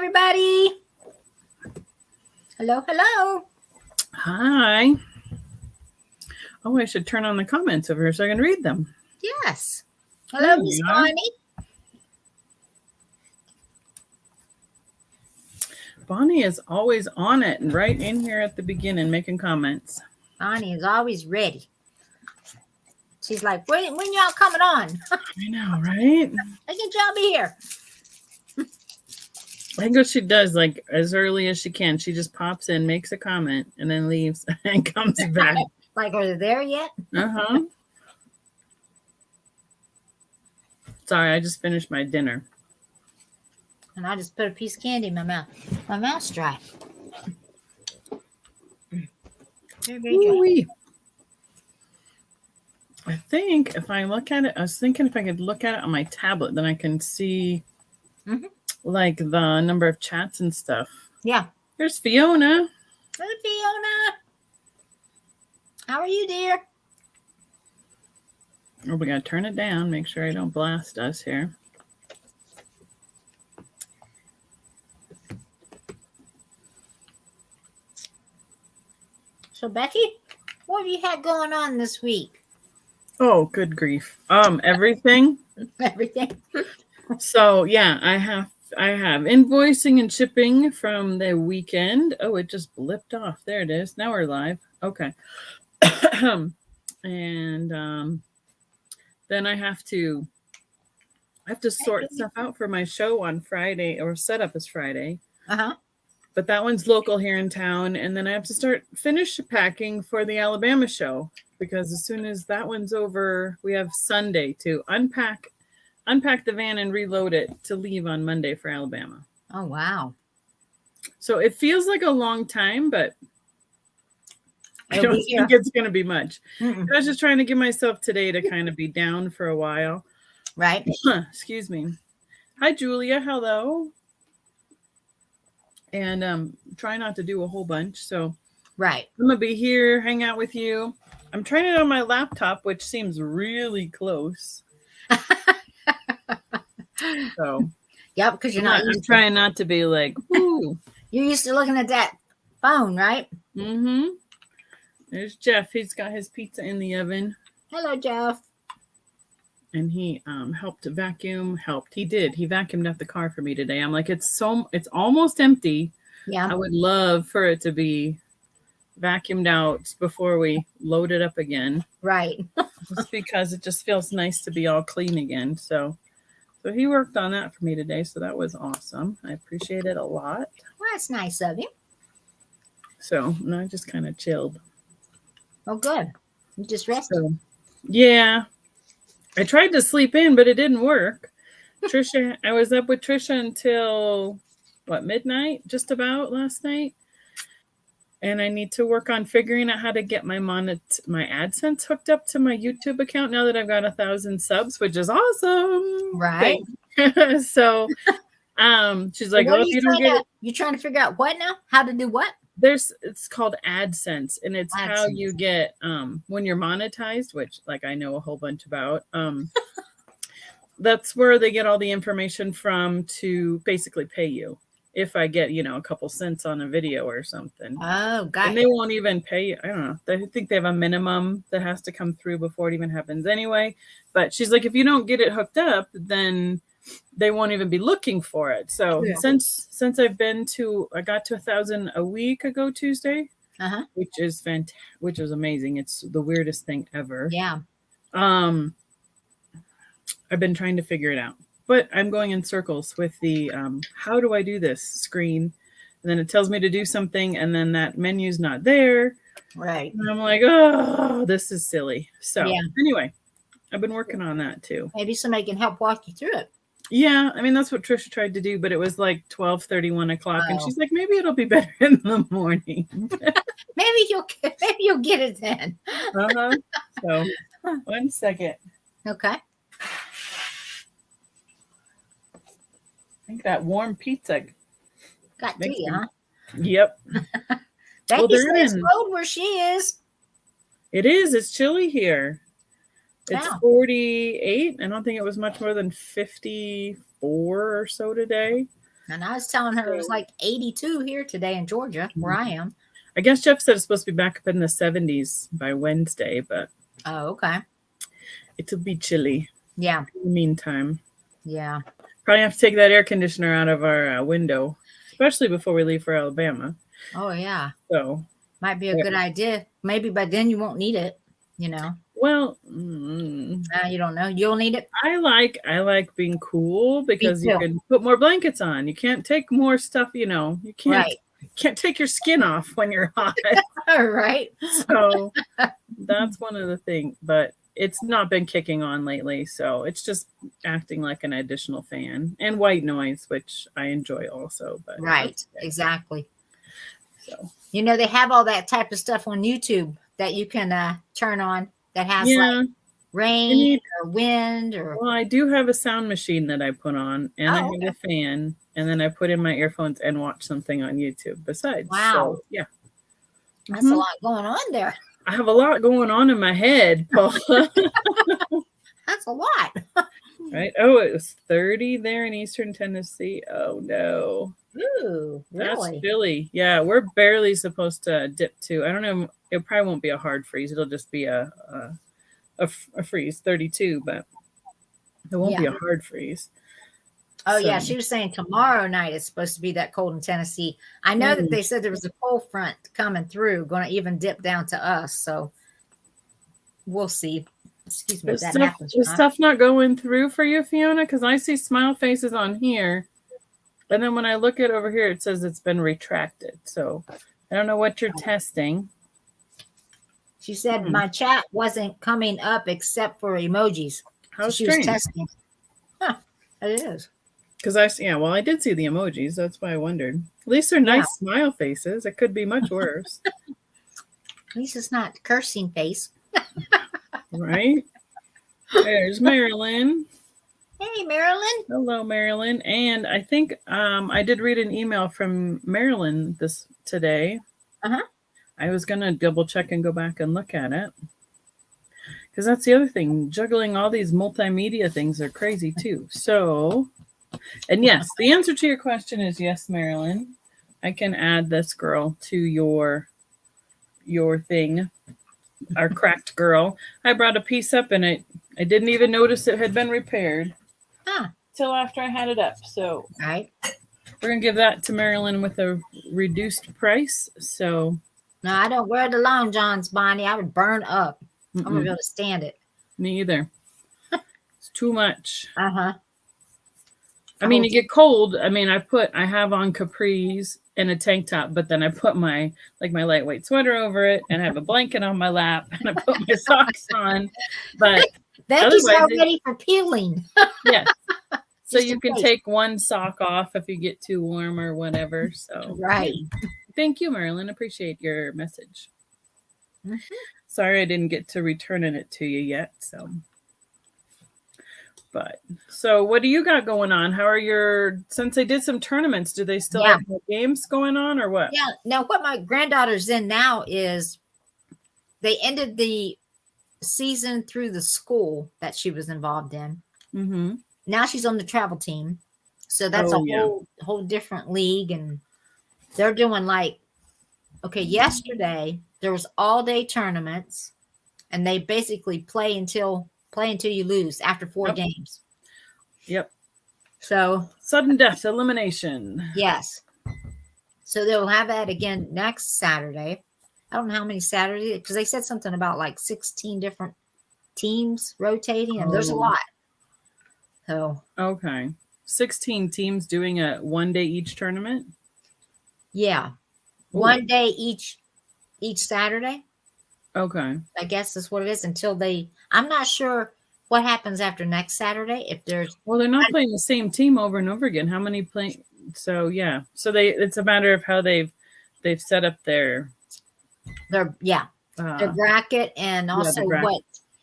everybody. Hello, hello. Hi. Oh, I should turn on the comments over here so I can read them. Yes. Hello, Miss Bonnie. Bonnie is always on it and right in here at the beginning making comments. Bonnie is always ready. She's like, when y'all coming on? I know, right? I can y'all be here. I think what she does, like as early as she can, she just pops in, makes a comment, and then leaves and comes back. Like, are you there yet? Uh-huh. Sorry, I just finished my dinner. And I just put a piece of candy in my mouth. My mouth's dry. Very, very dry. I think if I look at it, I was thinking if I could look at it on my tablet, then I can see like the number of chats and stuff. Yeah. There's Fiona. Hey, Fiona. How are you, dear? Oh, we gotta turn it down. Make sure I don't blast us here. So, Becky, what have you had going on this week? Oh, good grief. Everything. Everything. So yeah, I have invoicing and shipping from the weekend. Oh, it just blipped off. There it is. Now we're live. Okay. And then I have to sort stuff out for my show on Friday, or setup is Friday. Uh-huh. But that one's local here in town, and then I have to finish packing for the Alabama show, because as soon as that one's over, we have Sunday to unpack the van and reload it to leave on Monday for Alabama. Oh, wow. So it feels like a long time, but I don't think it's going to be much. I was just trying to give myself today to kind of be down for a while. Right. Excuse me. Hi, Julia. Hello. And try not to do a whole bunch. So right. I'm going to be here, hang out with you. I'm trying it on my laptop, which seems really close. So yep, because I'm trying not to be like, whoo. You're used to looking at that phone, right? Mm-hmm. There's Jeff. He's got his pizza in the oven. Hello, Jeff. And he helped vacuum. He vacuumed out the car for me today. I'm like, it's almost empty. Yeah. I would love for it to be vacuumed out before we load it up again. Right. Just because it just feels nice to be all clean again. So he worked on that for me today. So that was awesome. I appreciate it a lot. Well, that's nice of you. So I just kind of chilled. Oh, good. You just rested. So, yeah. I tried to sleep in, but it didn't work. Trisha, I was up with Trisha until midnight, just about last night. And I need to work on figuring out how to get my AdSense hooked up to my YouTube account now that I've got 1,000 subs, which is awesome. Right. So she's like, if you don't get it. You're trying to figure out what now? How to do what? It's called AdSense, and it's how you get when you're monetized, which like I know a whole bunch about. That's where they get all the information from to basically pay you. If I get, a couple cents on a video or something. Oh, got it. And they won't even pay you. I don't know. I think they have a minimum that has to come through before it even happens anyway. But she's like, if you don't get it hooked up, then they won't even be looking for it. So since I got to 1,000 a week ago Tuesday, which is which is amazing. It's the weirdest thing ever. Yeah. I've been trying to figure it out. But I'm going in circles with the how do I do this screen? And then it tells me to do something, and then that menu's not there. Right. And I'm like, oh, this is silly. So anyway, I've been working on that too. Maybe somebody can help walk you through it. Yeah, I mean, that's what Trisha tried to do, but it was like 12:30, 1 o'clock. And she's like, maybe it'll be better in the morning. maybe you'll get it then. So 1 second. Okay. I think that warm pizza got to you, huh? Yep. Becky's cold where she is. It is. It's chilly here. It's 48. I don't think it was much more than 54 or so today. And I was telling her it was like 82 here today in Georgia, where I am. I guess Jeff said it's supposed to be back up in the 70s by Wednesday, but Oh, okay. it'll be chilly. Yeah. In the meantime. Yeah. Probably have to take that air conditioner out of our window, especially before we leave for Alabama. Oh, yeah. So might be a good idea. Maybe by then you won't need it, Well, you don't know. You'll need it. I like being cool because you can put more blankets on. You can't take more stuff, you can't take your skin off when you're hot. Right. So that's one of the things, but it's not been kicking on lately. So it's just acting like an additional fan, and white noise, which I enjoy also. But right. Exactly. So, they have all that type of stuff on YouTube that you can turn on that has like rain or wind or. Well, I do have a sound machine that I put on, and I have a fan, and then I put in my earphones and watch something on YouTube besides. Wow. So, yeah. That's a lot going on there. I have a lot going on in my head, Paula. That's a lot. Right? Oh, it was 30 there in Eastern Tennessee. Oh, no. Ooh, really? That's chilly. Yeah, we're barely supposed to dip to. I don't know. It probably won't be a hard freeze. It'll just be a freeze, 32, but it won't be a hard freeze. Oh, yeah. She was saying tomorrow night it's supposed to be that cold in Tennessee. I know that they said there was a cold front coming through, going to even dip down to us. So we'll see. Excuse me. Is stuff not going through for you, Fiona? Because I see smile faces on here. And then when I look at over here, it says it's been retracted. So I don't know what you're testing. She said my chat wasn't coming up except for emojis. How she strange. was testing. Huh. It is. Because I did see the emojis. That's why I wondered. At least they're nice smile faces. It could be much worse. At least it's not cursing face. Right? There's Marilyn. Hey, Marilyn. Hello, Marilyn. And I think I did read an email from Marilyn today. Uh-huh. I was going to double check and go back and look at it. Because that's the other thing. Juggling all these multimedia things are crazy too. So, and yes, the answer to your question is yes, Marilyn. I can add this girl to your thing. Our cracked girl. I brought a piece up and I didn't even notice it had been repaired. Till after I had it up. So right. We're going to give that to Marilyn with a reduced price. So no, I don't wear the long johns, Bonnie. I would burn up. I'm going to be able to stand it. Me either. It's too much. Uh-huh. I mean, you get cold. I mean, I have on capris and a tank top, but then I put my lightweight sweater over it and I have a blanket on my lap and I put my socks on. But Becky's all ready for peeling. Yes. So you can take one sock off if you get too warm or whatever. So right. Thank you, Marilyn. Appreciate your message. Mm-hmm. Sorry I didn't get to returning it to you yet. So what do you got going on? How are since they did some tournaments, do they still have more games going on or what? Yeah. Now what my granddaughter's in now is they ended the season through the school that she was involved in. Mm-hmm. Now she's on the travel team. So that's whole different league. And they're doing yesterday there was all day tournaments and they basically play until you lose after 4 games. Yep. So sudden death elimination. Yes. So they'll have that again next Saturday. I don't know how many Saturdays, because they said something about 16 different teams rotating, and there's a lot. So okay, 16 teams doing a 1 day each tournament. Yeah, 1 day each Saturday. Okay, I guess that's what it is until I'm not sure what happens after next Saturday. If there's they're not playing the same team over and over again. How many play? So yeah, so it's a matter of how they've set up their bracket, and also what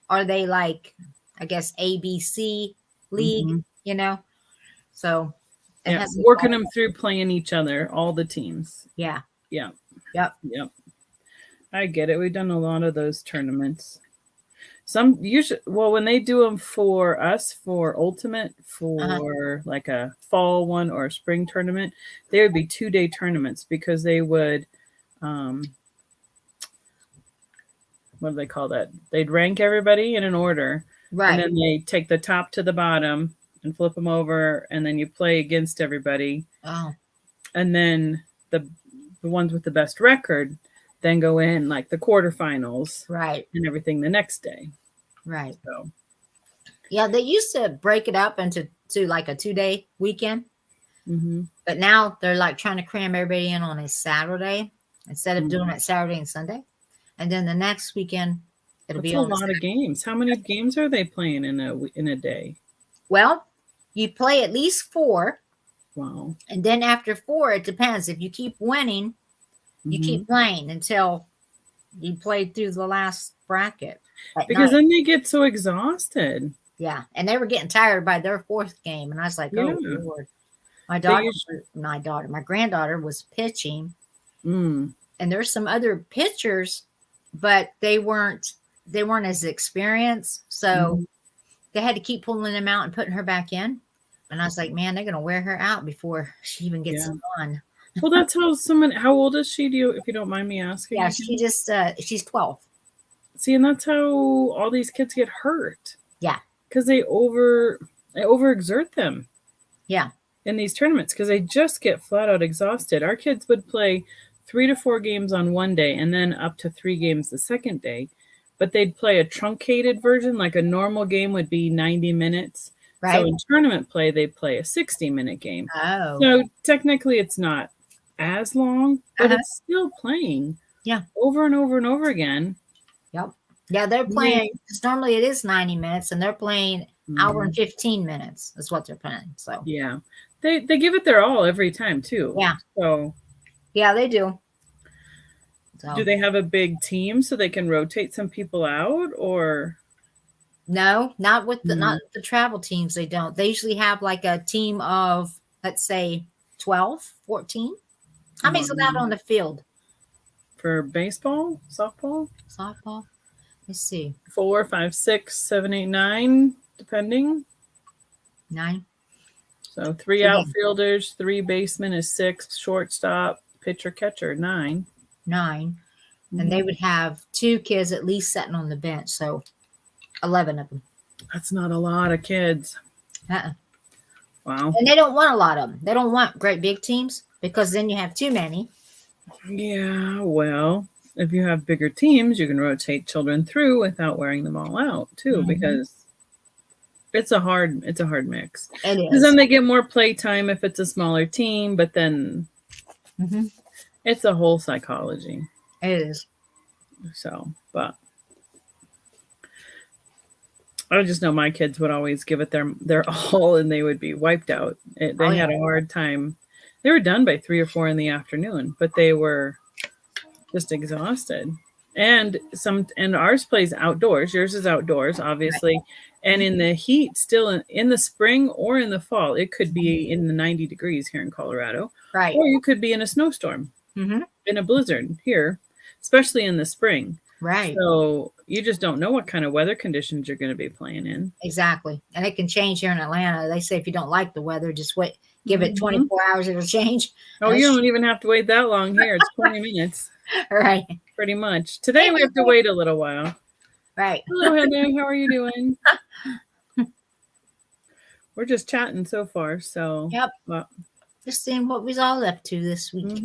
are they like? I guess ABC league, So working them through playing each other, all the teams. Yeah. I get it. We've done a lot of those tournaments. Some usually, well, when they do them for us for ultimate Uh-huh. for like a fall one or a spring tournament, they would be 2-day tournaments because they would, um, what do they call that? They'd rank everybody in an order, and Right. then they take the top to the bottom and flip them over, and then you play against everybody, Oh, and then the ones with the best record then go in like the quarterfinals right. and everything the next day. Right. So Yeah, they used to break it up into like a 2-day weekend, mm-hmm. but now they're like trying to cram everybody in on a Saturday instead of doing it Saturday and Sunday. And then the next weekend it'll That's be a on lot of games. How many games are they playing in a day? well, you play at least 4. Wow. And then after 4, it depends. If you keep winning, you keep playing until you play through the last bracket at Because night. then they get so exhausted. Yeah. And they were getting tired by their 4th game. And I was like, Yeah. oh, Lord. My granddaughter was pitching. Mm. And there's some other pitchers, but they weren't as experienced. So they had to keep pulling them out and putting her back in. And I was like, man, they're going to wear her out before she even gets on. Well, that's how how old is she? If you don't mind me asking? Yeah, she's 12. See, and that's how all these kids get hurt. Yeah. Because they overexert them. Yeah. In these tournaments, because they just get flat out exhausted. Our kids would play 3 to 4 games on one day and then up to 3 games the second day. But they'd play a truncated version, like a normal game would be 90 minutes. Right. So in tournament play, they play a 60-minute game. Oh. So technically it's not as long, but it's still playing. Yeah. Over and over and over again. Yep. Yeah, they're playing, because normally it is 90 minutes, and they're playing hour and 15 minutes is what they're playing. So yeah. They give it their all every time too. Yeah. So yeah, they do. So. Do they have a big team so they can rotate some people out, or no, not with not the travel teams. They don't. They usually have like a team of, let's say, 12, 14. How many's allowed on the field? For baseball, softball? Let's see. 4, 5, 6, 7, 8, 9, depending. 9. So 3 outfielders, 3 basemen is 6, shortstop, pitcher, catcher, 9. 9. And they would have 2 kids at least sitting on the bench. So 11 of them. That's not a lot of kids. Wow. And they don't want a lot of them. They don't want great big teams, because then you have too many. Yeah, well, if you have bigger teams, you can rotate children through without wearing them all out too, because it's a hard mix. It is. Because then they get more play time if it's a smaller team, but then it's a whole psychology. It is. So, but I just know my kids would always give it their all, and they would be wiped out. They had a hard time. They were done by 3 or 4 in the afternoon, but they were just exhausted. And ours plays outdoors. Yours is outdoors, obviously. Right. And in the heat, still in the spring or in the fall, it could be in the 90 degrees here in Colorado. Right. Or you could be in a snowstorm, in a blizzard here, especially in the spring. Right. So you just don't know what kind of weather conditions you're going to be playing in. Exactly. And it can change here in Atlanta. They say if you don't like the weather, just wait. Give it 24 hours, it'll change. Oh, you don't even have to wait that long here. It's 20 minutes. Right. Pretty much. Today we have to wait a little while. Right. Hello, Heather. How are you doing? We're just chatting so far. So yep. Just seeing what we all up to this week.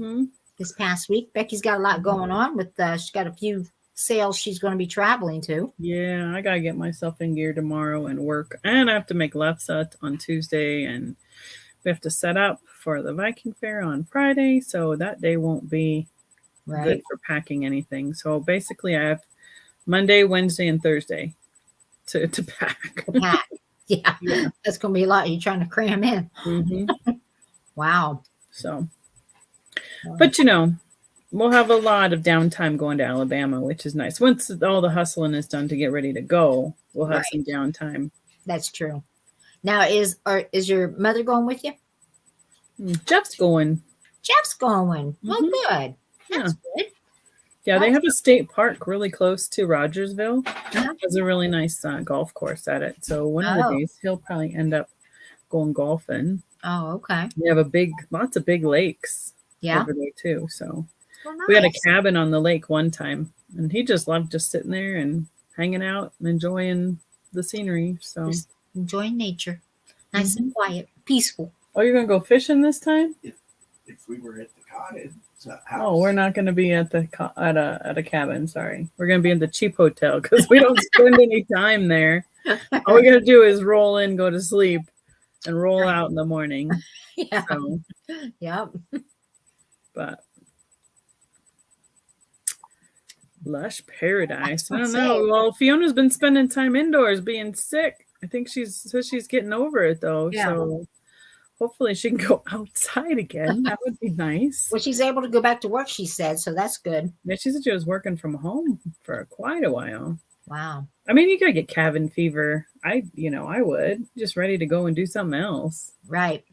This past week. Becky's got a lot going on with she's got a few sales she's going to be traveling to. Yeah, I gotta get myself in gear tomorrow and work. And I have to make lefse on Tuesday, and we have to set up for the Viking Fair on Friday, so that day won't be good for packing anything. So basically I have Monday, Wednesday, and Thursday to pack. Yeah. That's going to be a lot you're trying to cram in. Wow. So, but we'll have a lot of downtime going to Alabama, which is nice. Once all the hustling is done to get ready to go, we'll have some downtime. That's true. Now, is your mother going with you? Jeff's going. Well, good. That's good. Yeah, they have a state park really close to Rogersville. Uh-huh. Has a really nice golf course at it. So one of the days he'll probably end up going golfing. Oh, okay. We have lots of big lakes over there too. So we had a cabin on the lake one time, and he just loved just sitting there and hanging out and enjoying the scenery. So just enjoying nature, nice and quiet, peaceful. Oh, you're gonna go fishing this time? If we were at the cottage. Oh, we're not going to be at a cabin. Sorry, we're going to be in the cheap hotel because we don't spend any time there. All we got to do is roll in, go to sleep, and roll out in the morning. Yeah. So, yep. But lush paradise. I don't know. Well, Fiona's been spending time indoors, being sick. I think she's getting over it though. Yeah. So hopefully she can go outside again. That would be nice. Well, she's able to go back to work, she said, so that's good. Yeah, she said she was working from home for quite a while. Wow. I mean, you gotta get cabin fever. I would. Just ready to go and do something else. Right.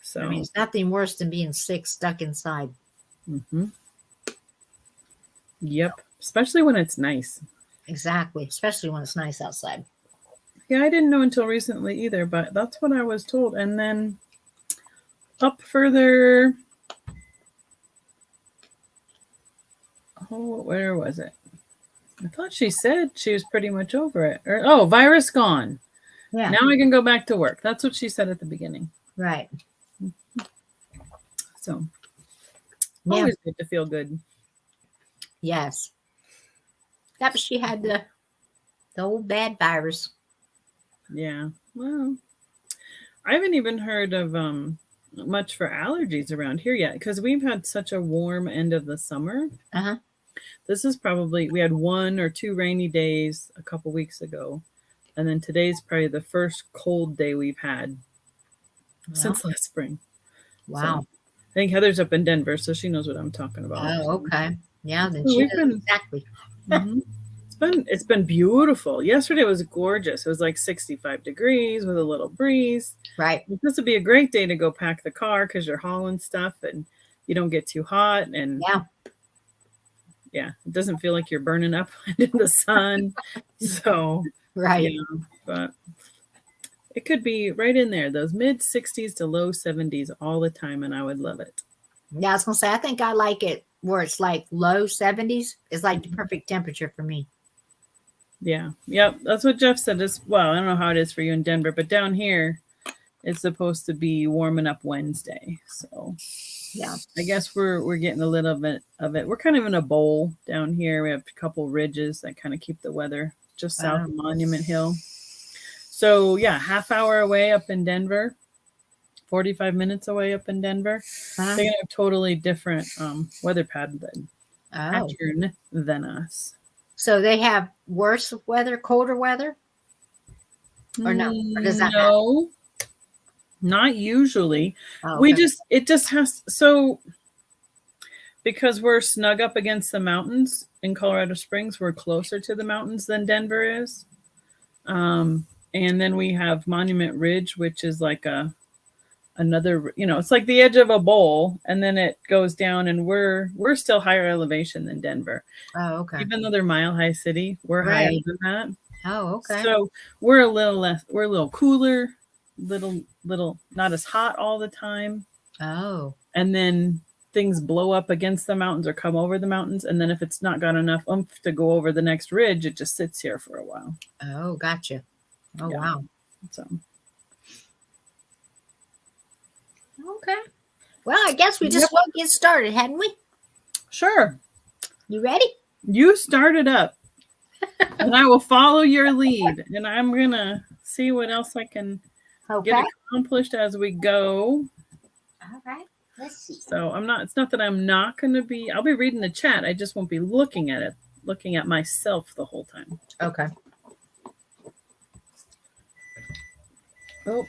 So I mean, it's nothing worse than being sick, stuck inside. Mm-hmm. Yep. Especially when it's nice. Exactly. Especially when it's nice outside. Yeah, I didn't know until recently either, but that's what I was told. And then up further, where was it? I thought she said she was pretty much over it. Virus gone. Yeah. Now I can go back to work. That's what she said at the beginning. Right. So, always good to feel good. Yes. That was she had the old bad virus. Yeah. Well, I haven't even heard of much for allergies around here yet because we've had such a warm end of the summer. Uh-huh. This is we had 1 or 2 rainy days a couple weeks ago. And then today's probably the first cold day we've had since last spring. Wow. So, I think Heather's up in Denver, so she knows what I'm talking about. Oh, okay. Yeah, then she knows exactly. Mm-hmm. It's been beautiful. Yesterday was gorgeous. It was like 65 degrees with a little breeze. Right. This would be a great day to go pack the car because you're hauling stuff and you don't get too hot. And yeah, it doesn't feel like you're burning up in the sun. So right. Yeah, but it could be right in there, those mid 60s to low 70s all the time, and I would love it. Yeah, I was gonna say I think I like it where it's like low 70s. It's like the perfect temperature for me. Yeah. Yep. That's what Jeff said as well. I don't know how it is for you in Denver, but down here it's supposed to be warming up Wednesday. So yeah, I guess we're getting a little bit of it. We're kind of in a bowl down here. We have a couple ridges that kind of keep the weather just south of Monument Hill. So yeah, half hour away up in Denver, 45 minutes away up in Denver. They're gonna have totally different weather pattern than us. So they have worse weather, colder weather? Or no? Or does that matter? Not usually. Oh, okay. It just has, so because we're snug up against the mountains in Colorado Springs, we're closer to the mountains than Denver is. And then we have Monument Ridge, which is like another, it's like the edge of a bowl, and then it goes down, and we're still higher elevation than Denver. Oh, okay. Even though they're Mile High City, we're higher than that. Oh, okay. So we're a little cooler, little not as hot all the time. Oh. And then things blow up against the mountains or come over the mountains, and then if it's not got enough oomph to go over the next ridge, it just sits here for a while. Oh, gotcha. Oh, yeah. Wow. So. Okay. Well, I guess we just won't get started, hadn't we? Sure. You ready? You start it up. And I will follow your lead. And I'm going to see what else I can get accomplished as we go. All right. Let's see. So it's not that I'm not going to be, I'll be reading the chat. I just won't be looking at myself the whole time. Okay. Oh.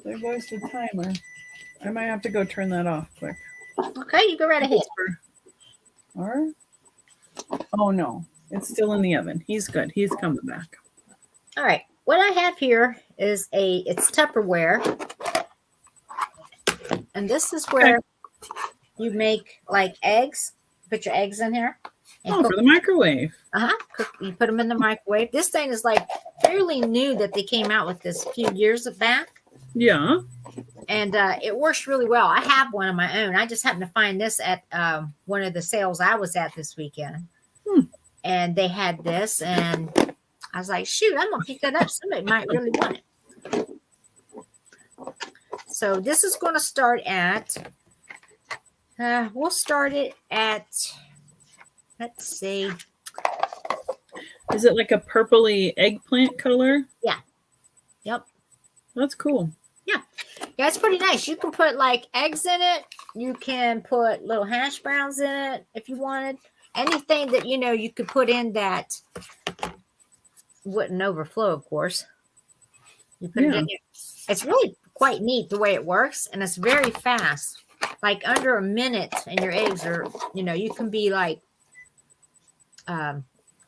There goes the timer. I might have to go turn that off quick. Okay, you go right ahead. Or, oh no, it's still in the oven. He's good. He's coming back. All right. What I have here is it's Tupperware. And this is where you make like eggs, put your eggs in here. And for the microwave. You put them in the microwave. This thing is like fairly new that they came out with this a few years back. Yeah. And it works really well. I have one of my own. I just happened to find this at one of the sales I was at this weekend. And they had this. And I was like, shoot, I'm going to pick that up. Somebody might really want it. So this is going to start at, we'll start it at, let's see. Is it like a purpley eggplant color? Yeah. Yep. That's cool. Yeah, it's pretty nice. You can put like eggs in it. You can put little hash browns in it if you wanted. Anything that, you could put in that wouldn't overflow, of course. You put it in there. It's really quite neat the way it works, and it's very fast. Like under a minute, and your eggs are, you can be like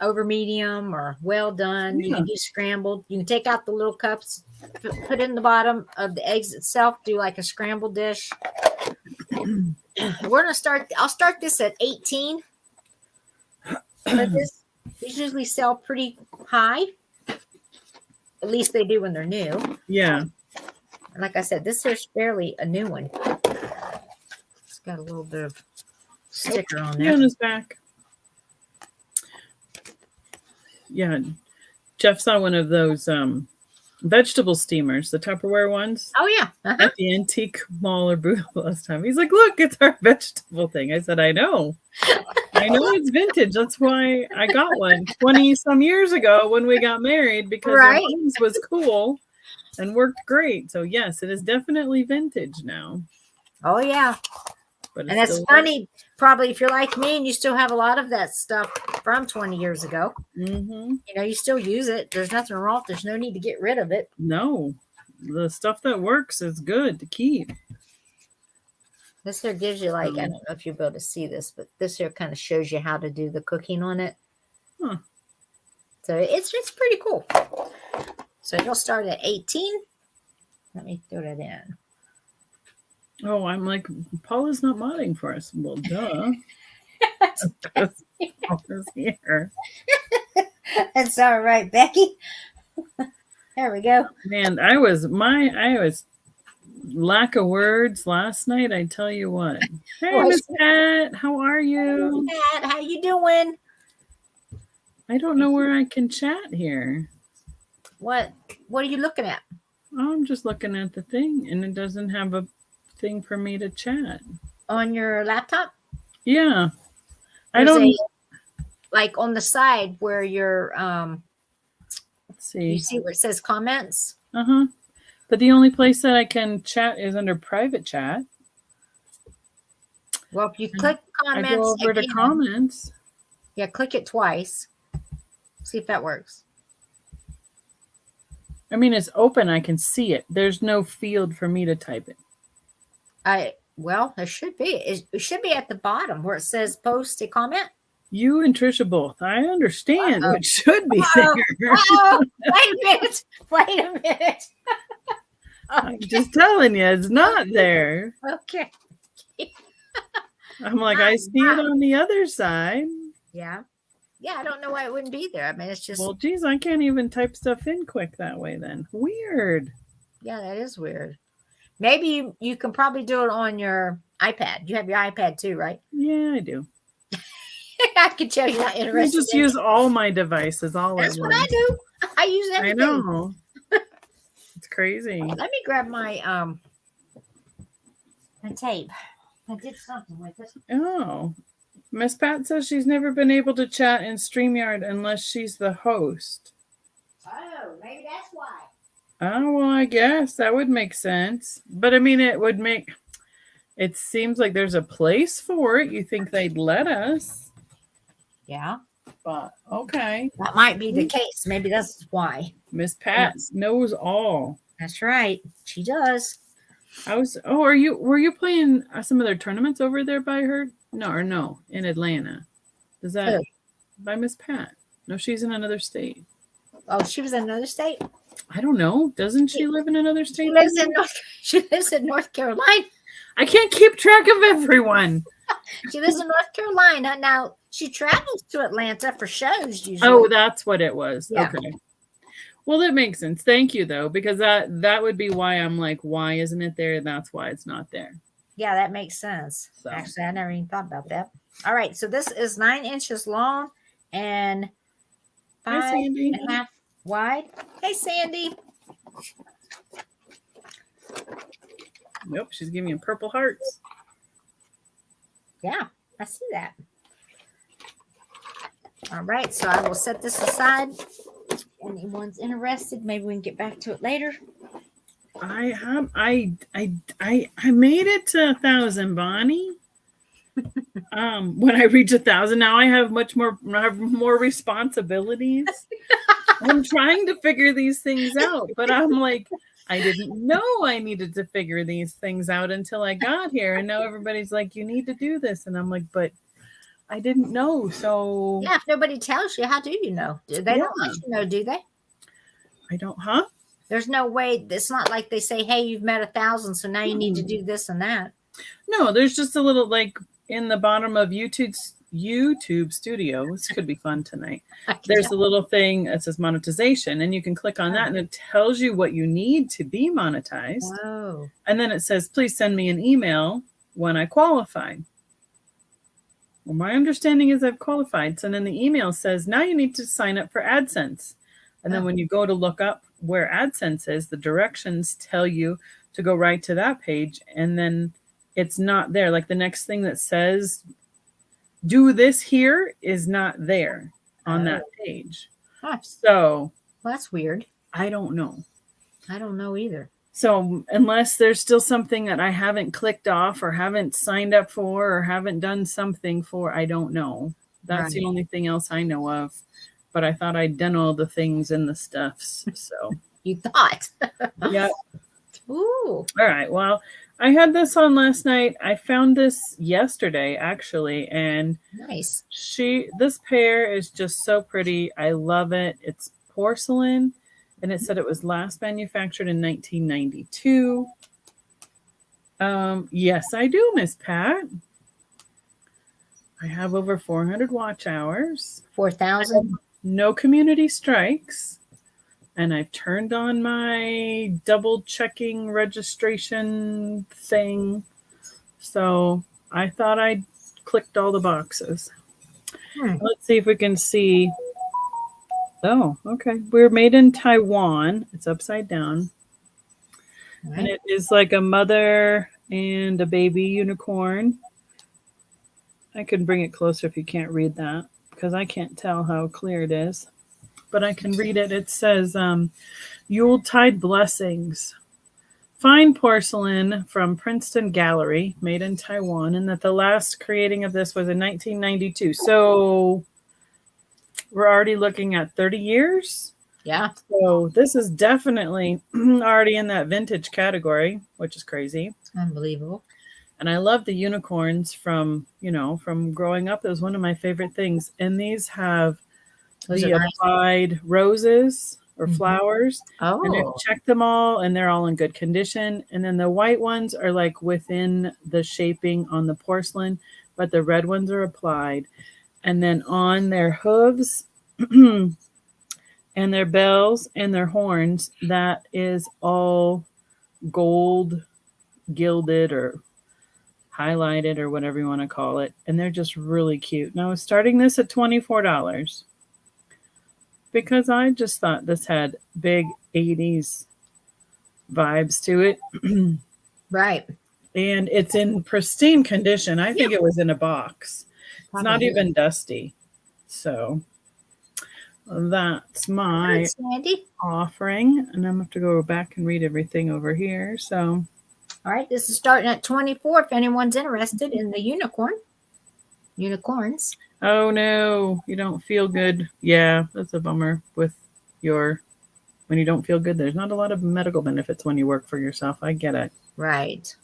over medium or well done. You can do scrambled. You can take out the little cups, put in the bottom of the eggs itself, do like a scrambled dish. We're gonna start. I'll start this at 18. But these usually sell pretty high. At least they do when they're new. Yeah. And like I said, this is barely a new one. It's got a little bit of sticker on there. Fiona's back. Yeah. Jeff saw one of those vegetable steamers, the Tupperware ones. Oh, yeah. At the antique mall or booth last time. He's like, look, it's our vegetable thing. I said, I know. I know it's vintage. That's why I got one 20 some years ago when we got married, because it was cool and worked great. So yes, it is definitely vintage now. Oh yeah. But and it's funny, probably if you're like me and you still have a lot of that stuff from 20 years ago. You still use it. There's nothing wrong. There's no need to get rid of it. No. The stuff that works is good to keep. This here gives you like, I don't know if you'll be able to see this, but this here kind of shows you how to do the cooking on it. So it's pretty cool. So you'll start at 18. Let me throw that in. Oh, I'm like, Paula's not modding for us. Well, duh. Paula's here. That's all right, Becky. There we go. Man, I was lack of words last night. I tell you what. Hey, Miss Pat, how are you? Hey, Pat, how you doing? I don't know where I can chat here. What are you looking at? I'm just looking at the thing, and it doesn't have a thing for me to chat. On your laptop? Yeah. Like on the side where you're let's see. You see where it says comments? But the only place that I can chat is under private chat. Well, if you click comments, I go over to comments. Yeah, click it twice. See if that works. I mean, it's open. I can see it. There's no field for me to type it. Well, there should be. It should be at the bottom where it says post a comment. You and Trisha both. I understand. It should be there. Wait a minute. I'm just telling you, it's not there. Okay. I'm like, I see it on the other side. Yeah. Yeah, I don't know why it wouldn't be there. I mean, it's just... Well, geez, I can't even type stuff in quick that way then. Weird. Yeah, that is weird. Maybe you can probably do it on your iPad. You have your iPad too, right? Yeah, I do. I can tell you're not interested. I just use all my devices. That's what I do. I use everything. I know. It's crazy. Let me grab my tape. I did something with it. Oh. Miss Pat says she's never been able to chat in StreamYard unless she's the host. Oh, maybe that's why. Oh, well, I guess that would make sense. But I mean, it seems like there's a place for it. You think they'd let us. Yeah. But okay. That might be the case. Maybe that's why. Miss Pat knows all. That's right. She does. Were you playing some of their tournaments over there by her? No, in Atlanta. Is that by Miss Pat? No, she's in another state. Oh, she was in another state? I don't know. Doesn't she live in another state? She lives in North Carolina. I can't keep track of everyone. She lives in North Carolina. Now, she travels to Atlanta for shows usually. Oh, that's what it was. Yeah. Okay. Well, that makes sense. Thank you, though, because that would be why I'm like, why isn't it there? That's why it's not there. Yeah, that makes sense. So. Actually, I never even thought about that. All right, so this is 9 inches long and 5.5 wide. Hey, Sandy. Nope, she's giving me purple hearts. Yeah, I see that. All right, so I will set this aside. Anyone's interested, maybe we can get back to it later. I made it to 1,000, Bonnie. When I reach 1,000, now I have more responsibilities. I'm trying to figure these things out, but I'm like, I didn't know I needed to figure these things out until I got here, and now everybody's like, you need to do this, and I'm like, but I didn't know. So yeah, if nobody tells you, how do you know? They don't let you know, do they? I don't, huh? There's no way. It's not like they say, hey, you've met 1,000, so now you need to do this and that. No, there's just a little, like, in the bottom of YouTube Studio. This could be fun tonight. There's a little thing that says monetization, and you can click on that, and it tells you what you need to be monetized. Oh. And then it says, please send me an email when I qualify. Well, my understanding is I've qualified. So then the email says, now you need to sign up for AdSense. And then when you go to look up where AdSense is, the directions tell you to go right to that page. And then it's not there. Like the next thing that says, do this here is not there on that page. Huh. So well, that's weird. I don't know. I don't know either. So unless there's still something that I haven't clicked off or haven't signed up for or haven't done something for, I don't know. That's the only thing else I know of. But I thought I'd done all the things and the stuffs. So you thought. Yeah. Ooh. All right. Well, I had this on last night. I found this yesterday, actually. And nice. This pair is just so pretty. I love it. It's porcelain. And it said it was last manufactured in 1992. Yes, I do, Miss Pat. I have over 400 watch hours. 4,000? No community strikes. And I've turned on my double checking registration thing. So I thought I'd clicked all the boxes. Let's see if we can see. Oh, okay. We're made in Taiwan. It's upside down. Right. And it is like a mother and a baby unicorn. I can bring it closer if you can't read that, because I can't tell how clear it is. But I can read it. It says, Yuletide Blessings. Fine porcelain from Princeton Gallery, made in Taiwan. And that the last creating of this was in 1992. So we're already looking at 30 years. Yeah. So this is definitely already in that vintage category, which is crazy. Unbelievable. And I love the unicorns from growing up. It was one of my favorite things. And these have the applied roses or flowers. Oh. And I've checked them all, and they're all in good condition. And then the white ones are like within the shaping on the porcelain, but the red ones are applied. And then on their hooves and their bells and their horns, that is all gold gilded or highlighted or whatever you want to call it. And they're just really cute. And I was starting this at $24 because I just thought this had big 80s vibes to it. Right. And it's in pristine condition. I think it was in a box. It's not even dusty. So that's my offering. And I'm going to have to go back and read everything over here. So, all right. This is starting at 24 if anyone's interested in the unicorns. Oh, no. You don't feel good. Yeah, that's a bummer when you don't feel good. There's not a lot of medical benefits when you work for yourself. I get it. Right.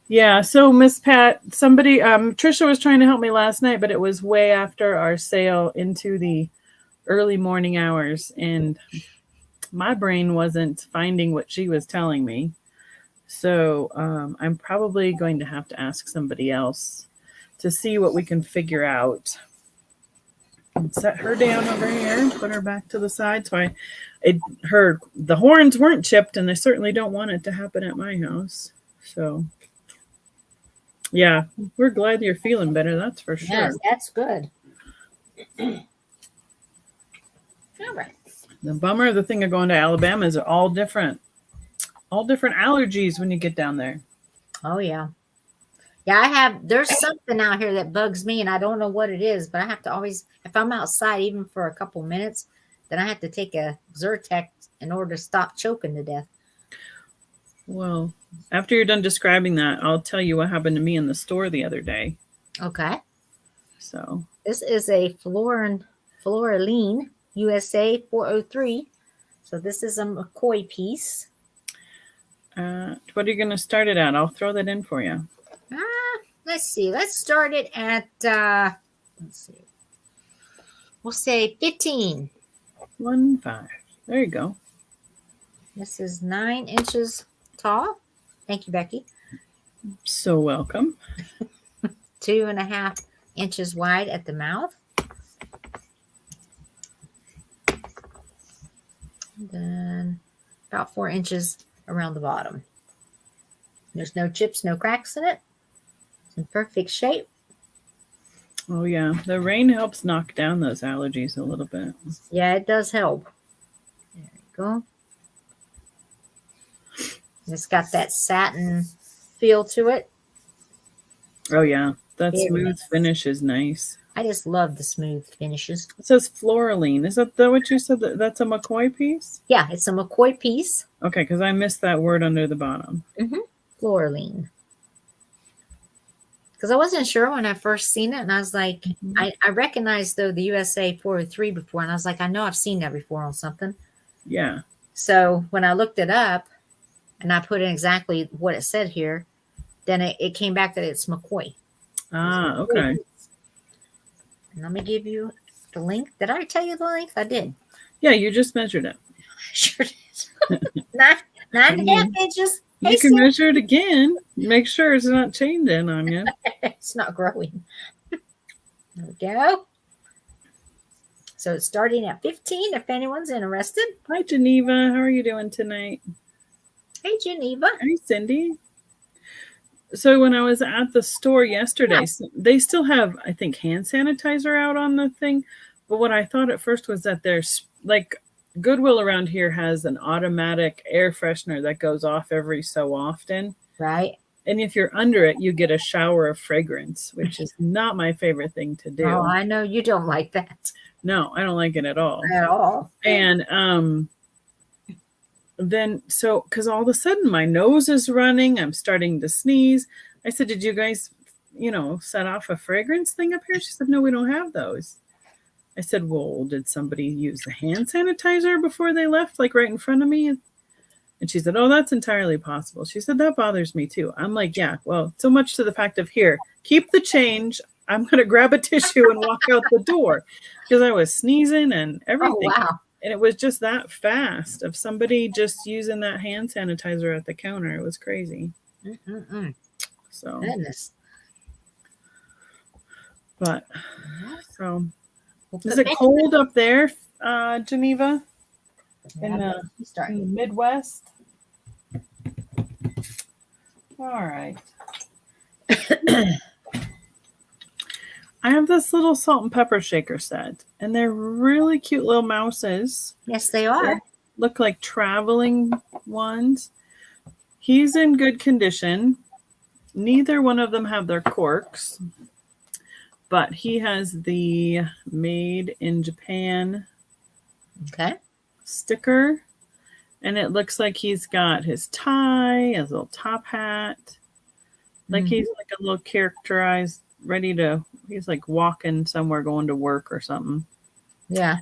Yeah, so Miss Pat, somebody, Trisha was trying to help me last night, but it was way after our sale into the early morning hours, and my brain wasn't finding what she was telling me. So I'm probably going to have to ask somebody else to see what we can figure out. And set her down over here, put her back to the side. So the horns weren't chipped, and I certainly don't want it to happen at my house. So yeah, we're glad you're feeling better. That's for sure. Yes, that's good. All right. The bummer of the thing of going to Alabama is they're all different allergies when you get down there. Oh yeah. Yeah, there's something out here that bugs me and I don't know what it is, but I have to always, if I'm outside even for a couple minutes, then I have to take a Zyrtec in order to stop choking to death. Well, after you're done describing that, I'll tell you what happened to me in the store the other day. Okay. So this is a Floraline USA 403. So this is a McCoy piece. What are you going to start it at? I'll throw that in for you. Let's see. Let's start it at, let's see. We'll say 15. 15. There you go. This is 9 inches tall. Thank you, Becky. So welcome. 2.5 inches wide at the mouth. And then about 4 inches around the bottom. There's no chips, no cracks in it. It's in perfect shape. Oh, yeah. The rain helps knock down those allergies a little bit. Yeah, it does help. There you go. It's got that satin feel to it. Oh, yeah. That Very smooth nice. finish is nice. I just love the smooth finishes. It says Floraline. Is that what you said? That's a McCoy piece? Yeah, it's a McCoy piece. Okay, because I missed that word under the bottom. Mm-hmm. Floraline. Because I wasn't sure when I first seen it, and I was like, I recognized though the USA 403 before, and I was like, I know I've seen that before on something. Yeah. So when I looked it up, and I put in exactly what it said here, then it came back that it's McCoy. Ah, okay. And let me give you the length. Did I tell you the length? I did. Yeah, you just measured it. Sure did. 9.5 inches. You Hey, can Sarah. measure it again. Make sure it's not changing on you. It's not growing. There we go. So it's starting at 15 if anyone's interested. Hi, Geneva. How are you doing tonight? Hey, Geneva. Hi, Cindy. So when I was at the store yesterday, they still have, I think, hand sanitizer out on the thing. But what I thought at first was that there's like Goodwill around here has an automatic air freshener that goes off every so often. Right. And if you're under it, you get a shower of fragrance, which is not my favorite thing to do. Oh, I know you don't like that. No, I don't like it at all. At all. And then, so, because all of a sudden my nose is running, I'm starting to sneeze. I said, did you guys, set off a fragrance thing up here? She said, no, we don't have those. I said, well, did somebody use the hand sanitizer before they left, like right in front of me? And she said, oh, that's entirely possible. She said, that bothers me too. I'm like, yeah, well, so much to the fact of here, keep the change. I'm going to grab a tissue and walk out the door because I was sneezing and everything. Oh, wow. And it was just that fast of somebody just using that hand sanitizer at the counter. It was crazy. Mm-mm-mm. So, Goodness. but, so, is it cold up there, Geneva? In the Midwest? All right. I have this little salt and pepper shaker set, and they're really cute little mouses. Yes, they are. They look like traveling ones. He's in good condition. Neither one of them have their corks, but he has the made in Japan sticker, and it looks like he's got his tie, his little top hat, like he's like a little characterized, he's like walking somewhere, going to work or something. Yeah.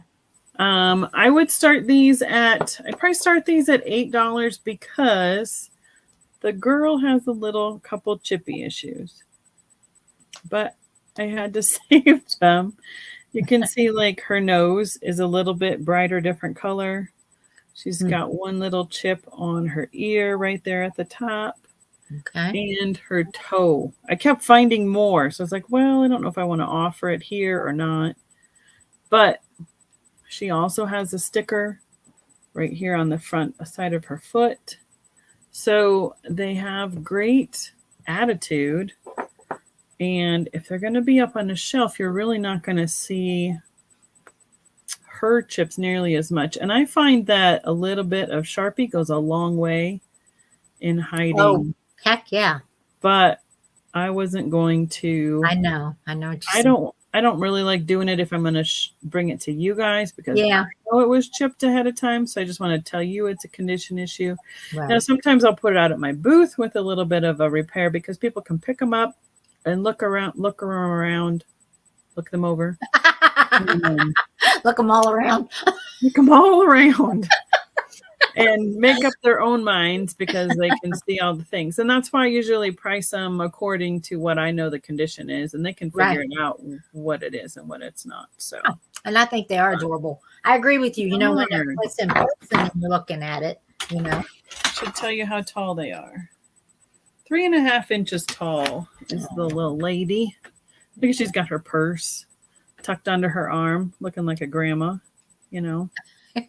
I would start these I'd probably start these at $8 because the girl has a little couple chippy issues, but I had to save them. You can see like her nose is a little bit brighter, different color. She's got one little chip on her ear right there at the top. Okay. and her toe. I kept finding more. So I was like, well, I don't know if I want to offer it here or not. But she also has a sticker right here on the front side of her foot. So they have great attitude. And if they're going to be up on the shelf, you're really not going to see her chips nearly as much. And I find that a little bit of Sharpie goes a long way in hiding. Oh, heck yeah. But I wasn't going to. I know. I don't really like doing it if I'm going to bring it to you guys because Yeah. I know it was chipped ahead of time. So I just want to tell you it's a condition issue. Right. Now, sometimes I'll put it out at my booth with a little bit of a repair because people can pick them up and look them over, Look them all around. look them all around and make up their own minds because they can see all the things. And that's why I usually price them according to what I know the condition is, and they can figure it out what it is and what it's not. So, and I think they are adorable. I agree with you. You know, when it's in person and you're looking at it, you know. I should tell you how tall they are. 3.5 inches tall is the little lady. I think she's got her purse tucked under her arm, looking like a grandma, you know.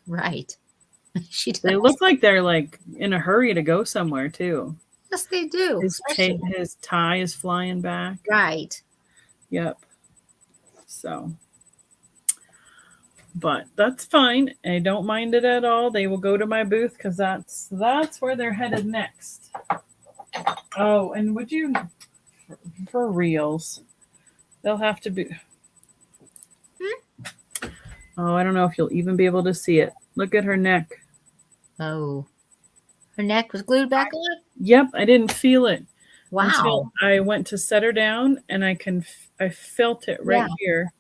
Right. She does. They look like they're like in a hurry to go somewhere too. Yes, they do. His tie is flying back. Right. Yep. So, but that's fine. I don't mind it at all. They will go to my booth because that's where they're headed next. Oh, and would you, for reals, they'll have to be. Oh, I don't know if you'll even be able to see it. Look at her neck. Oh, her neck was glued back on? Yep, I didn't feel it. Wow. Until I went to set her down, and I felt it right here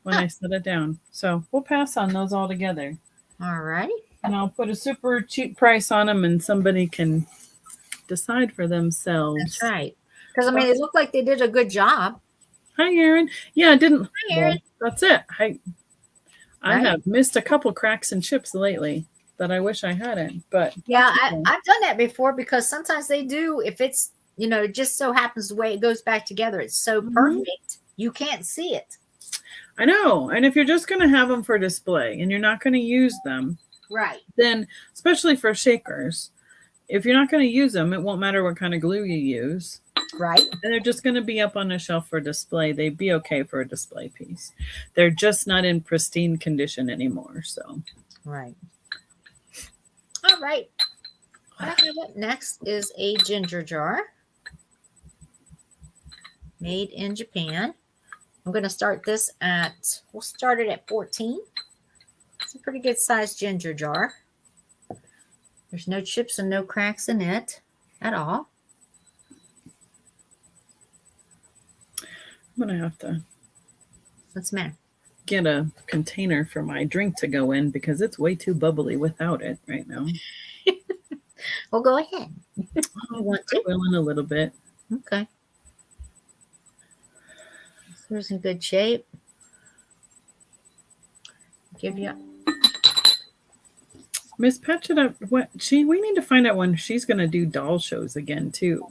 when I set it down. So we'll pass on those all together. All right. And I'll put a super cheap price on them, and somebody can decide for themselves. That's right. Because, I mean, it looked like they did a good job. Hi, Erin. Yeah, I didn't. Hi, Erin. Well, that's it. I have missed a couple cracks and chips lately that I wish I hadn't. But yeah, I've done that before because sometimes they do. If it's, you know, it just so happens the way it goes back together. It's so perfect. You can't see it. I know. And if you're just going to have them for display and you're not going to use them, right? Then, especially for shakers, if you're not going to use them, it won't matter what kind of glue you use. Right. And they're just going to be up on a shelf for display. They'd be okay for a display piece. They're just not in pristine condition anymore. So, right. All right. What I have up next is a ginger jar made in Japan. I'm going to start this we'll start it at 14. It's a pretty good sized ginger jar. There's no chips and no cracks in it at all. I'm going to have to What's the matter? Get a container for my drink to go in because it's way too bubbly without it right now. Well, go ahead. I want to. Will in a little bit. Okay. Here's in good shape. Give you Miss Patchett, we need to find out when she's going to do doll shows again too,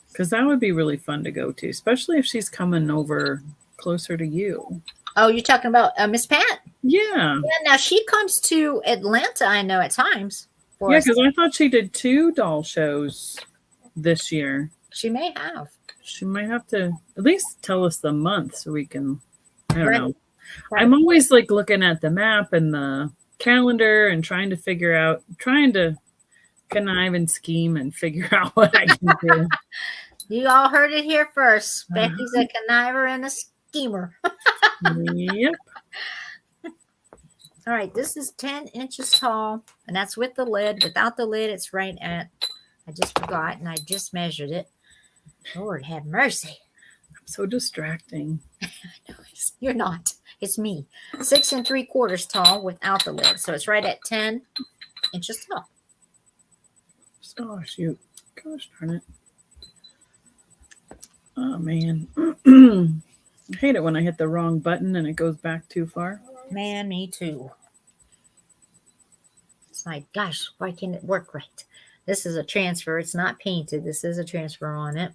because that would be really fun to go to, especially if she's coming over closer to you. Oh, you're talking about Miss Pat? Yeah. Yeah. Now she comes to Atlanta, I know, at times. Yeah, because I thought she did 2 doll shows this year. She may have. She might have to at least tell us the month so we can. I don't know. Right. I'm always like looking at the map and the calendar and trying to connive and scheme and figure out what I can do. You all heard it here first. Becky's a conniver and a schemer. Yep. All right, this is 10 inches tall, and that's with the lid. Without the lid, it's right at, I just forgot, and I just measured it. Lord have mercy. I'm so distracting. No, you're not. It's me. 6 3/4 tall without the lid. So it's right at 10 inches tall. Oh, shoot. Gosh darn it. Oh, man. I hate it when I hit the wrong button and it goes back too far. Man, me too. It's like, gosh, why can't it work right? This is a transfer. It's not painted. This is a transfer on it.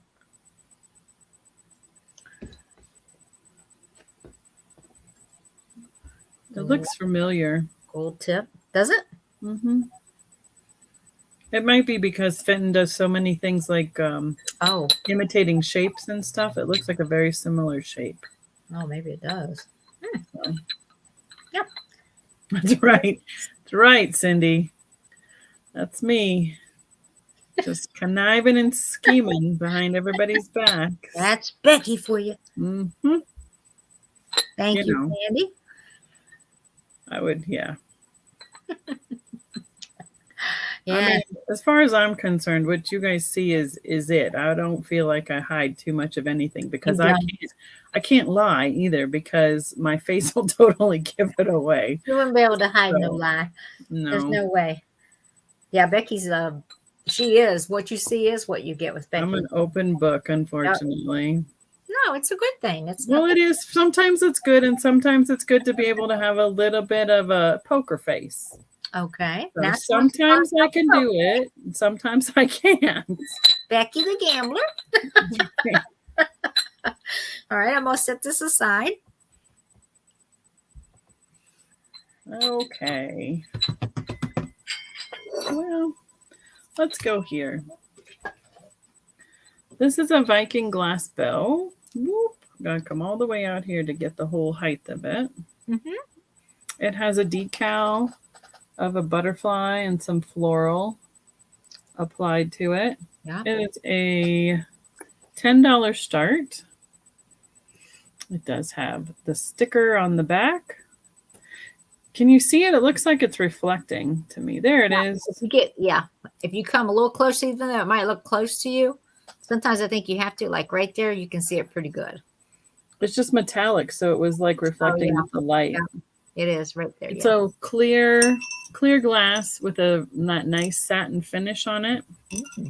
It looks familiar. Gold tip. Does it? Mm-hmm. It might be because Fenton does so many things like imitating shapes and stuff. It looks like a very similar shape. Oh, maybe it does. So. Yep. That's right. That's right, Cindy. That's me. Just conniving and scheming behind everybody's back. That's Becky for you. Mm-hmm. Thank you, Sandy. I would, yeah. Yeah. I mean, as far as I'm concerned, what you guys see is it. I don't feel like I hide too much of anything because I can't lie either because my face will totally give it away. You wouldn't be able to hide no lie. No. There's no way. Yeah, Becky's she is. What you see is what you get with Becky. I'm an open book, unfortunately. No, it's a good thing. It's well, it is. Sometimes it's good, and sometimes it's good to be able to have a little bit of a poker face. Okay. So sometimes I can do it, and sometimes I can't. Becky the gambler. All right, I'm gonna set this aside. Okay. Well, let's go here. This is a Viking glass bell. Whoop. I'm going to come all the way out here to get the whole height of it. Mm-hmm. It has a decal of a butterfly and some floral applied to it. Yeah. It's a $10 start. It does have the sticker on the back. Can you see it? It looks like it's reflecting to me. There it is. If you come a little closer, even though it might look close to you, sometimes I think you have to, like right there, you can see it pretty good. It's just metallic, so it was like reflecting the light. Yeah, it is right there. Yeah. So clear glass with a nice satin finish on it. Mm-hmm.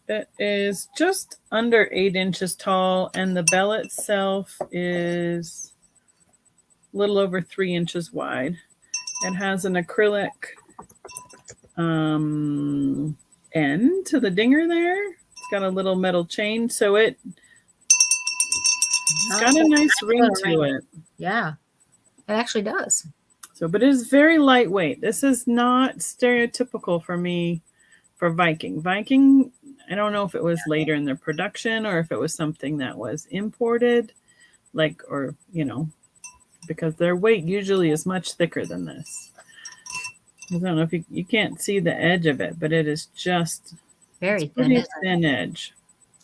It is just under 8 inches tall, and the bell itself is a little over 3 inches wide. It has an acrylic end to the dinger there. It's got a little metal chain, so it's got a nice ring to it. Yeah, it actually does. So, but it is very lightweight. This is not stereotypical for me for Viking. Viking, I don't know if it was later in their production or if it was something that was imported, because their weight usually is much thicker than this. I don't know if you can't see the edge of it, but it is just very thin edge.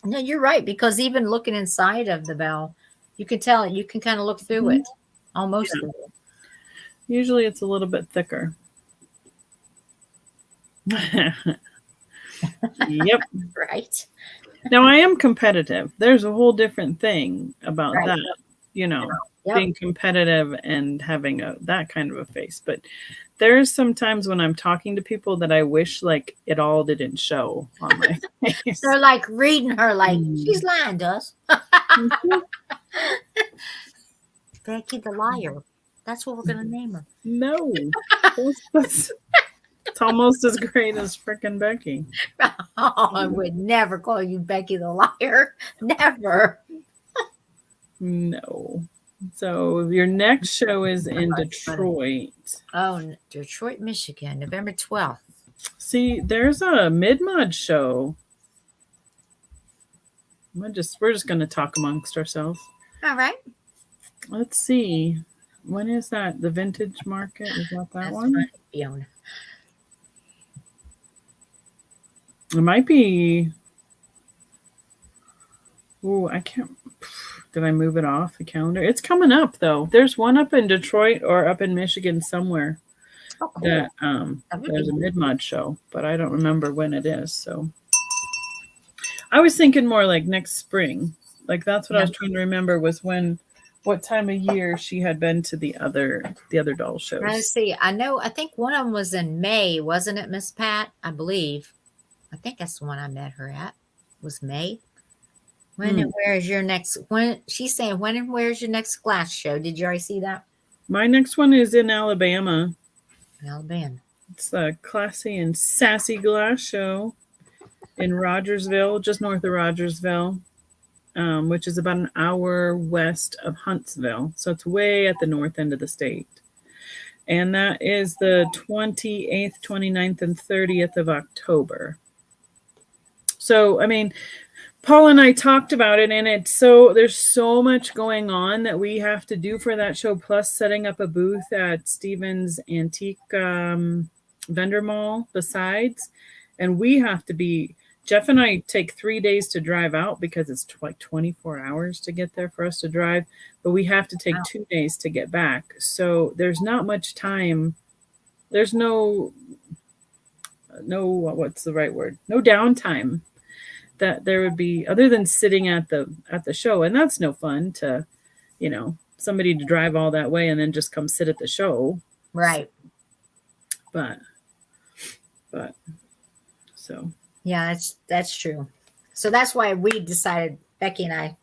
No, you're right, because even looking inside of the bell, you can tell it. You can kind of look through it, almost through it. Usually it's a little bit thicker. Yep. Right. Now I am competitive. There's a whole different thing about that, being competitive and having that kind of a face. But there's some times when I'm talking to people that I wish like it all didn't show on my face. They're like reading her like she's lying to us. Becky the liar. That's what we're gonna name her. No. It's almost as great as frickin' Becky. Oh, I would never call you Becky the liar. Never. No. So your next show is in Detroit. Oh, Detroit, Michigan, November 12th. See, there's a mid-mod show. We're just going to talk amongst ourselves. All right. Let's see. When is that? The Vintage Market? Is that one? Right, Fiona. It might be. Oh, I can't. Did I move it off the calendar? It's coming up though. There's one up in Detroit or up in Michigan somewhere. Oh, cool. That there's a mid-mod show, but I don't remember when it is. So I was thinking more like next spring. Like that's what I was trying to remember was what time of year she had been to the other doll shows. Let's see. I think one of them was in May, wasn't it, Miss Pat? I believe. I think that's the one I met her at. Was May. When and where is your next? When she's saying when and where's your next glass show? Did you already see that? My next one is in Alabama. Alabama. It's a classy and sassy glass show in Rogersville, just north of Rogersville, which is about an hour west of Huntsville. So it's way at the north end of the state. And that is the 28th, 29th, and 30th of October. So, I mean, Paul and I talked about it, and there's so much going on that we have to do for that show, plus setting up a booth at Stevens Antique Vendor Mall besides. And we have to be, Jeff and I take 3 days to drive out because it's like 24 hours to get there for us to drive, but we have to take 2 days to get back. So there's not much time. There's no, what's the right word? No downtime that there would be, other than sitting at the show. And that's no fun to, somebody to drive all that way and then just come sit at the show. Right. But so. Yeah, that's true. So that's why we decided, Becky and I,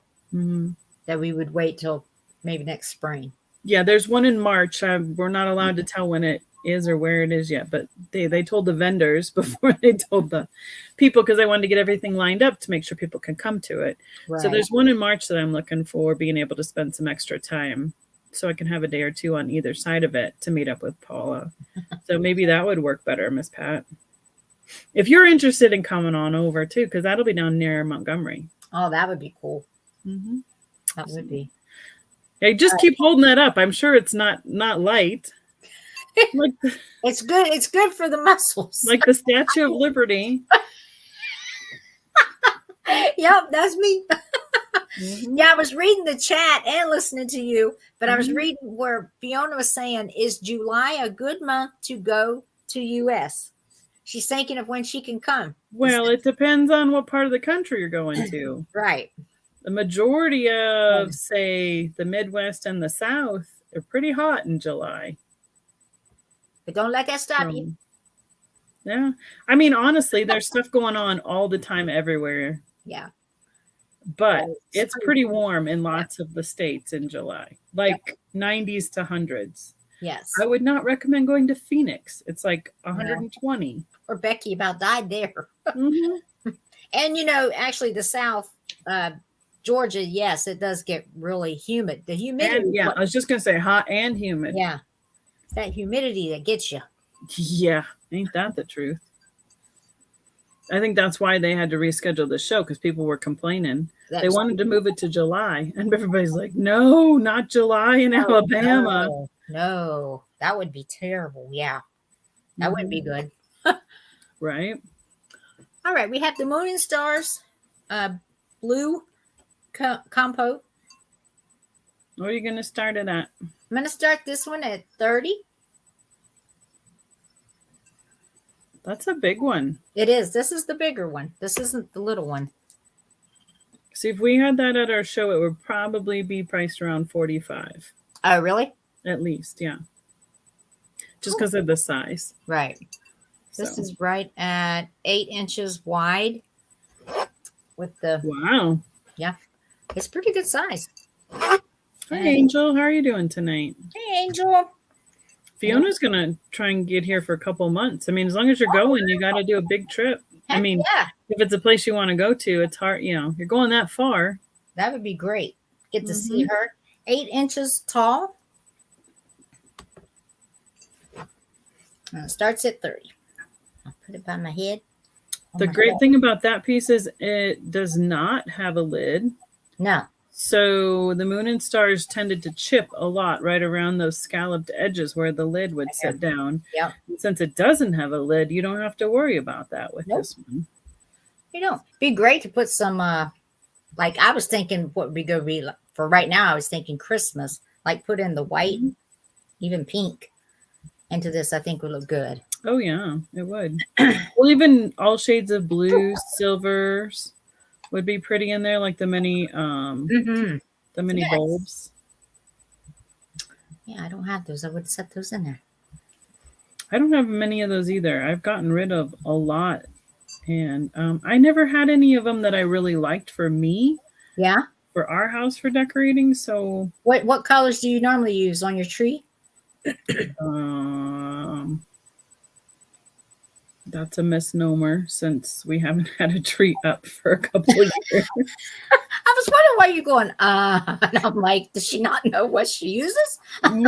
that we would wait till maybe next spring. Yeah, there's one in March. We're not allowed to tell when it is or where it is yet, but they told the vendors before they told the people, because they wanted to get everything lined up to make sure people can come to it. Right. So there's one in March that I'm looking for, being able to spend some extra time so I can have a day or two on either side of it to meet up with Paula. So maybe that would work better, Miss Pat. If you're interested in coming on over too, because that'll be down near Montgomery. Oh, that would be cool. Mm-hmm. That would be. Hey, just keep holding that up. I'm sure it's not light. Like it's good. It's good for the muscles. Like the Statue of Liberty. Yep, that's me. Yeah, I was reading the chat and listening to you, but I was reading where Fiona was saying, is July a good month to go to U.S.? She's thinking of when she can come. Well, it depends on what part of the country you're going to. Right. The majority of, say, the Midwest and the South are pretty hot in July. But don't let that stop you. Yeah. I mean, honestly, there's stuff going on all the time everywhere. Yeah. But it's pretty warm in lots of the states in July, like 90s to 100s. Yes. I would not recommend going to Phoenix. It's like 120. Or Becky about died there. And, actually the South, Georgia, yes, it does get really humid. The humidity. I was just going to say hot and humid. Yeah. It's that humidity that gets you. Yeah. Ain't that the truth? I think that's why they had to reschedule the show, because people were complaining. They wanted to move it to July. And everybody's like, no, not July in Alabama. No, that would be terrible. Yeah. That wouldn't be good. Right. All right. We have the Moon and Stars blue compote. What are you going to start it at? I'm going to start this one at 30. That's a big one. It is. This is the bigger one. This isn't the little one. See, if we had that at our show, it would probably be priced around $45. Oh, really? At least, yeah. Just because of the size. Right. This is right at 8 inches wide with the... Wow. Yeah. It's pretty good size. Hi, Angel. How are you doing tonight? Hey, Angel. Fiona's going to try and get here for a couple months. I mean, as long as you're going, you got to do a big trip. I mean, if it's a place you want to go to, it's hard. You're going that far. That would be great. Get to see her. 8 inches tall. It starts at 30. I'll put it by my head. The great thing about that piece is it does not have a lid. No. So the Moon and Stars tended to chip a lot right around those scalloped edges where the lid would sit down. Yeah. Since it doesn't have a lid, you don't have to worry about that with this one. You don't. Be great to put some, like I was thinking what would be good for right now. I was thinking Christmas, like put in the white, even pink into this. I think would look good. Oh yeah, it would. Well, even all shades of blues, silvers would be pretty in there, like the mini bulbs. Yeah, I don't have those. I would set those in there. I don't have many of those either. I've gotten rid of a lot, and I never had any of them that I really liked for me. Yeah. For our house for decorating. So what colors do you normally use on your tree? That's a misnomer since we haven't had a tree up for a couple of years. I was wondering why you're going, and I'm like, does she not know what she uses? Well,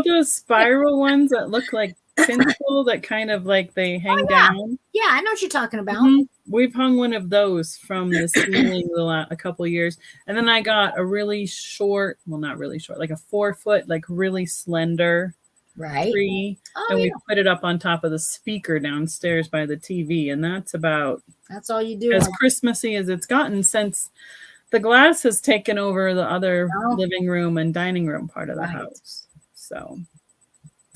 those spiral ones that look like tinsel that kind of like they hang down? Yeah, I know what you're talking about. Mm-hmm. We've hung one of those from the ceiling a couple of years. And then I got a really short, well, not really short, like a 4-foot, like really slender tree. And we put it up on top of the speaker downstairs by the TV. And that's all you do. As Christmassy as it's gotten since the glass has taken over the other living room and dining room part of the house. So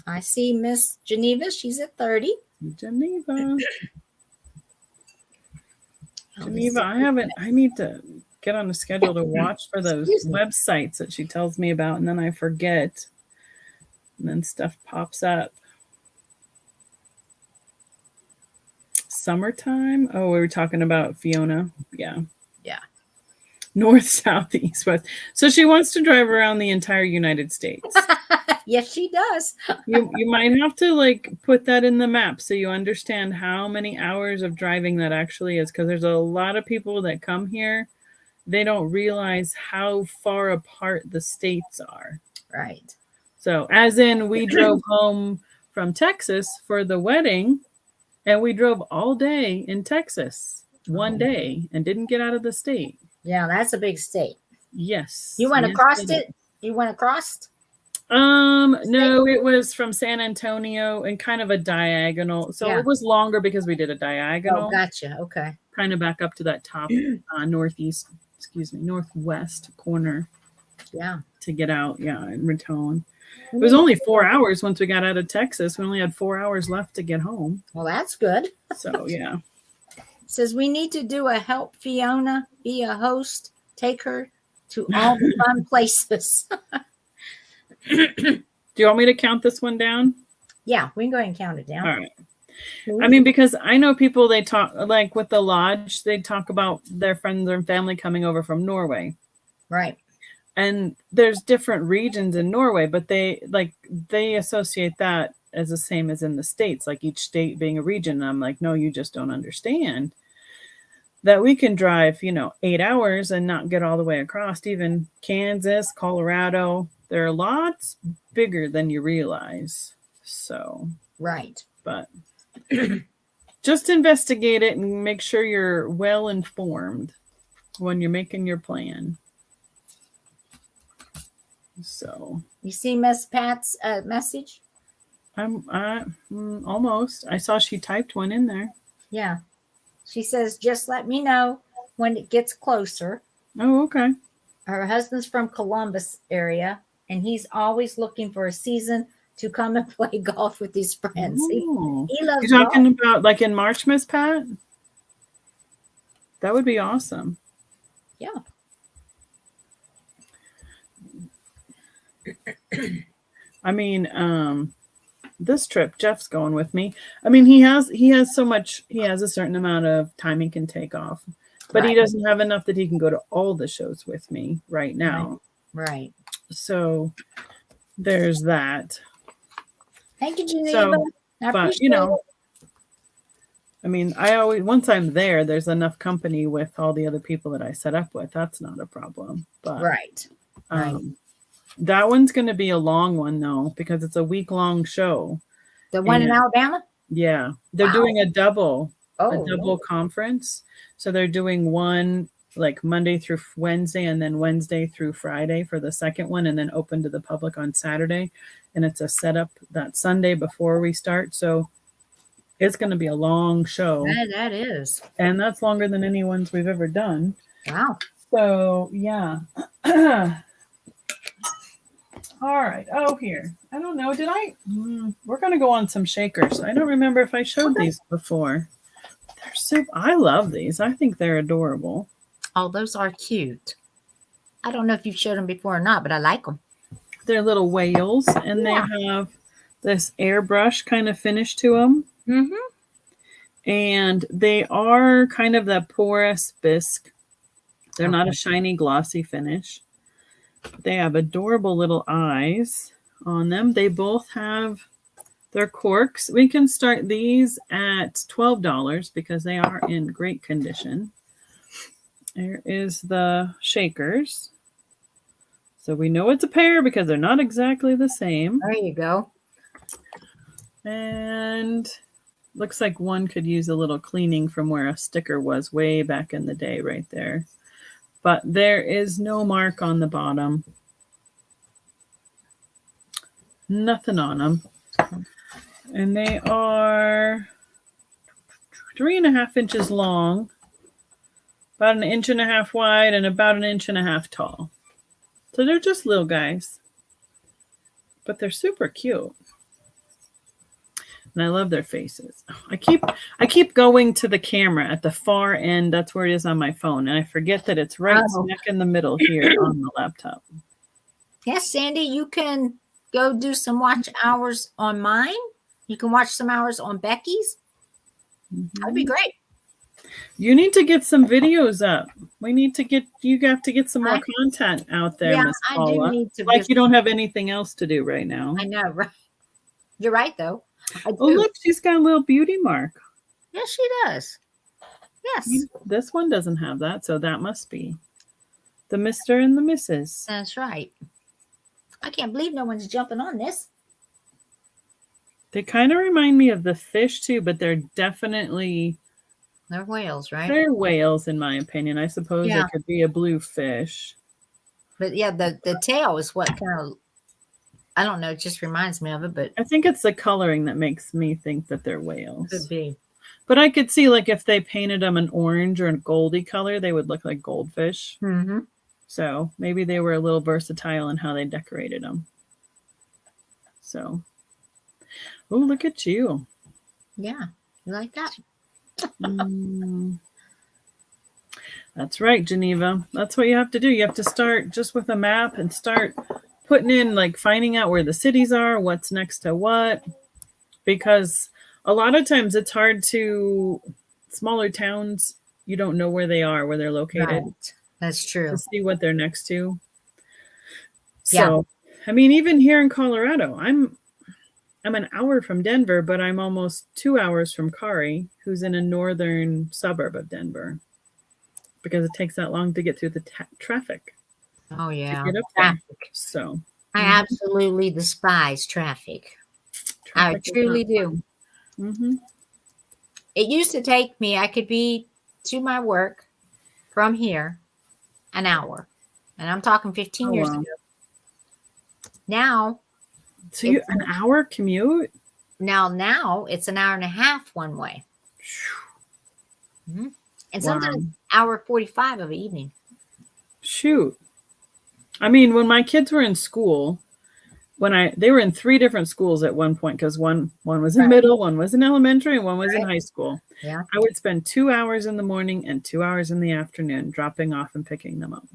I see Miss Geneva. She's at 30. Geneva, I need to get on the schedule to watch for those websites that she tells me about, and then I forget. And then stuff pops up. Summertime? Oh, we were talking about Fiona. Yeah. Yeah. North, south, east, west. So she wants to drive around the entire United States. Yes, she does. You might have to like put that in the map so you understand how many hours of driving that actually is, because there's a lot of people that come here. They don't realize how far apart the states are. Right. So as in we drove home from Texas for the wedding, and we drove all day in Texas one day and didn't get out of the state. Yeah, that's a big state. Yes. You went across it? You went across? No, it was from San Antonio and kind of a diagonal. So it was longer because we did a diagonal. Oh, gotcha. Okay. Kind of back up to that top northwest corner. Yeah. To get out. Yeah. In Raton. It was only 4 hours once we got out of Texas. We only had 4 hours left to get home. Well, that's good. So, yeah. It says we need to do a help Fiona be a host. Take her to all the fun places. Do you want me to count this one down? Yeah, we can go ahead and count it down. All right. I mean, because I know people, they talk, like with the lodge, they talk about their friends and family coming over from Norway. Right. And there's different regions in Norway, but they associate that as the same as in the States, like each state being a region. And I'm like, no, you just don't understand that we can drive, 8 hours and not get all the way across. Even Kansas, Colorado, they're lots bigger than you realize. So, right. But just investigate it and make sure you're well informed when you're making your plan. So you see Miss Pat's message? Almost. I saw she typed one in there. Yeah. She says, just let me know when it gets closer. Oh, okay. Her husband's from Columbus area, and he's always looking for a season to come and play golf with his friends. He loves You're talking about like in March, Miss Pat? That would be awesome. Yeah. I mean, this trip, Jeff's going with me. I mean, he has a certain amount of time he can take off, but he doesn't have enough that he can go to all the shows with me right now. Right. So there's that. Thank you, Geneva. So, but I mean, once I'm there, there's enough company with all the other people that I set up with. That's not a problem. But right. That one's going to be a long one though, because it's a week-long show. The one in Alabama? Yeah, they're doing a double conference. So they're doing one like Monday through Wednesday, and then Wednesday through Friday for the second one, and then open to the public on Saturday. And it's a setup that Sunday before we start. So it's going to be a long show. That is. And that's longer than any ones we've ever done. Wow. So, yeah. All right. Oh, here. I don't know. We're going to go on some shakers. I don't remember if I showed these before. They're super. I love these. I think they're adorable. Oh, those are cute. I don't know if you've showed them before or not, but I like them. They're little whales, and they have this airbrush kind of finish to them. Mm-hmm. And they are kind of that porous bisque. They're not a shiny, glossy finish. They have adorable little eyes on them. They both have They're corks. We can start these at $12 because they are in great condition. There is the shakers. So we know it's a pair because they're not exactly the same. There you go. And looks like one could use a little cleaning from where a sticker was way back in the day right there. But there is no mark on the bottom. Nothing on them. And they are 3.5 inches long, about 1.5 inches wide, and about 1.5 inches tall. So they're just little guys. But they're super cute. And I love their faces. I keep going to the camera at the far end. That's where it is on my phone. And I forget that it's right smack in the middle here on the laptop. Yes, Sandy, you can go do some watch hours on mine. You can watch some hours on Becky's. That'd be great. You need to get some videos up. You got to get some more content out there, Miss Paula. I do need to. Like you don't have anything else to do right now. I know, right? You're right, though. Oh, look, she's got a little beauty mark. Yes, she does. Yes. This one doesn't have that, so that must be the Mr. and the Mrs. That's right. I can't believe no one's jumping on this. They kind of remind me of the fish, too, but they're definitely... They're whales, right? They're whales, in my opinion. I suppose they could be a blue fish. But, yeah, the tail is what kind of... I don't know. It just reminds me of it, but... I think it's the coloring that makes me think that they're whales. Could be. But I could see, like, if they painted them an orange or a goldy color, they would look like goldfish. Mm-hmm. So maybe they were a little versatile in how they decorated them. So, oh, look at you. Yeah, you like that? That's right, Geneva. That's what you have to do. You have to start just with a map and start putting in, like, finding out where the cities are, what's next to what. Because a lot of times it's hard to, smaller towns, you don't know where they are, where they're located. Right. That's true. To see what they're next to. So, I mean, even here in Colorado, I'm an hour from Denver, but I'm almost 2 hours from Kari, who's in a northern suburb of Denver, because it takes that long to get through the traffic. Oh, yeah. To get up there. So I absolutely despise traffic. I truly do. Mm-hmm. It used to take me, I could be to my work from here an hour. And I'm talking 15 years ago. Now. So you an hour commute? Now it's an hour and a half one way. Mm-hmm. And sometimes hour 45 of the evening. Shoot. I mean, when my kids were in school, they were in 3 different schools at one point, because one was in middle, one was in elementary, and one was in high school. Yeah. I would spend 2 hours in the morning and 2 hours in the afternoon dropping off and picking them up.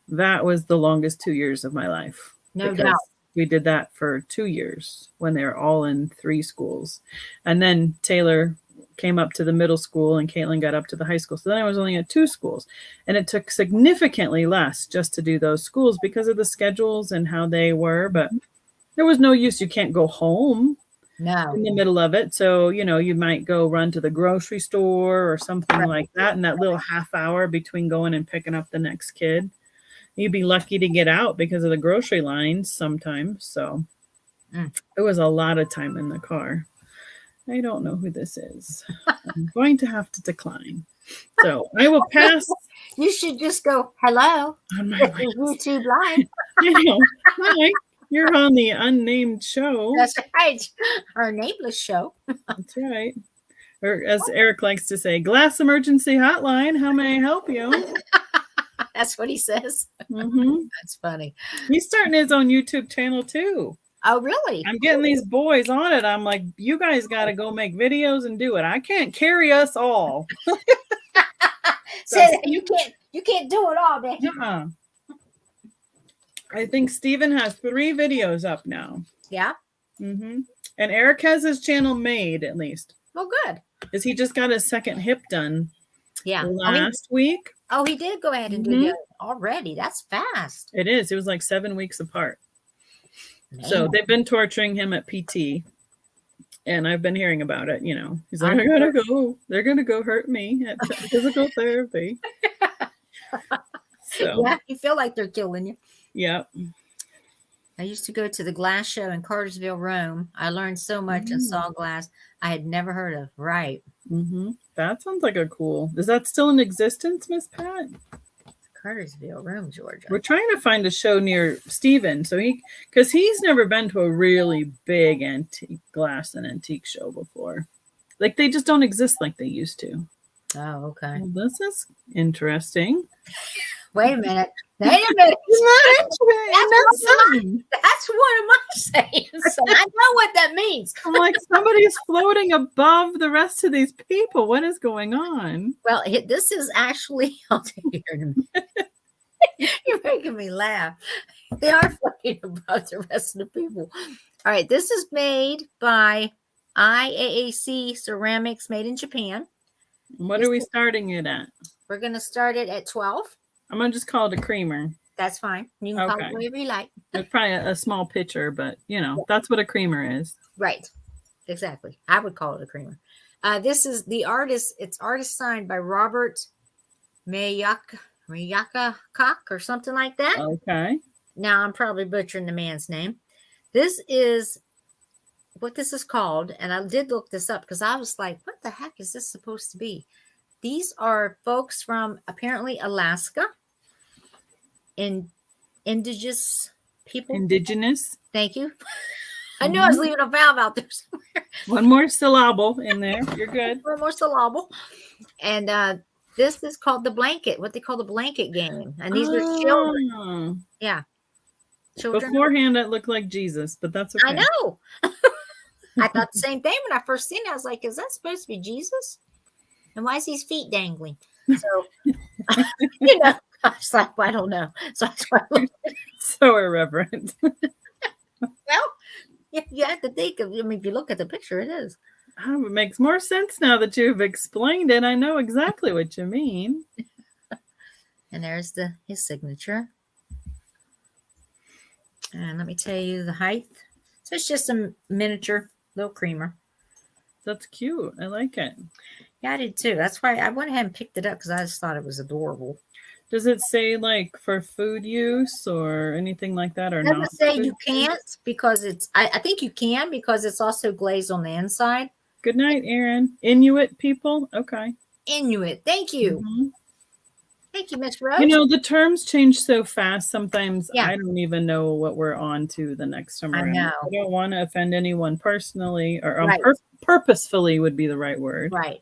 That was the longest 2 years of my life. No doubt. We did that for 2 years when they were all in 3 schools. And then Taylor came up to the middle school and Caitlin got up to the high school. So then I was only at 2 schools. And it took significantly less just to do those schools because of the schedules and how they were. But there was no use. You can't go home in the middle of it. So, you might go run to the grocery store or something like that. And that little half hour between going and picking up the next kid. You'd be lucky to get out because of the grocery lines sometimes. So it was a lot of time in the car. I don't know who this is. I'm going to have to decline. So I will pass. You should just go, hello. On my YouTube Live. I know. Hi. You're on the unnamed show. That's right. Our Nameless Show. That's right. Or as Eric likes to say, glass emergency hotline. How may I help you? That's what he says. Mm-hmm. That's funny. He's starting his own YouTube channel too. Oh, really? I'm getting these boys on it. I'm like, you guys got to go make videos and do it. I can't carry us all. So you can't do it all, man. Uh-huh. I think Steven has 3 videos up now. Yeah. Mm-hmm. And Eric has his channel made at least. Oh, good. Because he just got his second hip done. Yeah. Last week. Oh, he did go ahead and do that already. That's fast. It is. It was like 7 weeks apart. Man. So they've been torturing him at PT. And I've been hearing about it, He's like, I gotta go. They're gonna go hurt me at physical therapy. So yeah, you feel like they're killing you. Yeah. I used to go to the glass show in Cartersville, Rome. I learned so much and saw glass I had never heard of. Right. Mm-hmm. That sounds like a cool. Is that still in existence, Miss Pat? Cartersville, Rome, Georgia. We're trying to find a show near Steven. So because he's never been to a really big antique glass and antique show before. Like they just don't exist like they used to. Oh, okay. Well, this is interesting. Wait a minute. That's one of my sayings. So I know what that means. I'm like, somebody's floating above the rest of these people. What is going on? Well, this is actually, I'll take you here in a minute. You're making me laugh. They are floating above the rest of the people. All right. This is made by IAAC Ceramics, made in Japan. What are we starting it at? We're going to start it at 12. I'm going to just call it a creamer. That's fine. You can call it whatever you like. It's probably a small pitcher, but, that's what a creamer is. Right. Exactly. I would call it a creamer. This is the artist. It's artist signed by Robert Miyaka Cock or something like that. Okay. Now, I'm probably butchering the man's name. This is what this is called. And I did look this up because I was like, what the heck is this supposed to be? These are folks from apparently Alaska. Indigenous people. Indigenous. Thank you. I knew I was leaving a valve out there somewhere. One more syllable in there. You're good. One more syllable. And this is called the blanket, what they call the blanket game. And these are children. Yeah. Children. Beforehand, it looked like Jesus, but that's okay. I know. I thought the same thing when I first seen it. I was like, is that supposed to be Jesus? And why is his feet dangling? So, I was like, well, I don't know. So that's why I looked at it. So irreverent. Well, you have to think of, if you look at the picture, it is. Oh, it makes more sense now that you've explained it. I know exactly what you mean. And there's his signature. And let me tell you the height. So it's just a miniature little creamer. That's cute. I like it. Yeah, I did too. That's why I went ahead and picked it up because I just thought it was adorable. Does it say like for food use or anything like that, or it not? Doesn't say you can't because it's. I think you can because it's also glazed on the inside. Good night, Aaron. Inuit people. Okay. Inuit. Thank you. Mm-hmm. Thank you, Miss Rose. The terms change so fast. Sometimes Yeah. I don't even know what we're on to the next time around. I know. I don't want to offend anyone personally, or Right. Purposefully would be the right word. Right.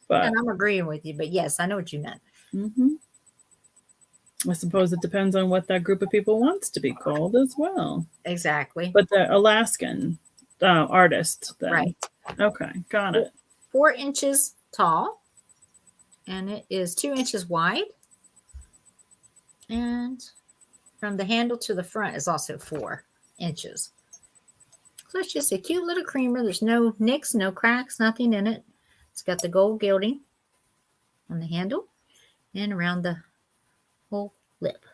But And I'm agreeing with you. But yes, I know what you meant. mm-hmm. I suppose it depends on what that group of people wants to be called as well. Exactly. But the Alaskan artist, then. Right. Okay, got it. 4 inches tall. And it is 2 inches wide. And from the handle to the front is also 4 inches. So it's just a cute little creamer. There's no nicks, no cracks, nothing in it. It's got the gold gilding on the handle and around the whole lip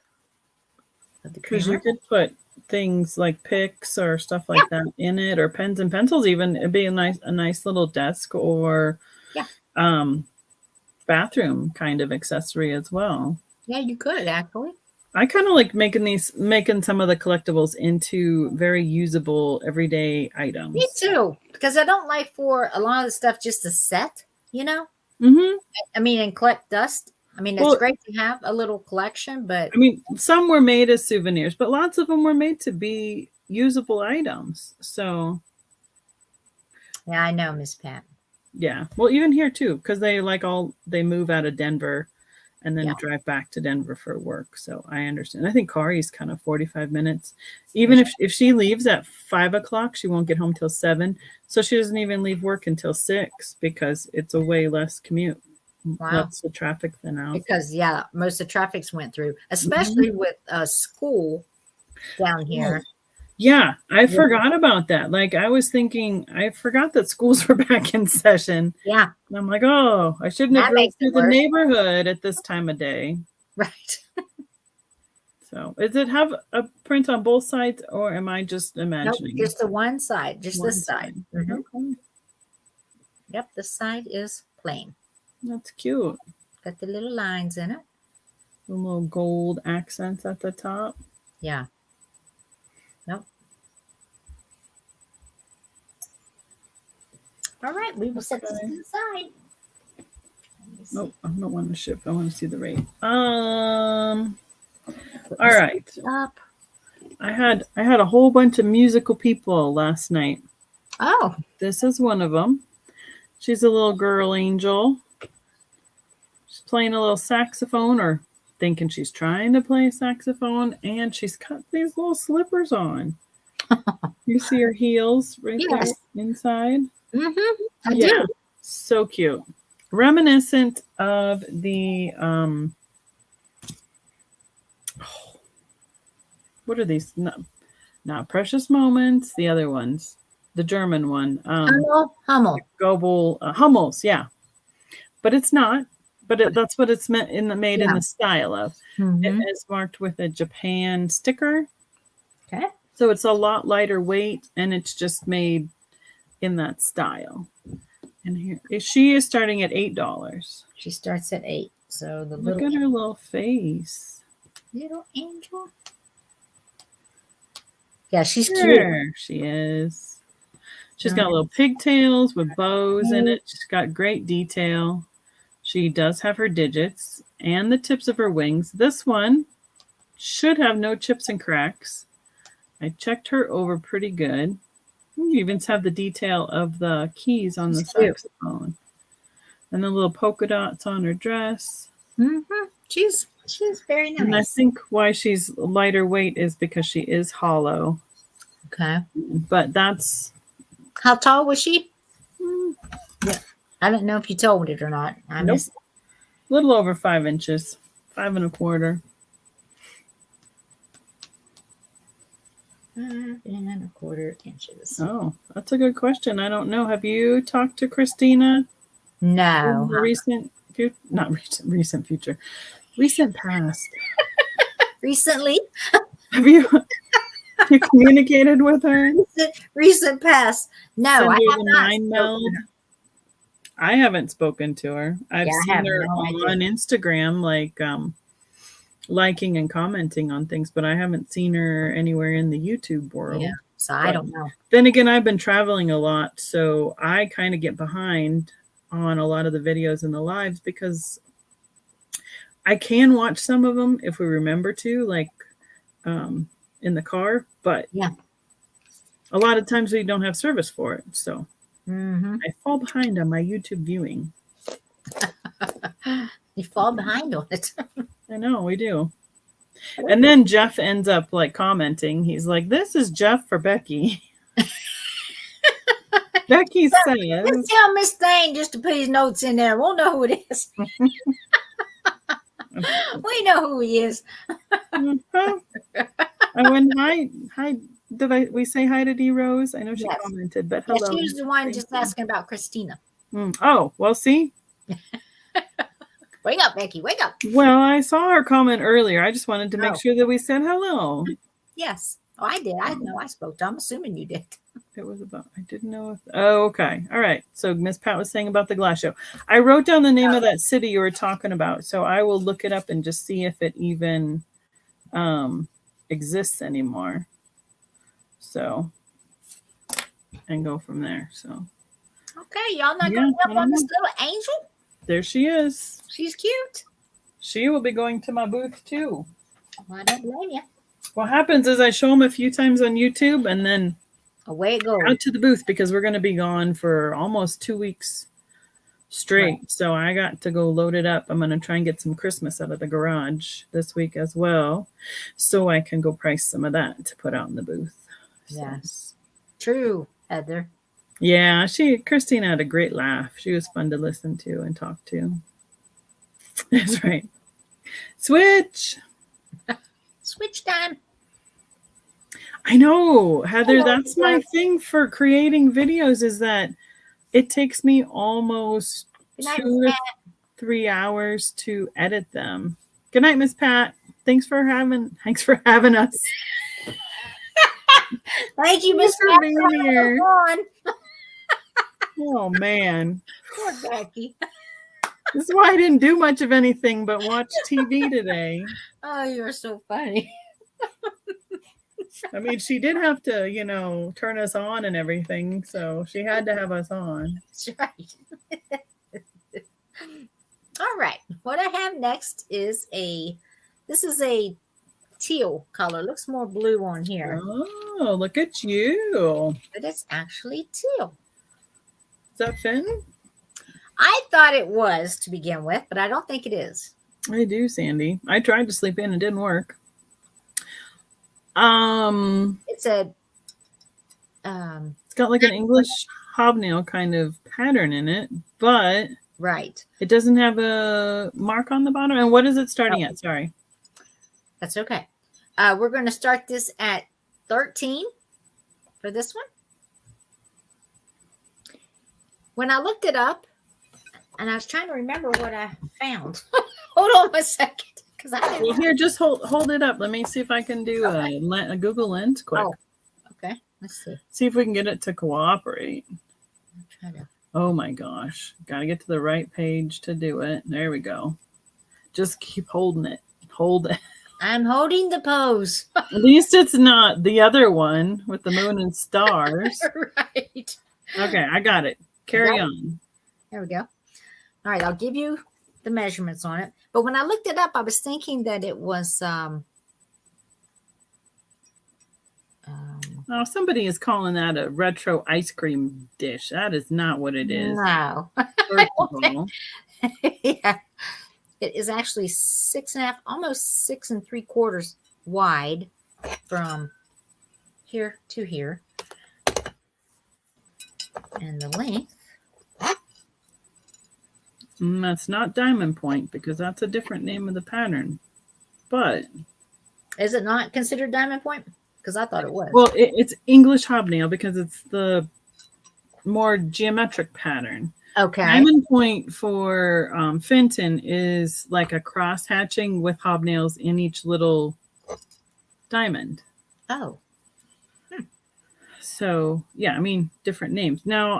of the Because creamer. you could put things like picks or stuff like that in it, or pens and pencils even. It'd be a nice little desk or bathroom kind of accessory as well. Yeah, you could actually. I kind of like making some of the collectibles into very usable everyday items. Me too, because I don't like for a lot of the stuff just to set, Mm-hmm. I mean, and collect dust. I mean, it's great to have a little collection, but I mean, some were made as souvenirs, but lots of them were made to be usable items. So yeah, I know, Miss Pat. yeah, well, even here too, because they move out of Denver and then drive back to Denver for work. So I understand. I think Kari's kind of 45 minutes. Even if she leaves at 5 o'clock, she won't get home till 7. So she doesn't even leave work until 6 because it's a way less commute. Wow. Lets the traffic thin out. Because most of the traffics went through, especially with school down here. Yeah, I forgot about that. Like I was thinking, I forgot that schools were back in session. Yeah. And I'm like, oh, I shouldn't have That drove makes it through the worse. neighborhood at this time of day. Right. So does it have a print on both sides, or am I just Nope, imagining? just the one side, just One this side. side. Mhm. Okay. Yep, this side is plain. That's cute. Got the little lines in it. The little gold accents at the top. Yeah. Nope. All right, we will set this to the side. Nope, I don't want to ship. I want to see the rate. All right. Up. I had a whole bunch of musical people last night. Oh. This is one of them. She's a little girl angel. She's playing a little saxophone, or thinking she's trying to play a saxophone, and she's got these little slippers on. You see her heels right there inside? Mm-hmm. I Yeah, do. so cute. Reminiscent of the what are these? Not Precious Moments. The other ones, the German one. Hummel. Goebel Hummels. Yeah, but it's not. But that's what it's made in the style of. Mm-hmm. It is marked with a Japan sticker. Okay. So it's a lot lighter weight, and it's just made in that style. And here she is starting at $8. She starts at 8. So the Look at her little face. Little angel. Yeah, she's There cute. she is. She's got little pigtails with bows in it. She's got great detail. She does have her digits and the tips of her wings. This one should have no chips and cracks. I checked her over pretty good. You even have the detail of the keys on the saxophone. And the little polka dots on her dress. Mm-hmm. She's very nice. And I think why she's lighter weight is because she is hollow. Okay. But that's... How tall was she? Yeah. I don't know if you told it or not. I missed it. A little over 5 inches. 5 1/4. 5 1/4 inches. Oh, that's a good question. I don't know. Have you talked to Christina? No. Recent past. Recently? Have you communicated with her? Recent past. No, I have not. I haven't spoken to her. I've seen her on Instagram, like liking and commenting on things, but I haven't seen her anywhere in the YouTube world. Yeah, so I don't know. Then again, I've been traveling a lot, so I kind of get behind on a lot of the videos and the lives because I can watch some of them if we remember to, like in the car, but a lot of times we don't have service for it, so I fall behind on my YouTube viewing. You fall behind on it. I know, we do. And then Jeff ends up like commenting. He's like, "This is Jeff for Becky." Becky says, "Just tell Miss Thane just to put his notes in there. We'll know who it is." We know who he is. I went, hi. We say hi to D Rose? I know she commented, but hello. She was the one just asking about Christina. Oh, well, see. Wake up, Becky. Wake up. Well, I saw her comment earlier. I just wanted to make sure that we said hello. Yes. Oh, I did. I know I spoke to. I'm assuming you did. It was about, I didn't know if, oh, okay. All right. So Miss Pat was saying about the glass show. I wrote down the name of that city you were talking about. So I will look it up and just see if it even exists anymore. So, and go from there. So. Okay. Y'all not going to help on this little angel? There she is. She's cute. She will be going to my booth too. Well, I don't blame you. What happens is I show them a few times on YouTube and then away it goes. Out to the booth because we're going to be gone for almost 2 weeks straight. Right. So I got to go load it up. I'm going to try and get some Christmas out of the garage this week as well, so I can go price some of that to put out in the booth. Yes. So. True, Heather. Yeah, Christina had a great laugh. She was fun to listen to and talk to. That's right. Switch. Switch time. I know, Heather, that's my thing for creating videos is that it takes me almost 2 to 3 hours to edit them. Good night, Miss Pat. Thanks for having us. Thank you, Thanks Mr. for being here. Oh man. Poor Becky. This is why I didn't do much of anything but watch TV today. Oh, you're so funny. I mean, she did have to, you know, turn us on and everything, so she had to have us on. That's right. All right. What I have next is this is a teal color. Looks more blue on here. Oh, look at you. But it's actually teal. Is that Finn? I thought it was to begin with, but I don't think it is. I do, Sandy. I tried to sleep in. It didn't work. It's a it's got like an English hobnail kind of pattern in it, but right. It doesn't have a mark on the bottom. And what is it starting at? Sorry. That's okay. We're going to start this at 13 for this one. When I looked it up, and I was trying to remember what I found. Hold on a second. Well, here, just hold it up. Let me see if I can do a Google Lens quick. Oh, okay. Let's see. See if we can get it to cooperate. I'll try to. Oh my gosh. Got to get to the right page to do it. There we go. Just keep holding it. Hold it. I'm holding the pose. At least it's not the other one with the moon and stars. Right. Okay, I got it. Carry on. There we go. All right, I'll give you the measurements on it. But when I looked it up, I was thinking that it was oh, somebody is calling that a retro ice cream dish. That is not what it is. No. First of all. Yeah. It is actually 6.5, almost 6 3/4 wide from here to here. And the length. That's not diamond point because that's a different name of the pattern. But is it not considered diamond point? Because I thought it was. Well, it's English hobnail because it's the more geometric pattern. Okay. Diamond point for Fenton is like a cross hatching with hobnails in each little diamond. Oh. So yeah, I mean different names. Now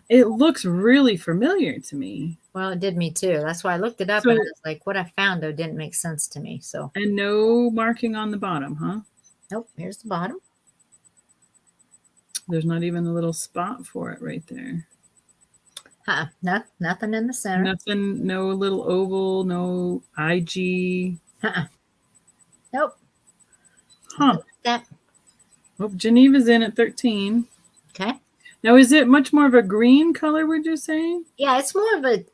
it looks really familiar to me. Well, it did me too. That's why I looked it up and I was like, what I found though didn't make sense to me. So and no marking on the bottom, huh? Nope. Here's the bottom. There's not even a little spot for it right there. No, nothing in the center. Nothing. No little oval. No IG. Nope. Huh. That. Well, Geneva's in at 13. Okay. Now, is it much more of a green color, would you say? Yeah, it's more of a,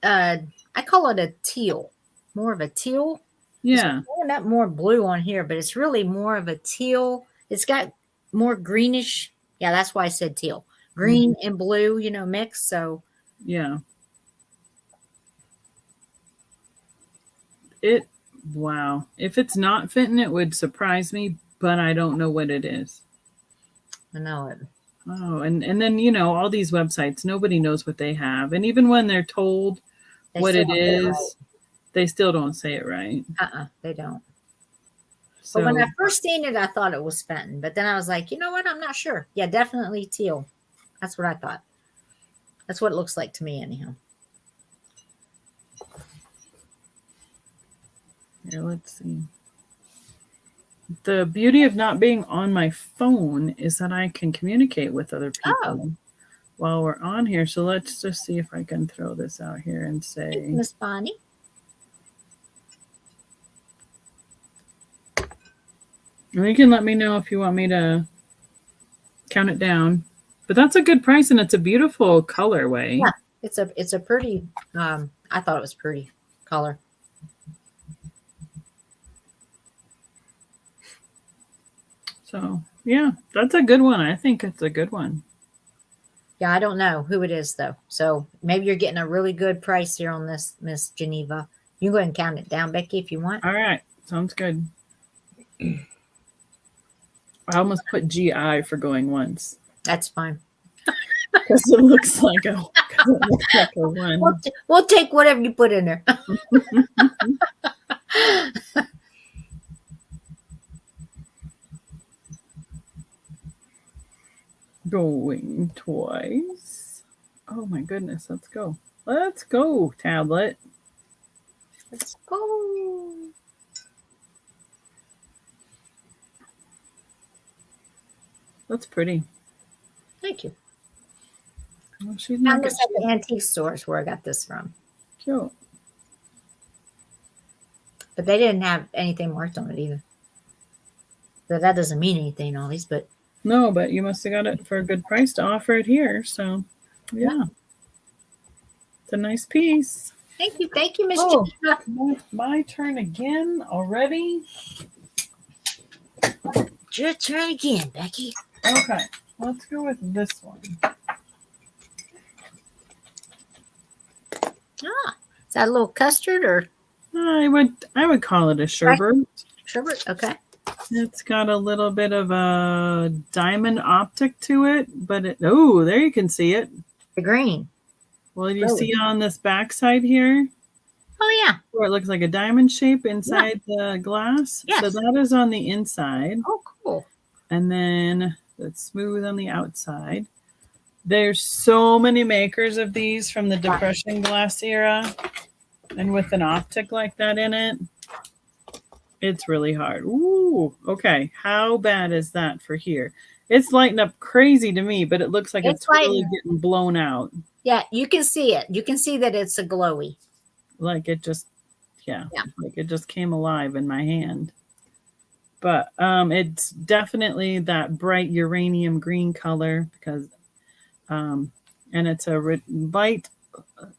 I call it a teal. More of a teal. Yeah. It's not more blue on here, but it's really more of a teal. It's got more greenish. Yeah, that's why I said teal. Green and blue, mixed. So. Yeah. Wow. If it's not Fenton, it would surprise me, but I don't know what it is. I know it. Oh, and then, all these websites, nobody knows what they have. And even when they're told what it is, they still don't say it right. They don't. So, but when I first seen it, I thought it was Fenton. But then I was like, you know what? I'm not sure. Yeah, definitely teal. That's what I thought. That's what it looks like to me anyhow. Here, let's see. The beauty of not being on my phone is that I can communicate with other people while we're on here. So let's just see if I can throw this out here and say, Miss Bonnie. You can let me know if you want me to count it down. But that's a good price and it's a beautiful colorway. Yeah, it's a pretty. I thought it was pretty color. So, yeah, that's a good one. I think it's a good one. Yeah, I don't know who it is, though. So maybe you're getting a really good price here on this, Miss Geneva. You can go ahead and count it down, Becky, if you want. All right. Sounds good. I almost put GI for going once. That's fine. Because it looks like a one. We'll take whatever you put in there. Going twice. Oh my goodness. Let's go. Let's go, tablet. Let's go. That's pretty. Thank you. Well, she's Found not this at the antique stores where I got this from. cute. But they didn't have anything marked on it either. But that doesn't mean anything, all these, but No, but you must have got it for a good price to offer it here. So, yeah. It's a nice piece. thank you, Miss Oh, Geneva. my turn again already? It's your turn again, Becky. Okay, let's go with this one. Is that a little custard or I would call it a sherbet. sherbet? Okay. It's got a little bit of a diamond optic to it, but there you can see it. The green. Well, you see on this back side here, Oh, yeah. where it looks like a diamond shape inside the glass. Yes. So that is on the inside. Oh, cool. And then it's smooth on the outside. There's so many makers of these from the Depression glass era. And with an optic like that in it, it's really hard. Ooh, okay. How bad is that for here? It's lighting up crazy to me, but it looks like it's really getting blown out. Yeah, you can see it. You can see that it's a glowy. Like it just, like it just came alive in my hand. But it's definitely that bright uranium green color because, and it's a light.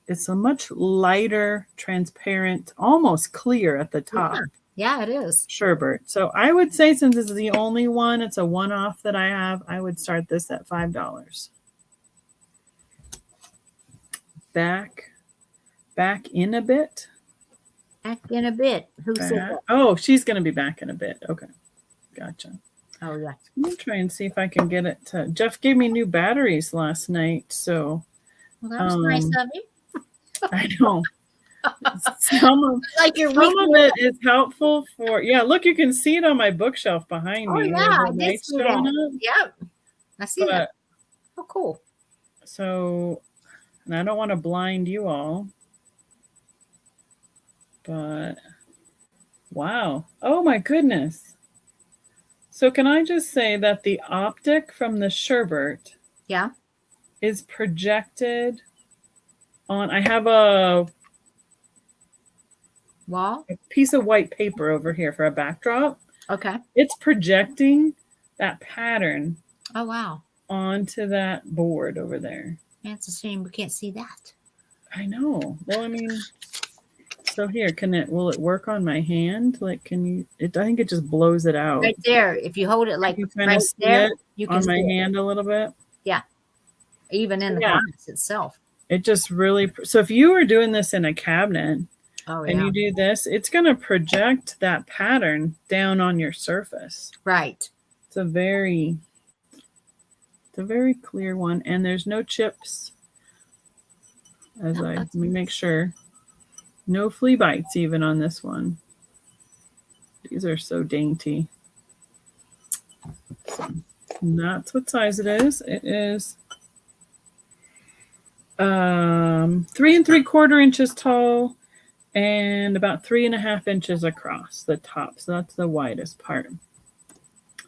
It's a much lighter, transparent, almost clear at the top. Yeah, it is. Sherbet. So I would say since this is the only one, it's a one-off that I have, I would start this at $5. Back in a bit. Back in a bit. Who said that? Oh, she's going to be back in a bit. Okay. Gotcha. Oh, yeah. I'm going to try and see if I can get it to... Jeff gave me new batteries last night, so... Well, that was nice of you. I know. Some of it is helpful for... Yeah, look, you can see it on my bookshelf behind me. Yeah, I did see that. Yep. I see that. Oh, cool. So, and I don't want to blind you all, but wow. Oh, my goodness. So can I just say that the optic from the sherbet is projected on, I have a piece of white paper over here for a backdrop. Okay. It's projecting that pattern. Oh, wow. Onto that board over there. Yeah, it's a shame we can't see that. I know. Well, I mean, so here, will it work on my hand? Like, can you, I think it just blows it out. Right there. If you hold it like right there, you can on my hand a little bit. Yeah. Even in the box itself. It just really, so if you were doing this in a cabinet and you do this, it's going to project that pattern down on your surface. Right. It's a very clear one, and there's no chips. Let me make sure. No flea bites even on this one. These are so dainty. So that's what size it is. It is 3 3/4 inches tall and about 3.5 inches across the top. So that's the widest part.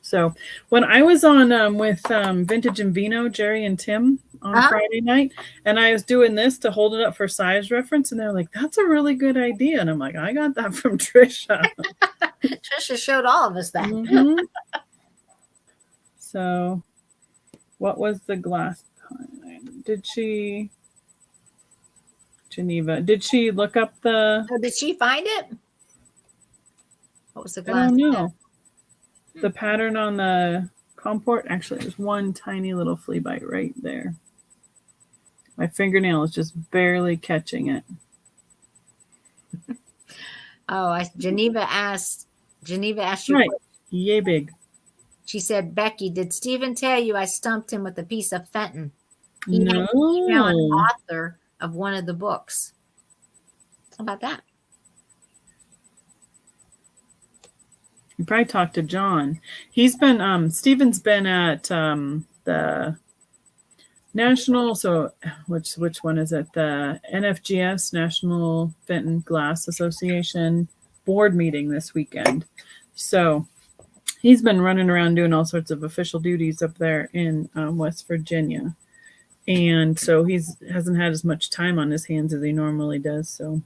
So when I was on with Vintage and Vino, Jerry and Tim on Friday night, and I was doing this to hold it up for size reference, and they're like, that's a really good idea. And I'm like, I got that from Trisha. Trisha showed all of us that. Mm-hmm. So what was the glass behind? Geneva, did she look up the... Oh, did she find it? What was the glass? I don't know. The pattern on the comport, actually, there's one tiny little flea bite right there. My fingernail is just barely catching it. Oh, Geneva asked you. Right. Yay big. She said, Becky, did Stephen tell you I stumped him with a piece of Fenton? No. He's now an author of one of the books. How about that? You probably talked to John. He's been Stephen's been at the National, so which one is it? The NFGS, National Fenton Glass Association board meeting this weekend. So he's been running around doing all sorts of official duties up there in West Virginia. And so hasn't had as much time on his hands as he normally does. So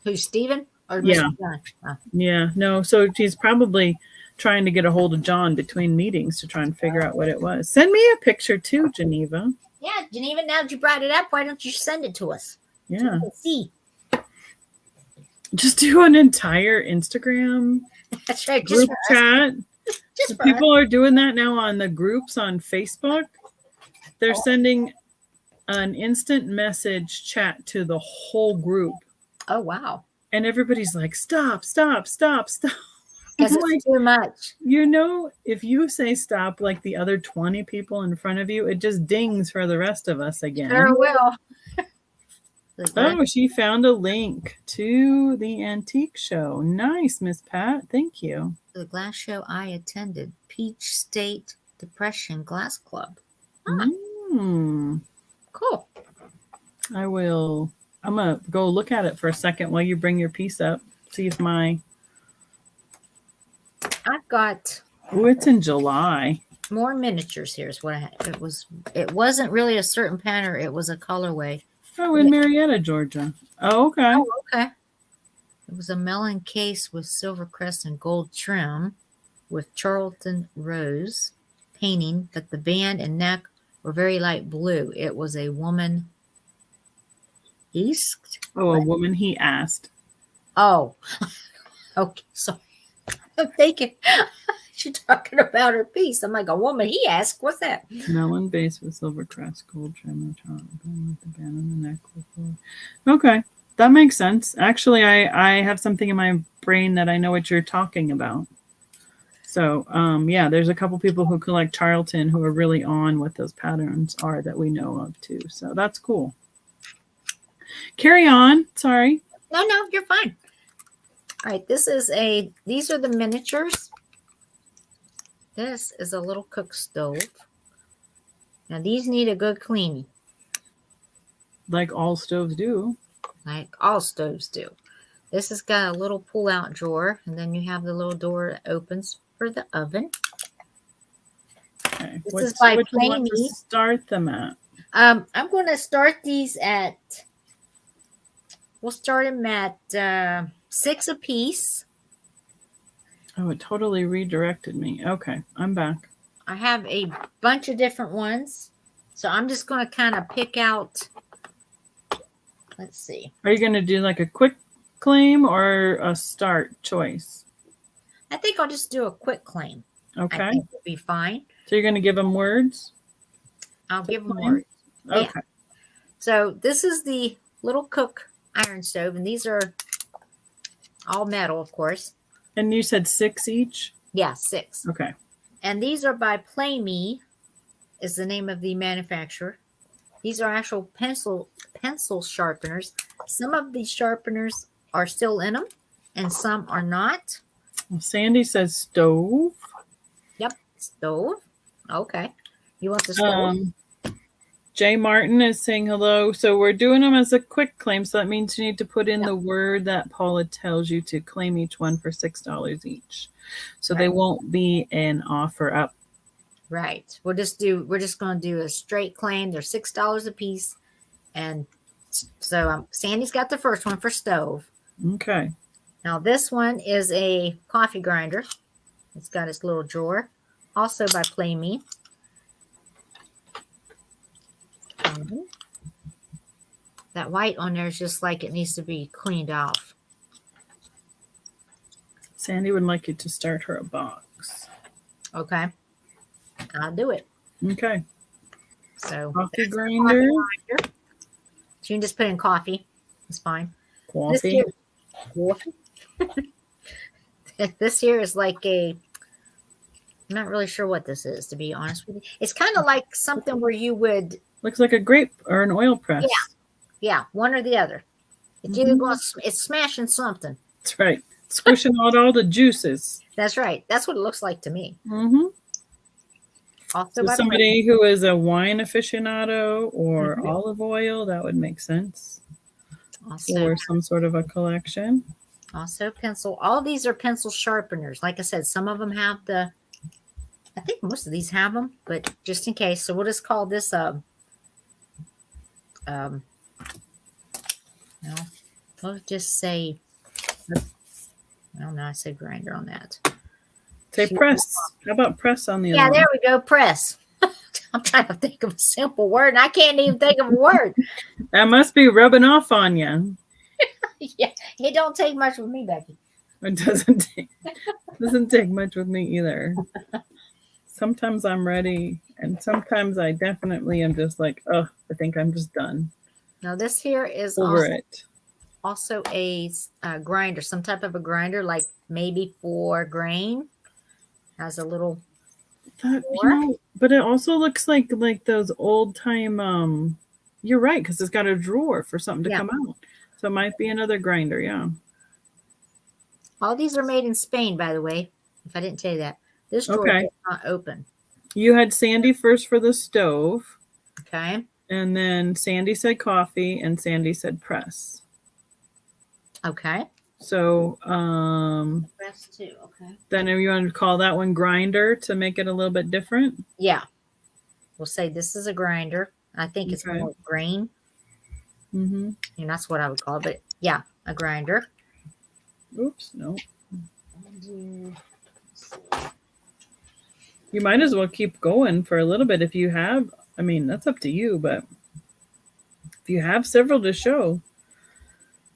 Who's Steven? Or Yeah. Mr. John? Oh. Yeah, no, so he's probably trying to get a hold of John between meetings to try and figure out what it was. Send me a picture too, Geneva. Yeah, Geneva, now that you brought it up, why don't you send it to us? Yeah. So we can see. Just do an entire Instagram That's right. group chat. Just for People are doing that now on the groups on Facebook. They're sending an instant message chat to the whole group. Oh, wow. And everybody's like, stop. Because it's too much. You know, if you say stop like the other 20 people in front of you, it just dings for the rest of us again. Sure will. Oh, she found a link to the antique show. Nice, Miss Pat. Thank you. The glass show I attended, Peach State Depression Glass Club. Cool. I'm going to go look at it for a second while you bring your piece up. See if I've got it's in July. more miniatures. Here's what I had. It wasn't really a certain pattern. It was a colorway. Oh, in Marietta, Georgia. Oh, okay. Oh, okay. It was a melon case with silver crest and gold trim with Charlton rose painting, but the band and neck were very light blue. It was a woman east. Oh, a woman he asked. Oh, okay. Sorry. I'm thinking she's talking about her piece. I'm like, a woman he asked. What's that? Melon base with silver crest, gold trim, with the band on the neck. Okay, that makes sense. Actually, I have something in my brain that I know what you're talking about. So, yeah, there's a couple people who collect Charlton who are really on what those patterns are that we know of too. So that's cool. Carry on. Sorry. No, you're fine. All right, these are the miniatures. This is a little cook stove. Now these need a good cleaning. Like all stoves do. Like all stoves do. This has got a little pull-out drawer, and then you have the little door that opens for the oven. Okay. This is by which one Plainy. to start them at? I'm going to start these at. We'll start them at 6 a piece. Oh, it totally redirected me. Okay, I'm back. I have a bunch of different ones, so I'm just going to kind of pick out. Let's see. Are you going to do like a quick claim or a start choice? I think I'll just do a quick claim. Okay. I think it'll be fine. So you're going to give them words? I'll give them claim? words. Okay. Yeah. So this is the little cook iron stove, and these are all metal, of course. And you said 6 each? Yeah, 6. Okay. And these are by Plainy, is the name of the manufacturer. These are actual pencil sharpeners. Some of these sharpeners are still in them, and some are not. Well, Sandy says stove. Yep, stove. Okay. You want the stove? Jay Martin is saying hello. So we're doing them as a quick claim. So that means you need to put in Yep. the word that Paula tells you to claim each one for $6 each. So Right. they won't be an offer up. Right. We're just going to do a straight claim. They're $6 a piece. And so Sandy's got the first one for stove. Okay. Now this one is a coffee grinder. It's got its little drawer. Also by Plainy. That white on there is just like it needs to be cleaned off. Sandy would like you to start her a box. Okay. I'll do it. Okay. So Coffee there's the grinder. So you can just put in coffee. It's fine. Coffee. This here is like I'm not really sure what this is, to be honest with you. It's kind of like something where you would. Looks like a grape or an oil press. Yeah, one or the other. It's either going. It's smashing something. That's right. Squishing out all the juices. That's right. That's what it looks like to me. Mm-hmm. Also So by the somebody who is a wine aficionado or Mhm. olive oil, that would make sense. also Or some sort of a collection. also pencil. All of these are pencil sharpeners. Like I said, some of them have the. I think most of these have them, but just in case. So we'll just call this um no, we'll just say well no, I said grinder on that. Say press. How about press on the Yeah, other there one? we go. Press. I'm trying to think of a simple word, and I can't even think of a word. That must be rubbing off on you. Yeah, it don't take much with me, Becky. It doesn't take much with me either. Sometimes I'm ready, and sometimes I definitely am just like, oh, I think I'm just done. Now this here is Over it. also a grinder, some type of a grinder, like maybe for grain. Has a little. But it also looks like those old time. You're right, because it's got a drawer for something to come out. So it might be another grinder, yeah. All these are made in Spain, by the way. If I didn't tell you that, this drawer does not open. You had Sandy first for the stove. Okay. And then Sandy said coffee, and Sandy said press. Okay. So press too. Okay. Then you want to call that one grinder to make it a little bit different? Yeah. We'll say this is a grinder. I think it's more grain. Mm-hmm. And that's what I would call it. But yeah, a grinder. Oops, no. You might as well keep going for a little bit if you have. I mean, that's up to you, but if you have several to show,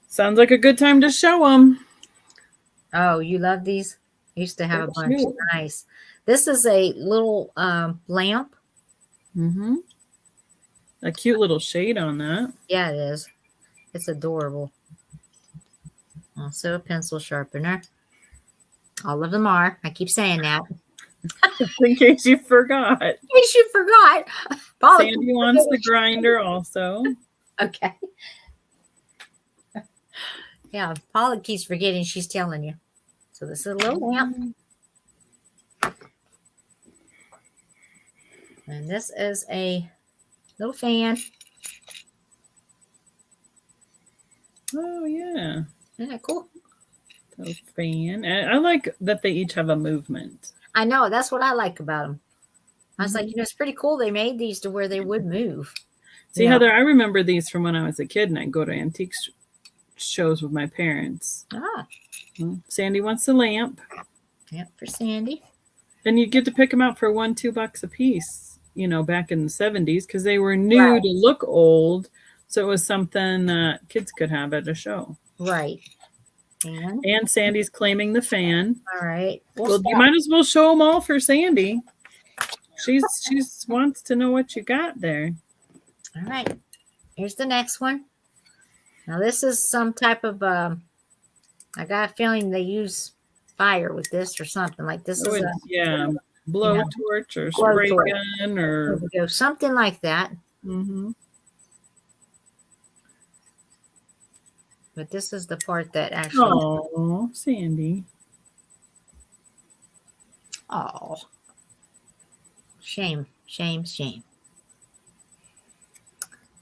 sounds like a good time to show them. Oh, you love these? I used to have a bunch. Nice. This is a little lamp. Mm-hmm. A cute little shade on that. Yeah, it is. It's adorable. Also a pencil sharpener. All of them are. I keep saying that. In case you forgot. In case you forgot. Sandy wants the grinder also. Okay. Yeah, Paula keeps forgetting she's telling you. So this is a little lamp. And this is a little fan. Oh, yeah. Isn't that cool? A fan. I like that they each have a movement. I know. That's what I like about them. I was like, it's pretty cool. They made these to where they would move. See, Heather, I remember these from when I was a kid, and I'd go to antique shows with my parents. Ah. Sandy wants the lamp. Yep, for Sandy. And you get to pick them out for $1-2 a piece, back in the 70s, because they were new to look old. So it was something that kids could have at a show. Right. And Sandy's claiming the fan. All right. Well, you might as well show them all for Sandy. She wants to know what you got there. All right. Here's the next one. Now this is some type of I got a feeling they use fire with this or something like this. Is a blowtorch or spray gun or something like that. Mm-hmm. But this is the part that actually. Oh, Sandy. Oh. Shame.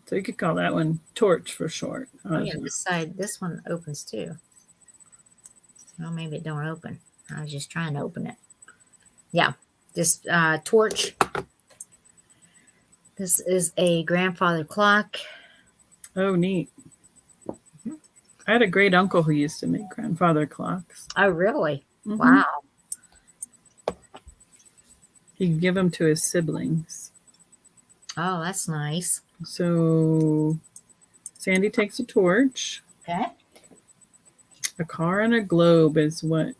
So you could call that one torch for short. Oh, yeah, this one opens too. Well, maybe it don't open. I was just trying to open it. Yeah, this torch. This is a grandfather clock. Oh, neat. I had a great uncle who used to make grandfather clocks. Oh, really? Mm-hmm. Wow. He'd give them to his siblings. Oh, that's nice. So Sandy takes a torch. Okay. A car and a globe is what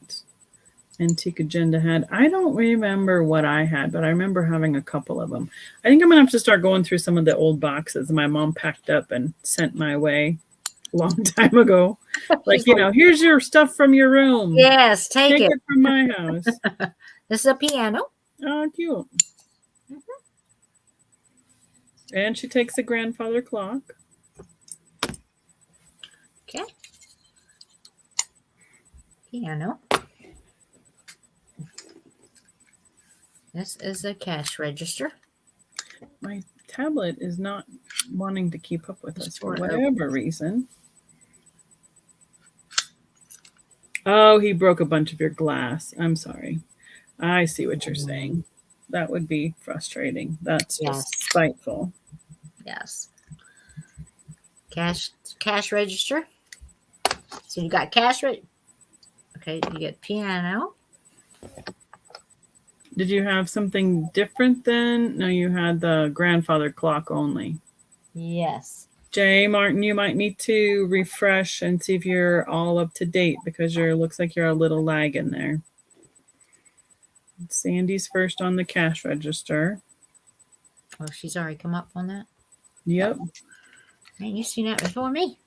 Antique Agenda had. I don't remember what I had, but I remember having a couple of them. I think I'm going to have to start going through some of the old boxes my mom packed up and sent my way a long time ago. Like, here's your stuff from your room. Yes, take it from my house. This is a piano. Oh, cute. Mm-hmm. And she takes a grandfather clock. Okay. Piano. This is a cash register. My tablet is not wanting to keep up with us for Sure. whatever reason. Oh, he broke a bunch of your glass. I'm sorry. I see what you're saying. That would be frustrating. That's just spiteful. Yes. Cash register. So you got cash Okay, you get piano. Did you have something different then? No, you had the grandfather clock only. Yes. Jay Martin, you might need to refresh and see if you're all up to date because looks like you're a little lag in there. Sandy's first on the cash register. Oh, she's already come up on that? Yep. Ain't you seen that before me?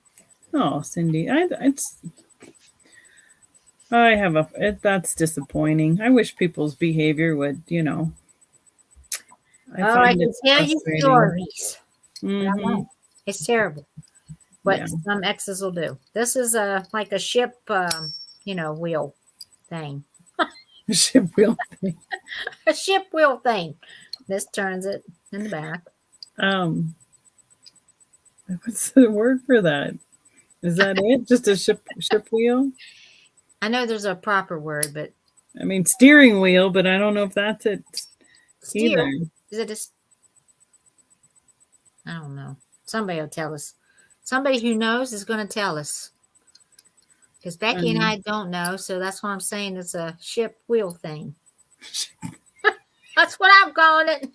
Oh, Cindy, that's disappointing. I wish people's behavior would, I can tell you stories. Mm-hmm. It's terrible what some exes will do. This is like a ship, wheel thing. Ship wheel thing. A ship wheel thing. This turns it in the back. What's the word for that? Is that it? Just a ship wheel? I know there's a proper word, but I mean steering wheel, but I don't know if that's it either. Is it I don't know. Somebody will tell us. Somebody who knows is going to tell us. Because Becky and I don't know, so that's why I'm saying it's a ship wheel thing. That's what I'm calling it.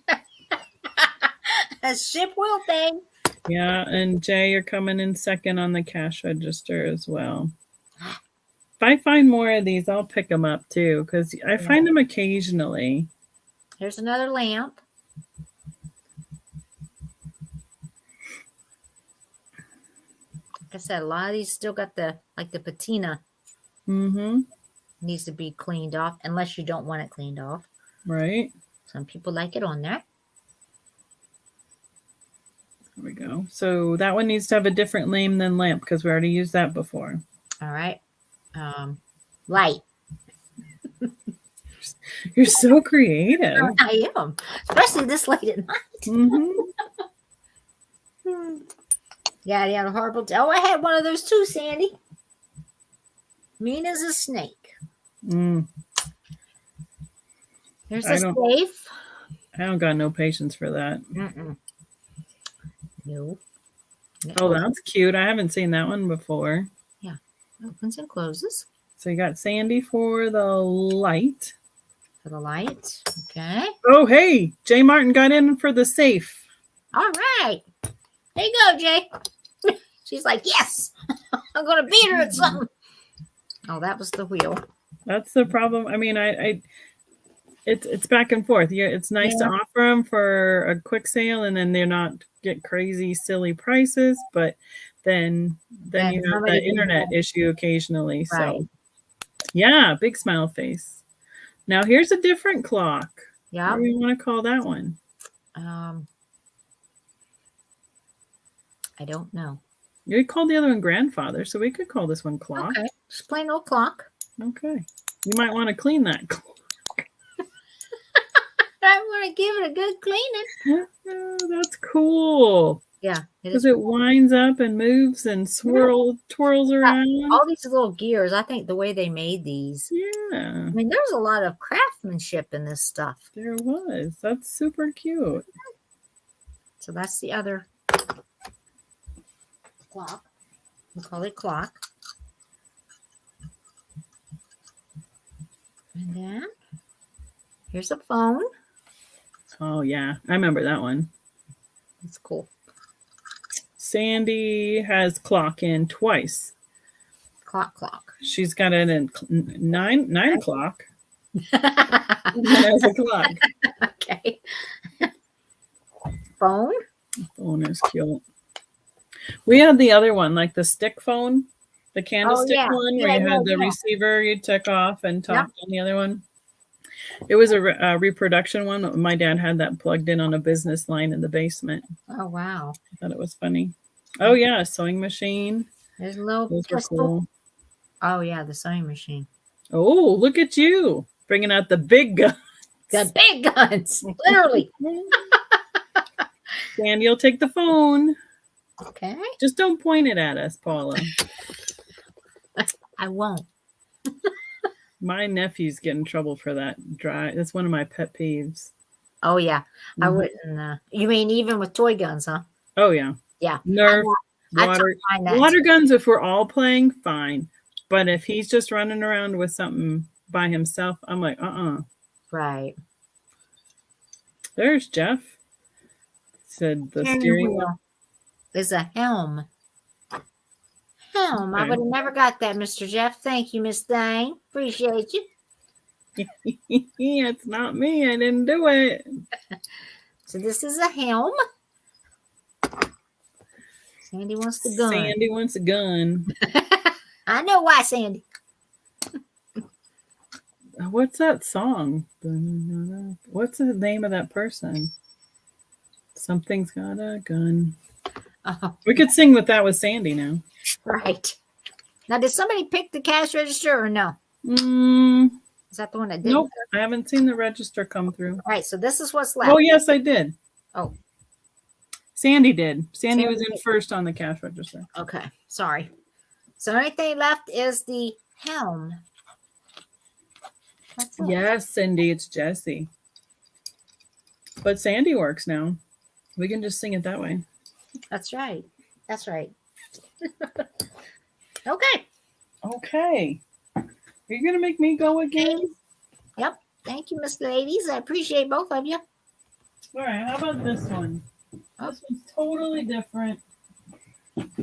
A ship wheel thing. Yeah, and Jay, you're coming in second on the cash register as well. If I find more of these, I'll pick them up too, because I find them occasionally. Here's another lamp. Like I said, a lot of these still got the patina. Mm-hmm. Needs to be cleaned off, unless you don't want it cleaned off. Right. Some people like it on there. There we go. So that one needs to have a different name than lamp because we already used that before. All right. Light. You're so creative. I am, especially this late at night. Mm-hmm. Yeah, you had a horrible day. Oh, I had one of those too, Sandy. Mean as a snake. There's a safe. I don't got no patience for that. No. Oh, that's cute. I haven't seen that one before. Yeah. Opens and closes. So you got Sandy for the light. For the light. Okay. Oh, hey. Jay Martin got in for the safe. All right. There you go, Jay. She's like, yes. I'm going to beat her at something. Oh, that was the wheel. That's the problem. I mean, it's back and forth. Yeah, it's nice to offer them for a quick sale, and then they're not get crazy, silly prices. But then you have that internet issue occasionally. Right. So, yeah, big smile face. Now here's a different clock. Yeah. What do you want to call that one? I don't know. You called the other one grandfather, so we could call this one clock. Okay, just plain old clock. Okay. You might want to clean that clock. I want to give it a good cleaning. Oh, that's cool. Yeah. Because it winds up and moves and twirls around. All these little gears, I think the way they made these. Yeah. I mean, there's a lot of craftsmanship in this stuff. There was. That's super cute. So that's the other clock. We call it clock. And then here's a phone. Oh, yeah. I remember that one. That's cool. Sandy has clock in twice. Clock. She's got it in 9 o'clock. As a clock. Okay. Phone. Phone is cute. We had the other one, like the stick phone, the candlestick one, where you had the receiver you took off and talked on the other one. It was a reproduction one. My dad had that plugged in on a business line in the basement. Oh, wow. I thought it was funny. Oh, yeah, a sewing machine. There's a little Those were cool. Oh, yeah, the sewing machine. Oh, look at you. Bringing out the big gun. The big guns, literally. Sandy will take the phone. Okay. Just don't point it at us, Paula. I won't. My nephews get in trouble for that. That's one of my pet peeves. Oh, yeah. I wouldn't. You mean even with toy guns, huh? Oh, yeah. Yeah. Nerf, water guns, if we're all playing, fine. But if he's just running around with something by himself, I'm like, Right. There's Jeff. Said the steering wheel is a helm. Helm. Okay. I would have never got that, Mr. Jeff. Thank you, Miss Thang. Appreciate you. It's not me. I didn't do it. So this is a helm. Sandy wants the gun. Sandy wants a gun. I know why, Sandy. What's that song? What's the name of that person? Something's got a gun. Oh. We could sing with that with Sandy now. Right. Now, did somebody pick the cash register or no? Is that the one that did? Nope. I haven't seen the register come through. All right. So this is what's left. Oh, yes, I did. Oh. Sandy did. Sandy was in first on the cash register. Okay. Sorry. So the only thing left is the helm. Yes, Cindy, it's Jessie. But Sandy works now. We can just sing it that way. That's right. That's right. Okay. Okay. Are you going to make me go again? Yep. Thank you, Miss Ladies. I appreciate both of you. All right. How about this one? This one's totally different.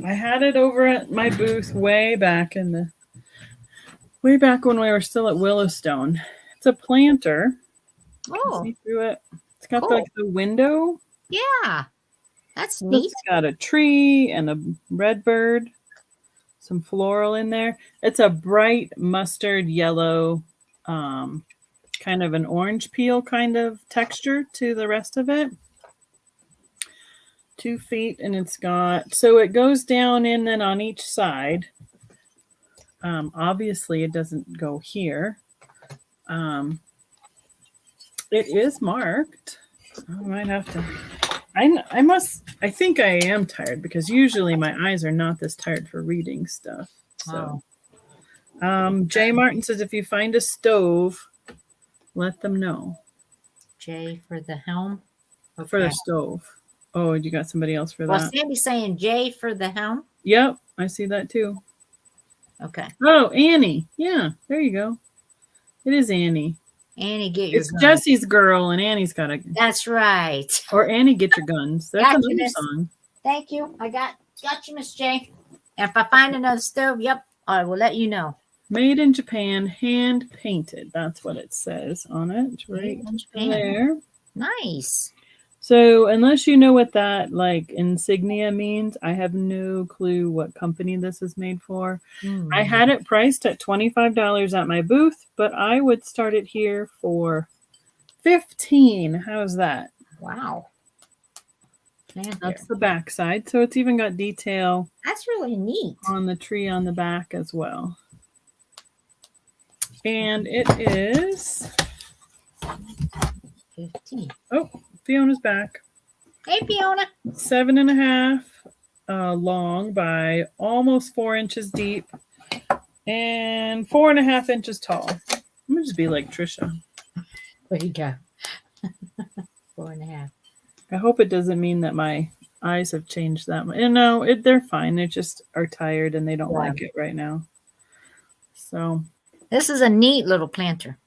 I had it over at my booth way back when we were still at Willowstone. It's a planter. Oh. See through it. It's got like the window. Yeah. That's neat. It's got a tree and a red bird. Some floral in there. It's a bright mustard yellow, kind of an orange peel kind of texture to the rest of it. 2 feet, and it's got, so it goes down in then on each side. Obviously it doesn't go here. It is marked. I might have to, I think I am tired because usually my eyes are not this tired for reading stuff. So, Jay Martin says, if you find a stove, let them know. Jay for the helm? Okay. For the stove. Oh, you got somebody else for that? Well, Sandy's saying Jay for the helm. Yep, I see that too. Okay. Oh, Annie. Yeah, there you go. It is Annie. Annie, get your It's gun. Jesse's girl, and Annie's got a. That's right. Or Annie, get your guns. That's Got another song. Thank you. I got you, Miss J. And if I find another stove, yep, I will let you know. Made in Japan, hand painted. That's what it says on it, right there. Nice. So unless you know what that like insignia means, I have no clue what company this is made for. I had it priced at $25 at my booth, but I would start it here for $15. How's that? Wow. That's the back side. So it's even got detail. That's really neat. On the tree on the back as well. And it is 15. Oh, Fiona's back. Hey, Fiona. 7.5 long by almost 4 inches deep and 4.5 inches tall. I'm gonna just be like Trisha. There you go. 4.5. I hope it doesn't mean that my eyes have changed that much. No, they're fine. They just are tired and they don't like it right now. So this is a neat little planter.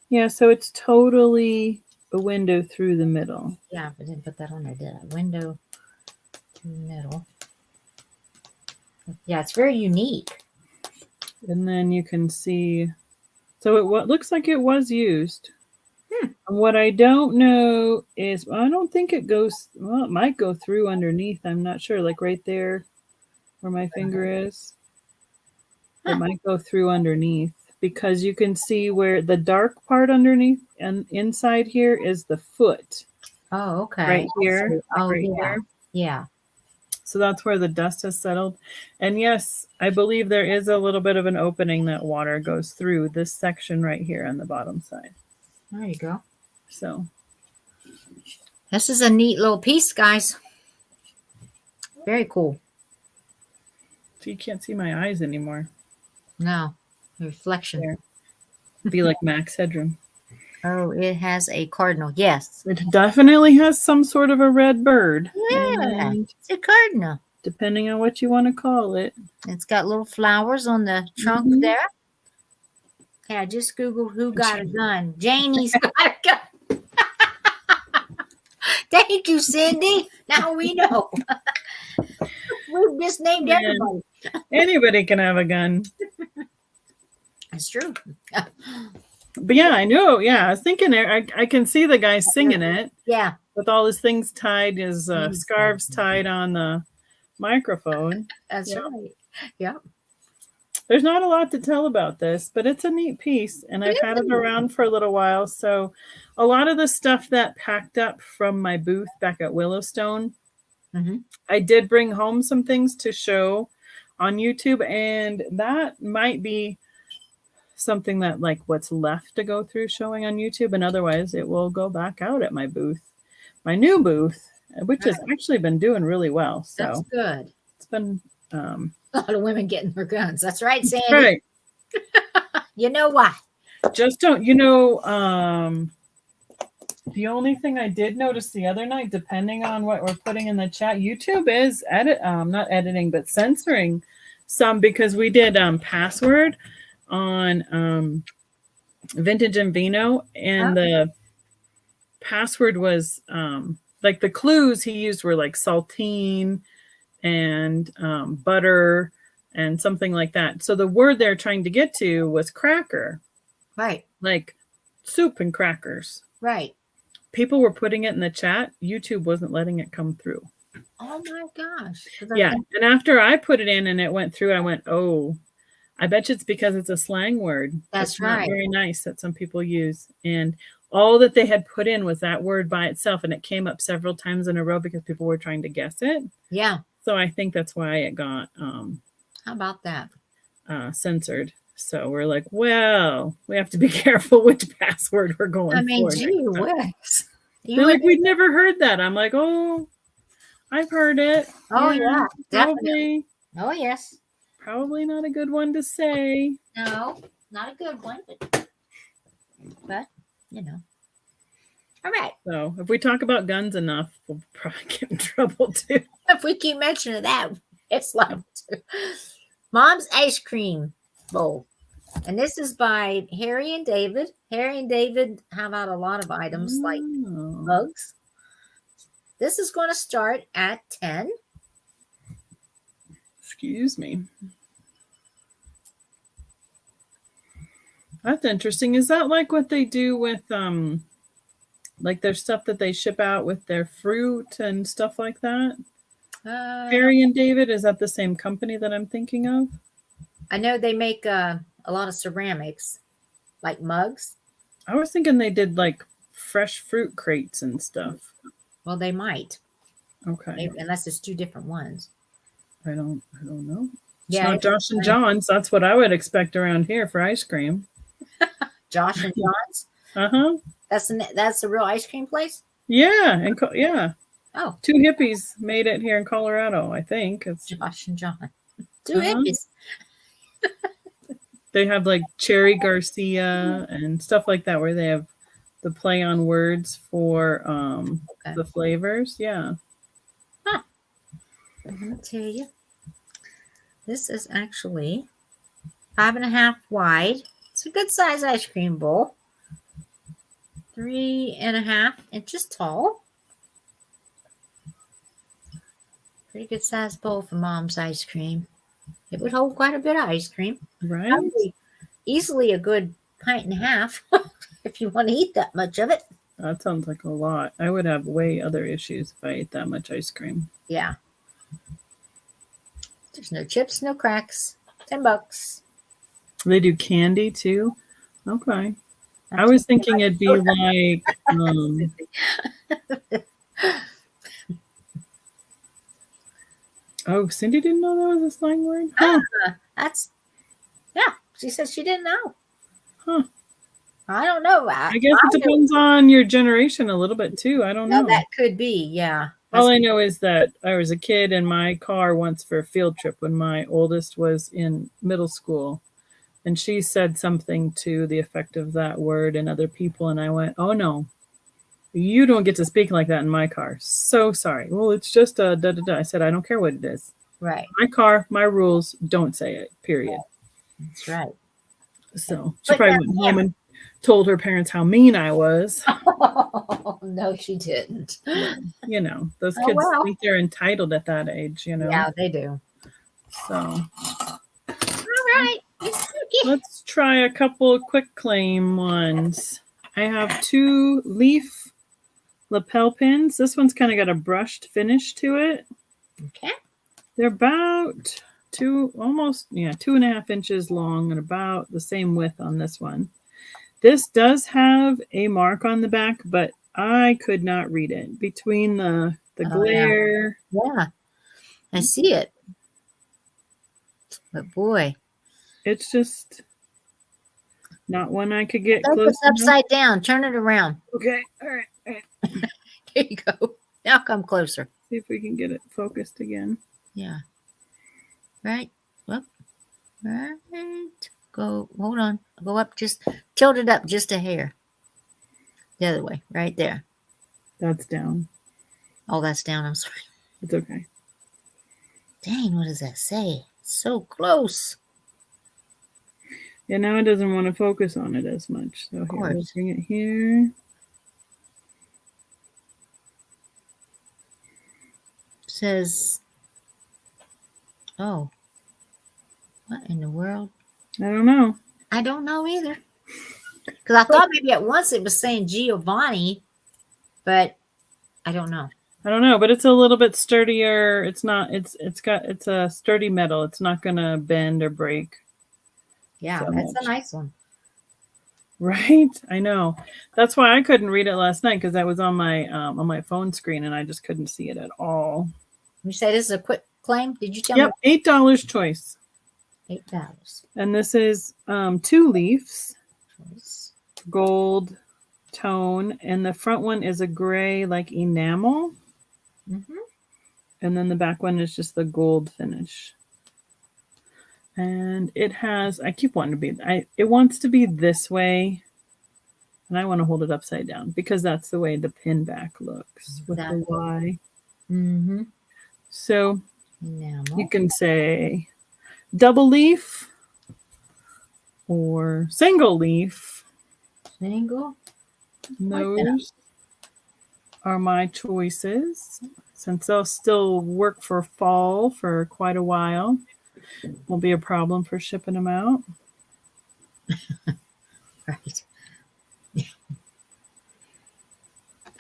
Yeah, so it's totally a window through the middle. Yeah, I didn't put that on there, did I? Window through the middle. Yeah, it's very unique. And then you can see, so it looks like it was used. What I don't know is, I don't think it goes, well, it might go through underneath. I'm not sure, like right there where my finger is. It might go through underneath. Because you can see where the dark part underneath and inside here is the foot. Oh, okay. Right here. Oh, right yeah. here. Yeah. So that's where the dust has settled. And yes, I believe there is a little bit of an opening that water goes through this section right here on the bottom side. There you go. So This is a neat little piece, guys. Very cool. you can't see my eyes anymore. No, reflection. There. Be like Max Headroom. Oh, it has a cardinal. Yes. It definitely has some sort of a red bird. Yeah, And it's a cardinal. depending on what you want to call it. It's got little flowers on the trunk there. Okay, I just Googled who got a gun. Janie's got a gun. Thank you, Cindy. Now we know. We've just named everybody. Anybody can have a gun. That's true. But yeah, I know. Yeah, I was thinking I can see the guy singing it. Yeah. With all his things tied, his scarves tied on the microphone. That's right. Yeah. There's not a lot to tell about this, but it's a neat piece, and I've had it around for a little while. So a lot of the stuff that packed up from my booth back at Willowstone, I did bring home some things to show on YouTube, and that might be something that like what's left to go through showing on YouTube, and otherwise it will go back out at my booth, my new booth, which has actually been doing really well. So that's good. It's been a lot of women getting their guns. That's right, Sandy. Right. You know why? Just don't, the only thing I did notice the other night, depending on what we're putting in the chat, YouTube is not editing, but censoring some, because we did password on Vintage and Vino, and the password was like the clues he used were like saltine and butter and something like that. So the word they're trying to get to was cracker. Right. Like soup and crackers. Right. People were putting it in the chat. YouTube wasn't letting it come through. Oh my gosh. Yeah. And after I put it in and it went through, I went, oh, I bet you it's because it's a slang word. That's right. Not very nice that some people use. And all that they had put in was that word by itself. And it came up several times in a row because people were trying to guess it. Yeah. So I think that's why it got how about that? Censored. So we're like, well, we have to be careful which password we're going for. I mean, gee whiz. They're like, we'd never heard that. I'm like, oh, I've heard it. Oh, yeah. Probably. Oh, yes. Probably not a good one to say. No, not a good one. But you know. All right. So if we talk about guns enough, we'll probably get in trouble too. If we keep mentioning that, it's like Mom's Ice Cream Bowl. And this is by Harry and David. Harry and David have out a lot of items like mugs. This is going to start at 10. Excuse me. That's interesting. Is that like what they do with like their stuff that they ship out with their fruit and stuff like that? Harry and David, is that the same company that I'm thinking of? I know they make a lot of ceramics, like mugs. I was thinking they did like fresh fruit crates and stuff. Well, they might. Okay. Unless it's two different ones. I don't know. Yeah, it's not Josh and John's. That's what I would expect around here for ice cream. Josh and John's. That's the real ice cream place. Yeah, yeah. Oh, two hippies made it here in Colorado. I think it's Josh and John. Two hippies. They have like Cherry Garcia and stuff like that, where they have the play on words for the flavors. Yeah. Huh. I'm gonna tell you. This is actually 5.5 wide. It's a good size ice cream bowl. 3.5 inches tall. Pretty good size bowl for Mom's ice cream. It would hold quite a bit of ice cream. Right. Probably easily a good 1.5 pints if you want to eat that much of it. That sounds like a lot. I would have way other issues if I ate that much ice cream. Yeah. There's no chips, no cracks. $10. They do candy too? Okay. I was thinking it'd be like oh, Cindy didn't know that was a slang word? Huh. Yeah. She said she didn't know. Huh. I don't know. I guess it depends on your generation a little bit too. I don't know. That could be, yeah. All I know is that I was a kid in my car once for a field trip when my oldest was in middle school. And she said something to the effect of that word and other people. And I went, oh no, you don't get to speak like that in my car. So sorry. Well, it's just a da-da-da. I said, I don't care what it is. Right. My car, my rules, don't say it, period. That's right. So she probably went home and told her parents how mean I was. Oh, no, she didn't. You know, those kids think they're entitled at that age, you know? Yeah, they do. So. All right. Let's try a couple of quick claim ones. I have 2 leaf lapel pins. This one's kind of got a brushed finish to it. Okay. They're about 2.5 inches long and about the same width on this one. This does have a mark on the back, but I could not read it between the glare. Yeah, I see it. But boy, it's just not one I could get close. It's upside down. Turn it around. Okay. All right. There you go. Now come closer. See if we can get it focused again. Yeah. Right. Well, right. Go. Hold on. Go up. Just tilt it up just a hair. The other way. Right there. That's down. Oh, that's down. I'm sorry. It's okay. Dang, what does that say? It's so close. Yeah, now it doesn't want to focus on it as much. So here, we'll bring it here. Says, oh, what in the world? I don't know. I don't know either. Because I thought maybe at once it was saying Giovanni, but I don't know. I don't know, but it's a little bit sturdier. It's not. It's a sturdy metal. It's not gonna bend or break. Yeah, so that's a nice one. Right? I know. That's why I couldn't read it last night because I was on my phone screen and I just couldn't see it at all. You say this is a quick claim? Did you tell me? Yep, $8 choice. $8. And this is 2 leaves, gold tone, and the front one is a gray like enamel. Mm-hmm. And then the back one is just the gold finish. And it has, I keep wanting to be, it wants to be this way. And I want to hold it upside down because that's the way the pin back looks with the Y. Mm-hmm. So you can say double leaf or single leaf. Single? Those are my choices. Since they'll still work for fall for quite a while. Won't be a problem for shipping them out. Right.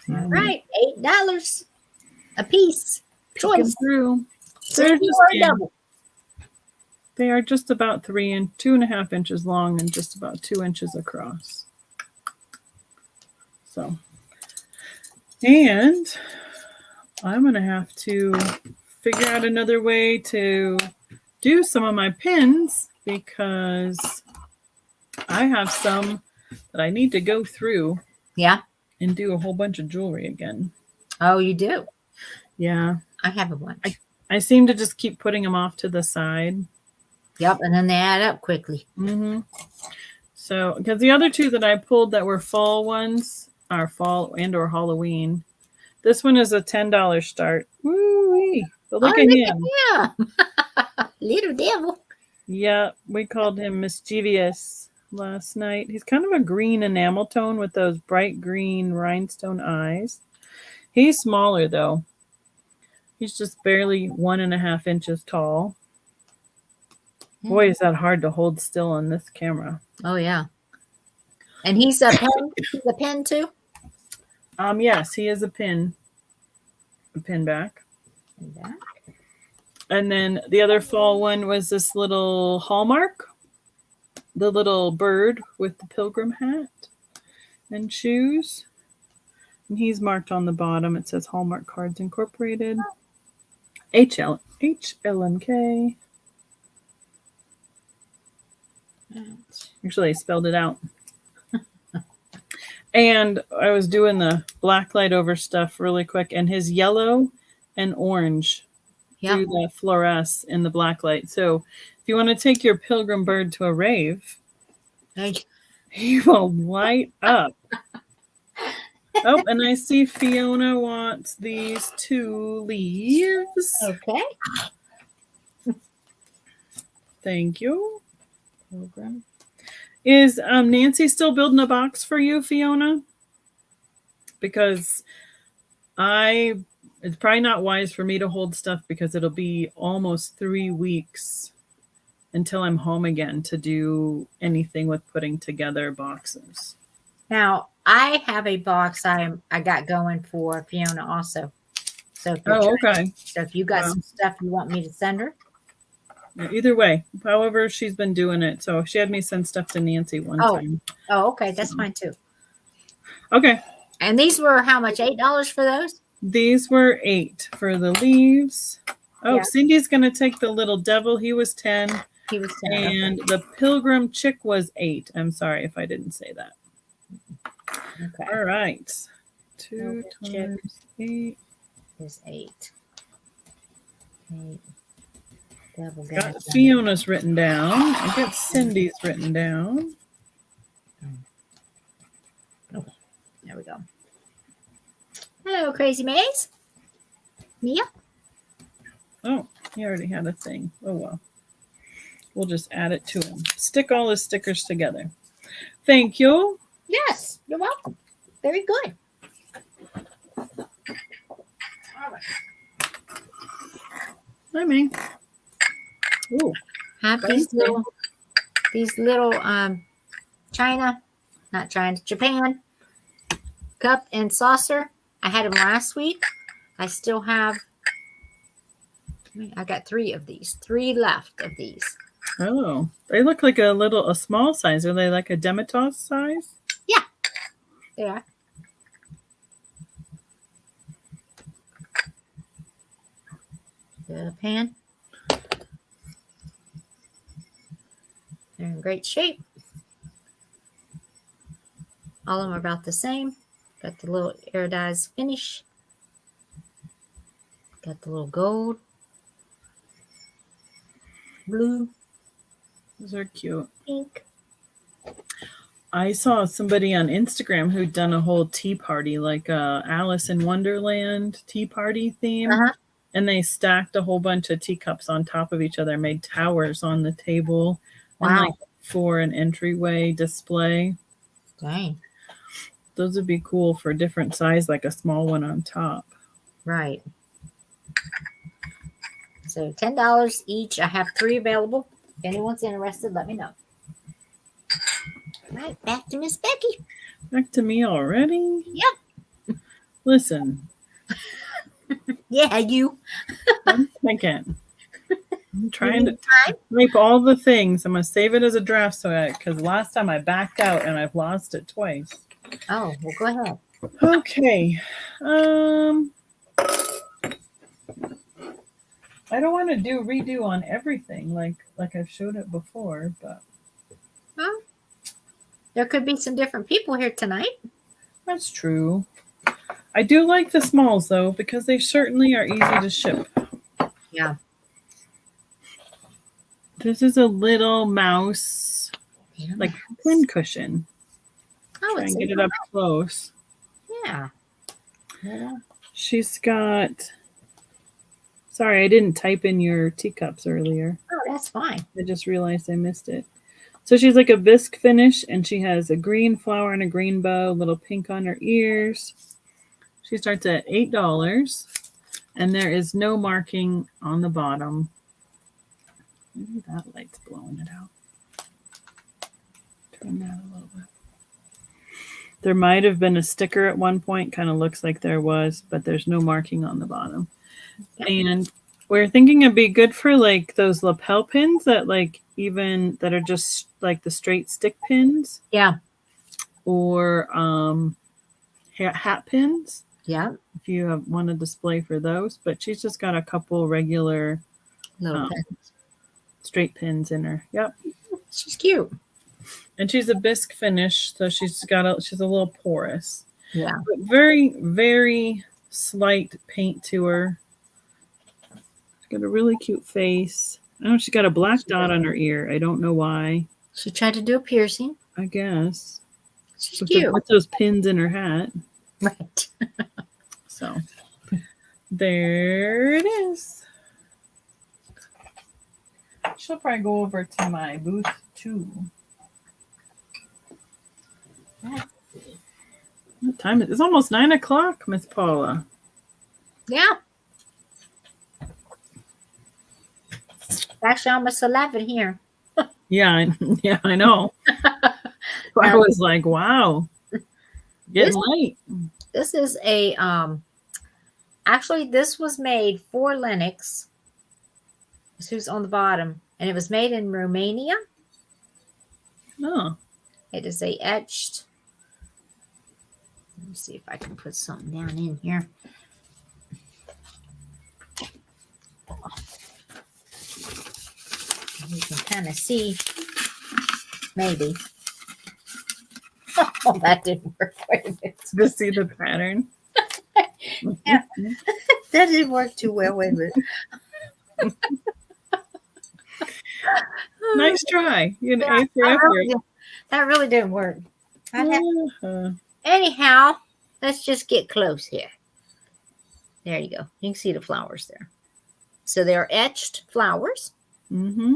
All right. $8 a piece. Choice. Through. They are just about 2.5 inches long and just about 2 inches across. So, and I'm going to have to figure out another way to do some of my pins because I have some that I need to go through. Yeah. And do a whole bunch of jewelry again. Oh, you do? Yeah. I have a bunch. I seem to just keep putting them off to the side. Yep. And then they add up quickly. Mm-hmm. So, because the other 2 that I pulled that were fall ones are fall and or Halloween. This one is a $10 start. Woo-wee. But look at him. Yeah. Little devil. Yeah. We called him Mischievous last night. He's kind of a green enamel tone with those bright green rhinestone eyes. He's smaller though. He's just barely 1.5 inches tall. Boy, is that hard to hold still on this camera. Oh yeah. And he's a pen. He's a pen too. Yes, he is a pin. A pin back. And then the other fall one was this little hallmark. The little bird with the pilgrim hat and shoes. And he's marked on the bottom. It says Hallmark Cards Incorporated. HLNK. Actually, I spelled it out. And I was doing the black light over stuff really quick, and his yellow and orange do the fluoresce in the black light. So if you want to take your pilgrim bird to a rave, he will light up. Oh, and I see Fiona wants these 2 leaves. Okay. Thank you. Pilgrim. Is Nancy still building a box for you, Fiona? Because it's probably not wise for me to hold stuff because it'll be almost 3 weeks until I'm home again to do anything with putting together boxes. Now, I have a box I got going for Fiona also. So okay. So if you got some stuff you want me to send her. Either way, however she's been doing it. So she had me send stuff to Nancy one time. Oh, okay. That's fine too. Okay. And these were how much? $8 for those? These were $8 for the leaves. Oh, Yeah. Cindy's going to take the little devil. He was 10. He was 10. And the pilgrim chick was 8. I'm sorry if I didn't say that. Okay. All right. 2 Chick times 8 is 8. 8. Devil Got Fiona's written down. I got Cindy's written down. Okay. There we go. Hello, Crazy Maze. Mia? Oh, he already had a thing. Oh, well. We'll just add it to him. Stick all his stickers together. Thank you. Yes, you're welcome. Very good. All right. I mean. Ooh. Have these little Japan cup and saucer. I had them last week. I still have. I got 3 of these. 3 left of these. Oh, they look like a small size. Are they like a Demitasse size? Yeah, they are. The pan. They're in great shape. All of them are about the same. Got the little iridized finish. Got the little gold. Blue. Those are cute. Pink. I saw somebody on Instagram who'd done a whole tea party, like a Alice in Wonderland tea party theme. Uh-huh. And they stacked a whole bunch of teacups on top of each other, made towers on the table. Wow. And like for an entryway display. Dang. Those would be cool for different size, like a small one on top. Right. So $10 each. I have 3 available. If anyone's interested, let me know. All right, back to Miss Becky. Back to me already? Yep. Listen. Yeah, you. 1 second. I'm trying to type all the things. I'm going to save it as a draft so because last time I backed out and I've lost it twice. Oh, well, go ahead. Okay. I don't want to redo on everything like I've showed it before, but Well, there could be some different people here tonight. that's true. I do like the smalls though because they certainly are easy to ship. Yeah. This is a little mouse, like pin cushion. Oh, Try it's and get it up close. Yeah. Yeah. She's got. Sorry, I didn't type in your teacups earlier. Oh, that's fine. I just realized I missed it. So she's like a bisque finish, and she has a green flower and a green bow, little pink on her ears. She starts at $8, and there is no marking on the bottom. Maybe that light's blowing it out. Turn that a little bit. There might have been a sticker at one point, kind of looks like there was, but there's no marking on the bottom. And we're thinking it'd be good for like those lapel pins that that are just like the straight stick pins. Yeah. Or hat pins. Yeah. If you want to display for those. But she's just got a couple regular little pins. Straight pins in her. Yep. She's cute. And she's a bisque finish, so she's a little porous. Yeah. But very, very slight paint to her. She's got a really cute face. Oh, she's got a black dot on her ear. I don't know why. She tried to do a piercing. I guess. She's cute. With those pins in her hat. Right. So there it is. She'll probably go over to my booth too. What time is it? It's almost 9 o'clock, Miss Paula. Yeah. Actually, almost 11 here. Yeah, I know. I was like, wow, getting late. This is a actually this was made for Lennox. This who's on the bottom, and it was made in Romania. Oh, it is a etched. Let me see if I can put something down in here. You can kind of see, maybe. Oh, that didn't work. Wait a minute. to see the pattern. Yeah. That didn't work too well. Wait a minute. Nice try. You know, Yeah, A for effort. that really didn't work. Anyhow, let's just get close here. There you go. You can see the flowers there. So they're etched flowers. Mm-hmm.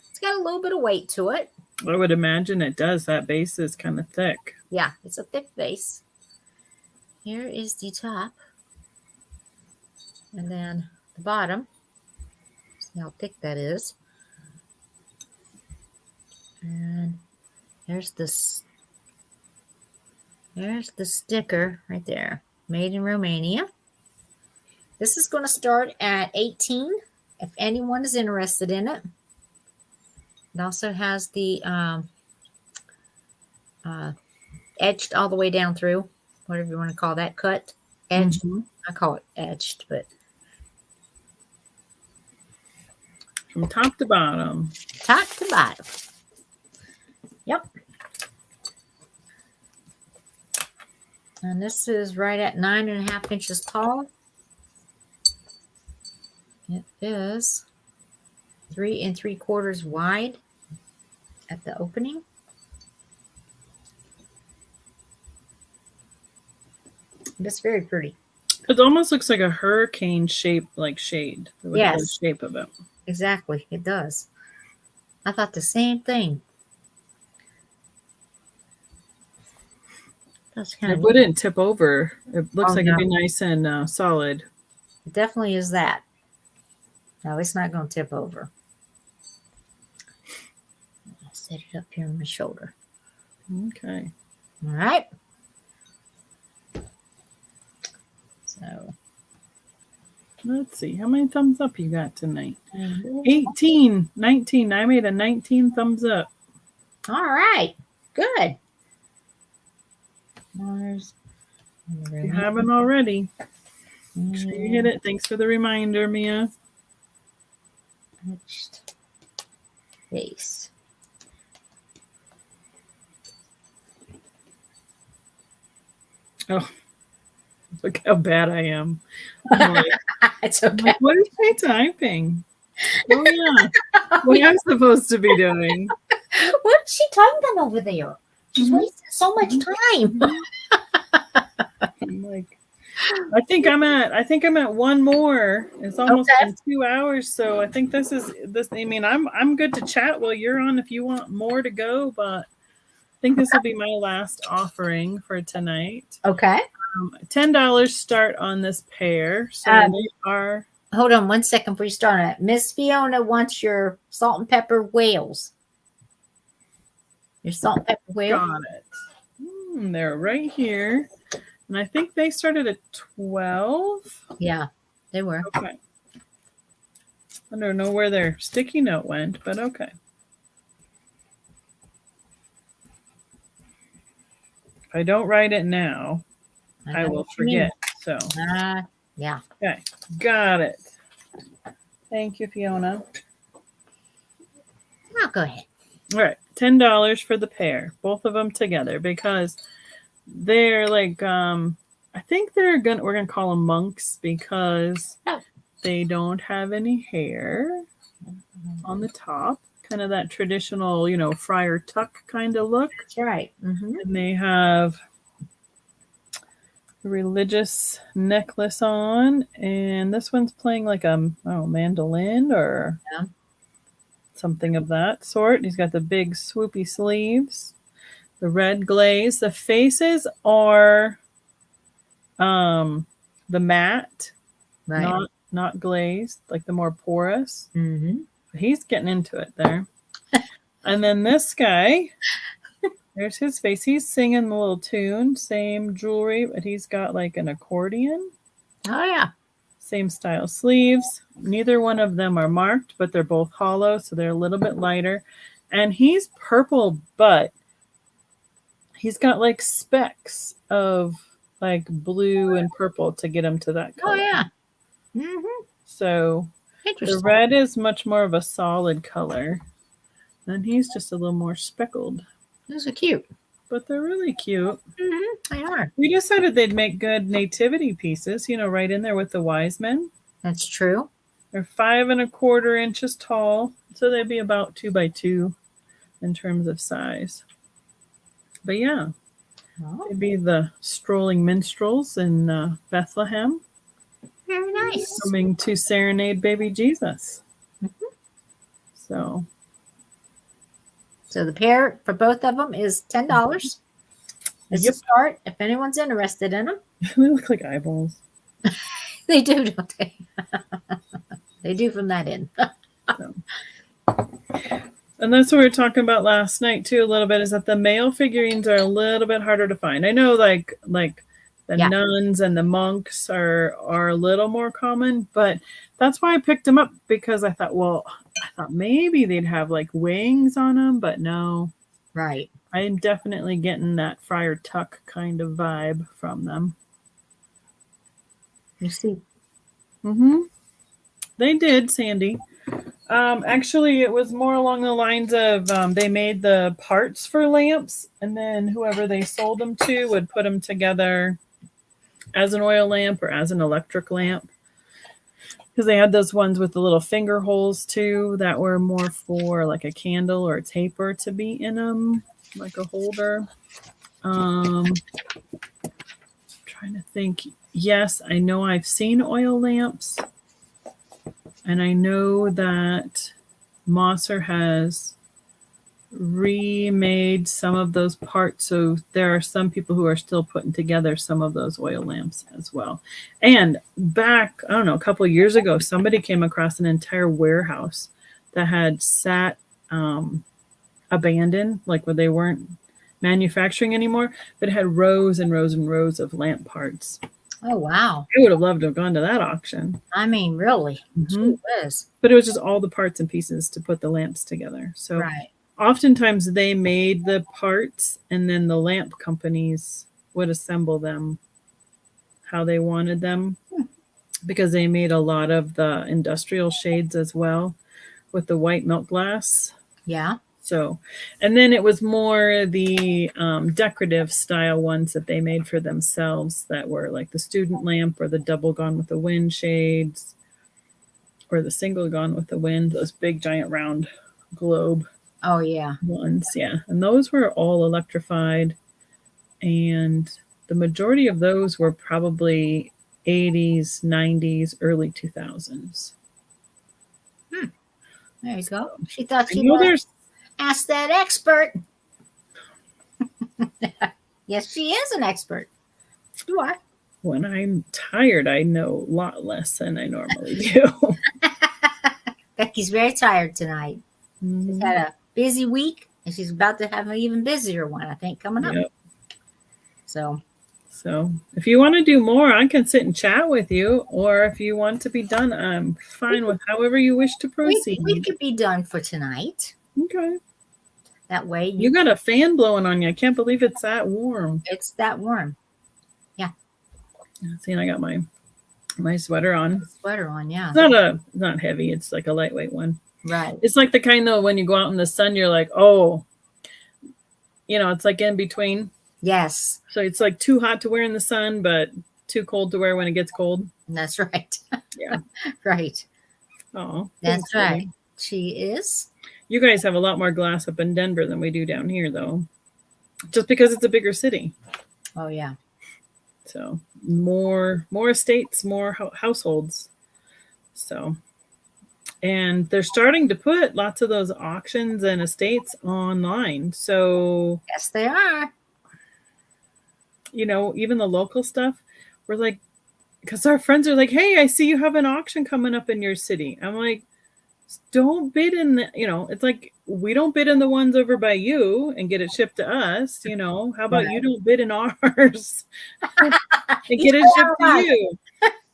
It's got a little bit of weight to it. I would imagine it does. That base is kind of thick. Yeah, it's a thick base. Here is the top. And then the bottom. See how thick that is. And there's this. There's the sticker right there. Made in Romania. This is going to start at 18 if anyone is interested in it. It also has the etched all the way down through, whatever you want to call that, cut, edged. Mm-hmm. I call it etched, but From top to bottom. top to bottom. Yep. And this is right at 9.5 inches tall. It is 3 3/4 wide at the opening. It's very pretty. It almost looks like a hurricane shape, like shade. Yes. The shape of it. Exactly, it does. I thought the same thing. That's kind It of wouldn't tip over. It looks Oh, like no. it'd be nice and solid. It definitely is that. No, it's not going to tip over. I'll set it up here on my shoulder. Okay. All right. So, Let's see. How many thumbs up you got tonight? 18, 19. I made a 19 thumbs up. all right. Good. Mars. If you haven't already, make sure you hit it. Thanks for the reminder, Mia. Etched base. Oh, look how bad I am. I'm like, It's okay. what is she typing? Oh, yeah. What am I supposed to be doing? What is she typing over there? She's Mhm. wasting so much time. I'm like, I think I'm at one more. It's almost Okay. been 2 hours, so I think this. I mean, I'm good to chat while you're on if you want more to go, but I think this will be my last offering for tonight. Okay. $10 start on this pair, so they are. Hold on 1 second before you start on it. Miss Fiona wants your salt and pepper whales. Your salt and pepper whale. Got it. They're right here, and I think they started at 12. Yeah, they were. Okay. I don't know where their sticky note went, but okay. If I don't write it now, I know will what you mean. forget. So, Yeah. okay, got it. Thank you, Fiona. Oh, go ahead. All right, $10 for the pair, both of them together, because they're like I think we're gonna call them monks because they don't have any hair on the top, kind of that traditional, friar tuck kind of look. That's right. Mm-hmm. And they have a religious necklace on, and this one's playing like a mandolin or something of that sort. He's got the big swoopy sleeves, the red glaze. The faces are the matte, Right. not glazed, like the more porous. Mm-hmm. He's getting into it there. And then this guy, there's his face. He's singing the little tune, same jewelry, but he's got like an accordion. Oh, yeah. Same style sleeves. Neither one of them are marked, but they're both hollow, so they're a little bit lighter. And he's purple, but he's got like specks of like blue and purple to get him to that color. Oh, yeah. Mm-hmm. So the red is much more of a solid color. And he's just a little more speckled. Those are cute. But they're really cute. Mm-hmm. They are. We decided they'd make good nativity pieces, right in there with the wise men. That's true. They're 5 1/4 inches tall. So they'd be about 2 by 2 in terms of size. But yeah, they'd be the strolling minstrels in Bethlehem. Very nice. Coming to serenade baby Jesus. Mm-hmm. So the pair for both of them is $10. It's a start if anyone's interested in them. They look like eyeballs. They do, don't they? They do from that end. And that's what we were talking about last night too a little bit, is that the male figurines are a little bit harder to find. I know like the nuns and the monks are a little more common, but that's why I picked them up, because I thought maybe they'd have like wings on them, but no. Right. I'm definitely getting that Friar Tuck kind of vibe from them. You see. Mm-hmm. They did, Sandy. Actually, it was more along the lines of they made the parts for lamps, and then whoever they sold them to would put them together as an oil lamp or as an electric lamp. Because they had those ones with the little finger holes too that were more for like a candle or a taper to be in them, like a holder. Trying to think. Yes, I know I've seen oil lamps, and I know that Mosser has remade some of those parts, so there are some people who are still putting together some of those oil lamps as well. And back, I don't know, a couple of years ago, somebody came across an entire warehouse that had sat abandoned, like where they weren't manufacturing anymore, but it had rows and rows and rows of lamp parts. Oh, wow. I would have loved to have gone to that auction. I mean, really. Mm-hmm. It was. But it was just all the parts and pieces to put the lamps together. So right. Oftentimes they made the parts, and then the lamp companies would assemble them how they wanted them, because they made a lot of the industrial shades as well with the white milk glass. Yeah. So, and then it was more the decorative style ones that they made for themselves that were like the student lamp or the double Gone with the Wind shades or the single Gone with the Wind, those big giant round globe. Oh, yeah. Ones, yeah. And those were all electrified. And the majority of those were probably 80s, 90s, early 2000s. There you go. She thought she was ask that expert. Yes, she is an expert. You are. When I'm tired, I know a lot less than I normally do. Becky's very tired tonight. Mm-hmm. She's had a busy week, and she's about to have an even busier one, I think, coming up. Yep. So if you want to do more, I can sit and chat with you, or if you want to be done, I'm fine with however you wish to proceed. We could be done for tonight. Okay. That way. You got a fan blowing on you. I can't believe it's that warm. It's that warm. Yeah. See, and I got my sweater on. Sweater on, yeah. It's not heavy. It's like a lightweight one. Right. It's like the kind though when you go out in the sun, you're like, oh, it's like in between. Yes. So it's like too hot to wear in the sun, but too cold to wear when it gets cold. That's right. Yeah. Right. Oh, that's right. She is. You guys have a lot more glass up in Denver than we do down here, though. Just because it's a bigger city. Oh, yeah. So more estates, more households. So, and they're starting to put lots of those auctions and estates online. So yes, they are. Even the local stuff, we're like, because our friends are like, hey, I see you have an auction coming up in your city. I'm like, don't bid in the, it's like, we don't bid in the ones over by you and get it shipped to us. How about you don't bid in ours and get it shipped to you?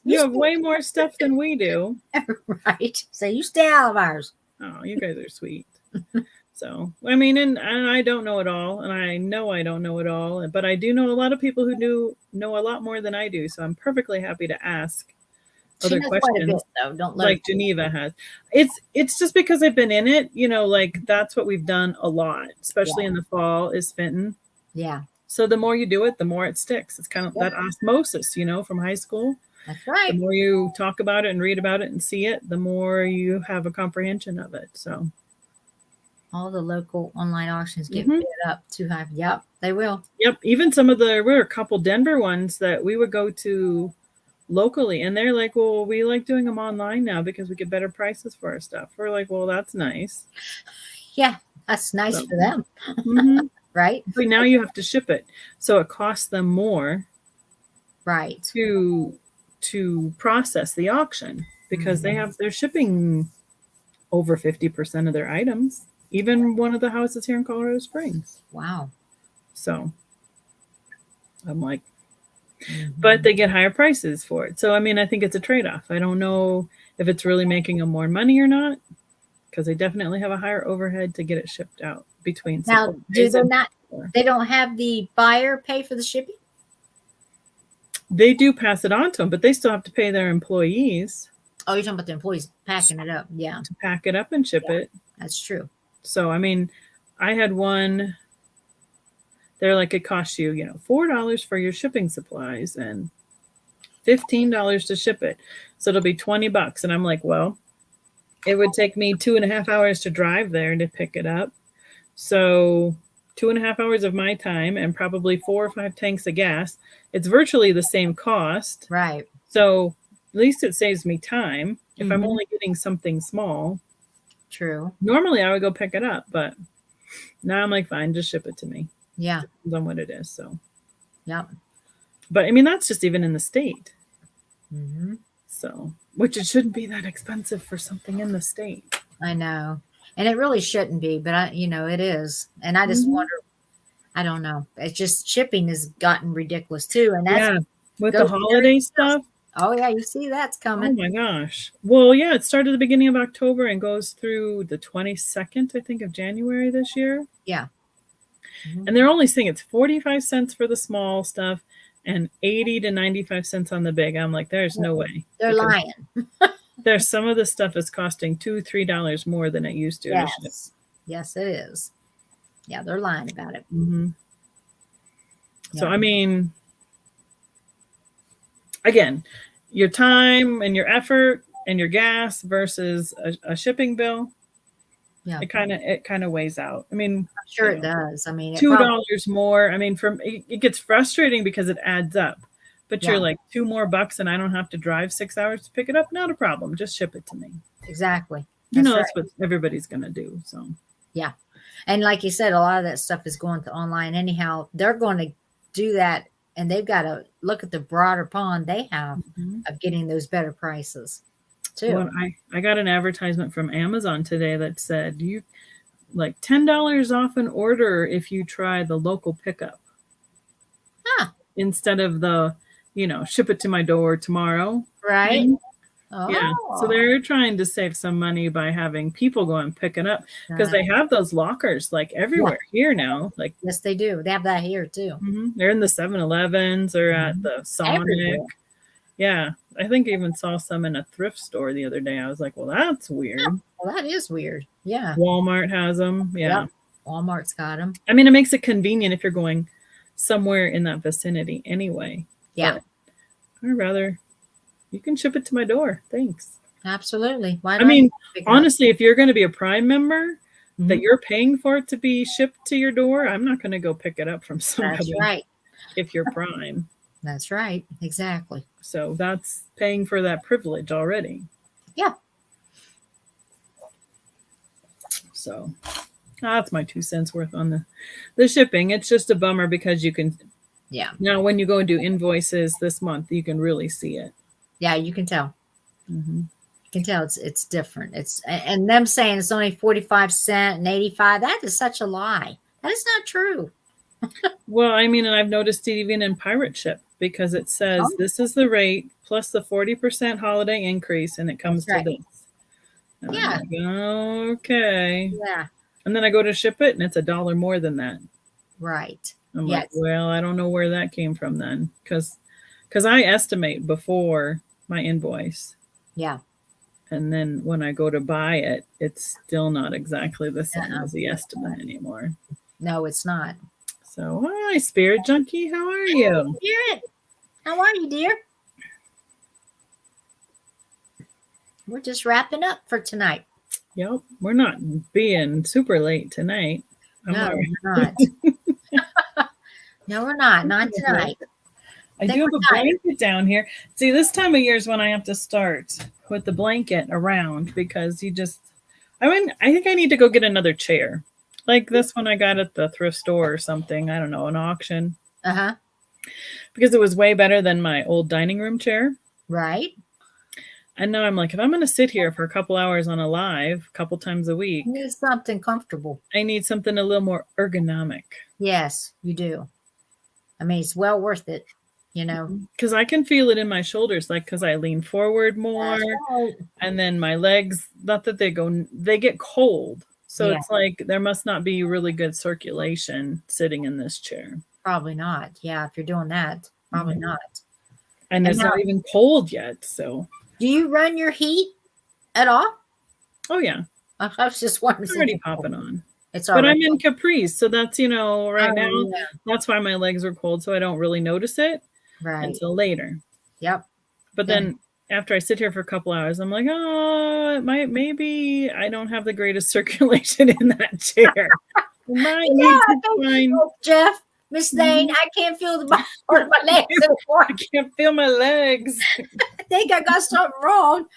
You have way more stuff than we do. Right. So you stay out of ours. Oh, you guys are sweet. So, I mean, and I don't know it all, and I know I don't know it all, but I do know a lot of people who know a lot more than I do. So I'm perfectly happy to ask other questions. Quite a bit, though. Don't let like Geneva has. It's just because I've been in it, like that's what we've done a lot, especially in the fall is Fenton. Yeah. So the more you do it, the more it sticks. It's kind of that osmosis, from high school. That's right. The more you talk about it and read about it and see it, the more you have a comprehension of it. So all the local online auctions get bid up too high. Yep, they will. Yep. Even some of there were a couple Denver ones that we would go to locally, and they're like, well, we like doing them online now because we get better prices for our stuff. We're like, well, that's nice. Yeah, that's nice for them. Right. But now you have to ship it. So it costs them more. Right. To process the auction because they're shipping over 50% of their items. Even one of the houses here in Colorado Springs. Wow. So I'm like, but they get higher prices for it. So, I mean, I think it's a trade-off. I don't know if it's really making them more money or not, because they definitely have a higher overhead to get it shipped out between. Now, they don't have the buyer pay for the shipping? They do pass it on to them, but they still have to pay their employees. Oh, you're talking about the employees packing it up. Yeah. To pack it up and ship it. That's true. So, I mean, I had one, they're like, it costs you, $4 for your shipping supplies and $15 to ship it. So it'll be $20. And I'm like, well, it would take me 2.5 hours to drive there to pick it up. So 2.5 hours of my time and probably 4 or 5 tanks of gas. It's virtually the same cost. Right. So at least it saves me time if I'm only getting something small. True. Normally I would go pick it up, but now I'm like, fine, just ship it to me. Yeah. Depends on what it is. So, yeah. But I mean, that's just even in the state. So, which it shouldn't be that expensive for something in the state. I know. And it really shouldn't be, but it is. And I just wonder, I don't know. It's just shipping has gotten ridiculous too. And that's with the holiday stuff. Oh, yeah, you see that's coming. Oh, my gosh. Well, yeah, it started at the beginning of October and goes through the 22nd, I think, of January this year. Yeah. And they're only saying it's 45 cents for the small stuff and 80 to 95 cents on the big. I'm like, there's no way. They're lying. There's some of the stuff is costing $2-3 more than it used to. Yes. Yes, it is. Yeah, they're lying about it. So, I mean, again, your time and your effort and your gas versus a shipping bill. Yeah, it kind of weighs out. I mean, I'm sure it does. I mean, $2 more. I mean, it gets frustrating because it adds up. But you're like $2 more and I don't have to drive 6 hours to pick it up. Not a problem. Just ship it to me. Exactly. That's what everybody's gonna do. So yeah, and like you said, a lot of that stuff is going to online anyhow. They're going to do that, and they've got to look at the broader pond they have of getting those better prices too. Well, I got an advertisement from Amazon today that said you like $10 off an order if you try the local pickup instead of the ship it to my door tomorrow. Right. Yeah. So they're trying to save some money by having people go and pick it up because they have those lockers like everywhere here now. Like, yes, they do. They have that here too. They're in the 7-Elevens or at the Sonic. Everywhere. Yeah. I think I even saw some in a thrift store the other day. I was like, well, that's weird. Well, that is weird. Yeah. Walmart has them. Yeah. Walmart's got them. I mean, it makes it convenient if you're going somewhere in that vicinity anyway. Yeah. But I'd rather you can ship it to my door. Thanks. Absolutely. Why I not mean, pick it up? honestly, if you're going to be a Prime member that Mhm. you're paying for it to be shipped to your door, I'm not going to go pick it up from somebody. That's right. If you're Prime. That's right. Exactly. So that's paying for that privilege already. Yeah. So that's my 2 cents worth on the shipping. It's just a bummer because you can. Yeah. Now, when you go and do invoices this month, you can really see it. Yeah, you can tell. Mm-hmm. You can tell it's different. And them saying it's only 45 cents and 85. That is such a lie. That is not true. Well, I mean, and I've noticed it even in pirate ship because it says this is the rate plus the 40% holiday increase, and it comes to this. And Yeah. I'm like, okay. Yeah. And then I go to ship it, and it's $1 more than that. Right. I'm Yes. like, well, I don't know where that came from then, because I estimate before my invoice. Yeah. And then when I go to buy it, it's still not exactly the same as the estimate anymore. No, it's not. So, hi, Spirit Junkie. How are you? Spirit, how are you, dear? We're just wrapping up for tonight. Yep. We're not being super late tonight. No, we're not. No, we're not. Not tonight. I do have a blanket down here. See, this time of year is when I have to start with the blanket around because I think I need to go get another chair. Like this one I got at the thrift store or something. I don't know, an auction. Uh-huh. Because it was way better than my old dining room chair. Right. And now I'm like, if I'm going to sit here for a couple hours on a live, a couple times a week. You need something comfortable. I need something a little more ergonomic. Yes, you do. I mean, it's well worth it, you know. Because I can feel it in my shoulders, like because I lean forward more. Right. And then my legs, not that they get cold. So It's like there must not be really good circulation sitting in this chair. Probably not. Yeah, if you're doing that, probably not. And it's not even cold yet. So, do you run your heat at all? Oh yeah, I was just wondering. It's already popping on. It's already. But I'm in capris, so that's right now. Yeah. That's why my legs are cold, so I don't really notice it until later. Yep. But then after I sit here for a couple hours, I'm like, oh, maybe I don't have the greatest circulation in that chair. Jeff, Miss Dane, I can't feel the bottom of my legs anymore. I can't feel my legs. I think I got something wrong.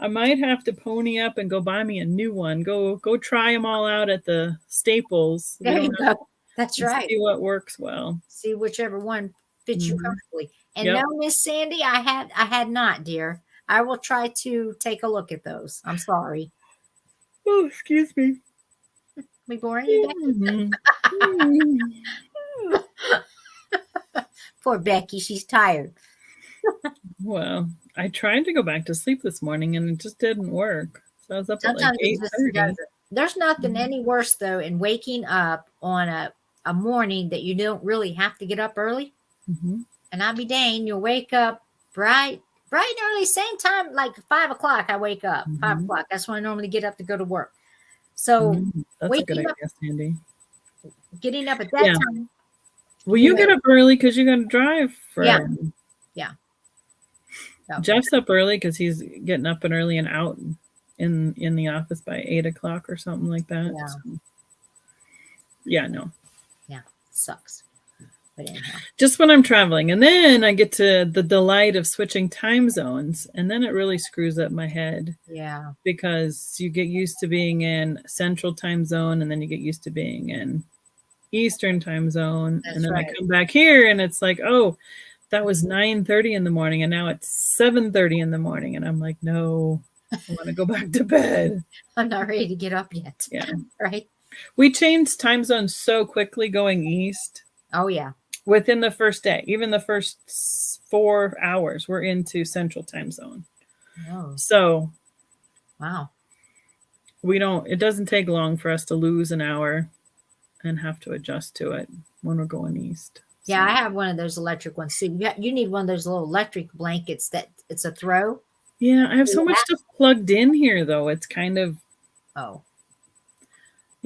I might have to pony up and go buy me a new one. Go try them all out at the Staples. There you go. That's right. See what works well. See whichever one fits you comfortably. And no, Miss Sandy, I had not, dear. I will try to take a look at those. I'm sorry. Oh, excuse me. We boring you, Becky? Poor Becky, she's tired. Well, I tried to go back to sleep this morning and it just didn't work. So I was up at like 8:30. There's nothing any worse though in waking up on a morning that you don't really have to get up early. Mm-hmm. And I'll be dang, you'll wake up bright and early, same time, like 5 o'clock. I wake up 5 o'clock. That's when I normally get up to go to work. So that's a good idea, Sandy. Getting up at that time. Well, you get up early because you're going to drive for. Yeah. Jeff's up early because he's getting up and early and out in the office by 8 o'clock or something like that. Yeah. So, yeah, no. Yeah, sucks. But anyhow. Just when I'm traveling. And then I get to the delight of switching time zones. And then it really screws up my head. Yeah. Because you get used to being in Central time zone and then you get used to being in Eastern time zone. That's and then right. I come back here and it's like, oh, that was 9:30 in the morning and now it's 7:30 in the morning. And I'm like, no, I want to go back to bed. I'm not ready to get up yet. Yeah. Right. We changed time zones so quickly going east. Oh, yeah. Within the first day, even the first 4 hours, we're into Central time zone. Oh. So, wow. It doesn't take long for us to lose an hour and have to adjust to it when we're going east. Yeah, I have one of those electric ones. See, you need one of those little electric blankets that it's a throw. Yeah, I have so much stuff plugged in here, though. It's kind of. Oh.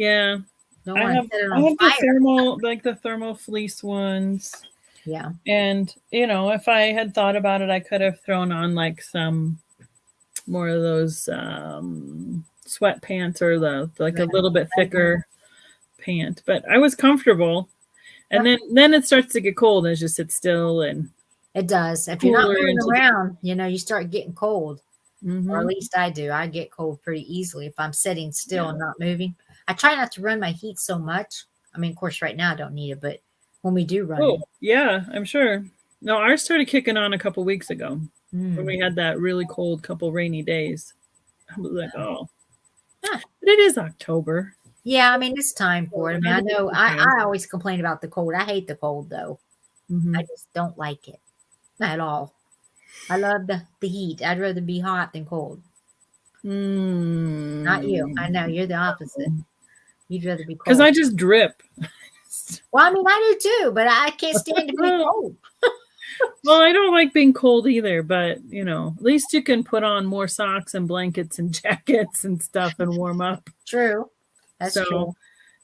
Yeah. Don't I want have to set it I on have the fire. the thermal fleece ones. Yeah. And if I had thought about it, I could have thrown on like some more of those sweatpants or like a little bit thicker pant. But I was comfortable. And then it starts to get cold as you sit still and it does. If you're not moving into around, you start getting cold. Mm-hmm. Or at least I do. I get cold pretty easily if I'm sitting still and not moving. I try not to run my heat so much. I mean, of course, right now I don't need it, but when we do run it. Yeah, I'm sure. No, ours started kicking on a couple weeks ago when we had that really cold couple rainy days. I was like, oh. But it is October. Yeah, I mean, it's time for it. I mean, I know I always complain about the cold. I hate the cold, though. Mm-hmm. I just don't like it at all. I love the heat. I'd rather be hot than cold. Not you. I know. You're the opposite. You'd rather be cold. Because I just drip. Well, I mean, I do too, but I can't stand to be cold. Well, I don't like being cold either, but, at least you can put on more socks and blankets and jackets and stuff and warm up. True. That's true.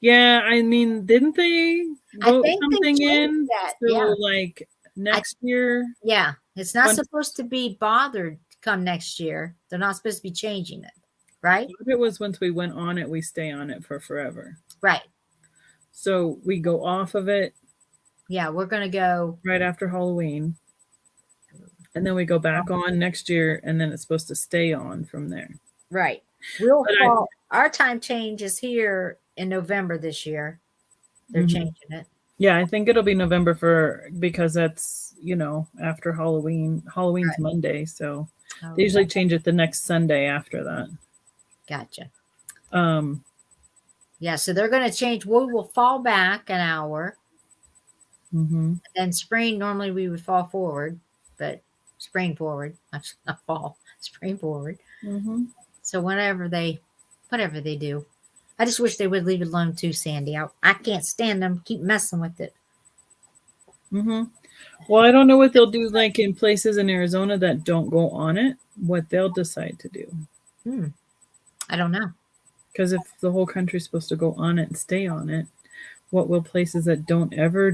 Yeah, I mean, didn't they vote something in? That. So, yeah. like, next year? Yeah. It's not supposed to be bothered come next year. They're not supposed to be changing it, right? It was once we went on it, we stay on it for forever. Right. So we go off of it. Yeah, we're going to go right after Halloween. And then we go back on next year, and then it's supposed to stay on from there. Right. Our time change is here in November this year. They're changing it. Yeah, I think it'll be November because that's, after Halloween. Halloween's Monday, so they usually change it the next Sunday after that. Gotcha. Yeah, so they're going to change. We will fall back an hour. Mm-hmm. Then spring, normally we would fall forward, but spring forward, not fall, spring forward. Mm-hmm. So whatever they do. I just wish they would leave it alone too, Sandy. I can't stand them. Keep messing with it. Mm-hmm. Well, I don't know what they'll do like in places in Arizona that don't go on it, what they'll decide to do. I don't know. Because if the whole country's supposed to go on it and stay on it, what will places that don't ever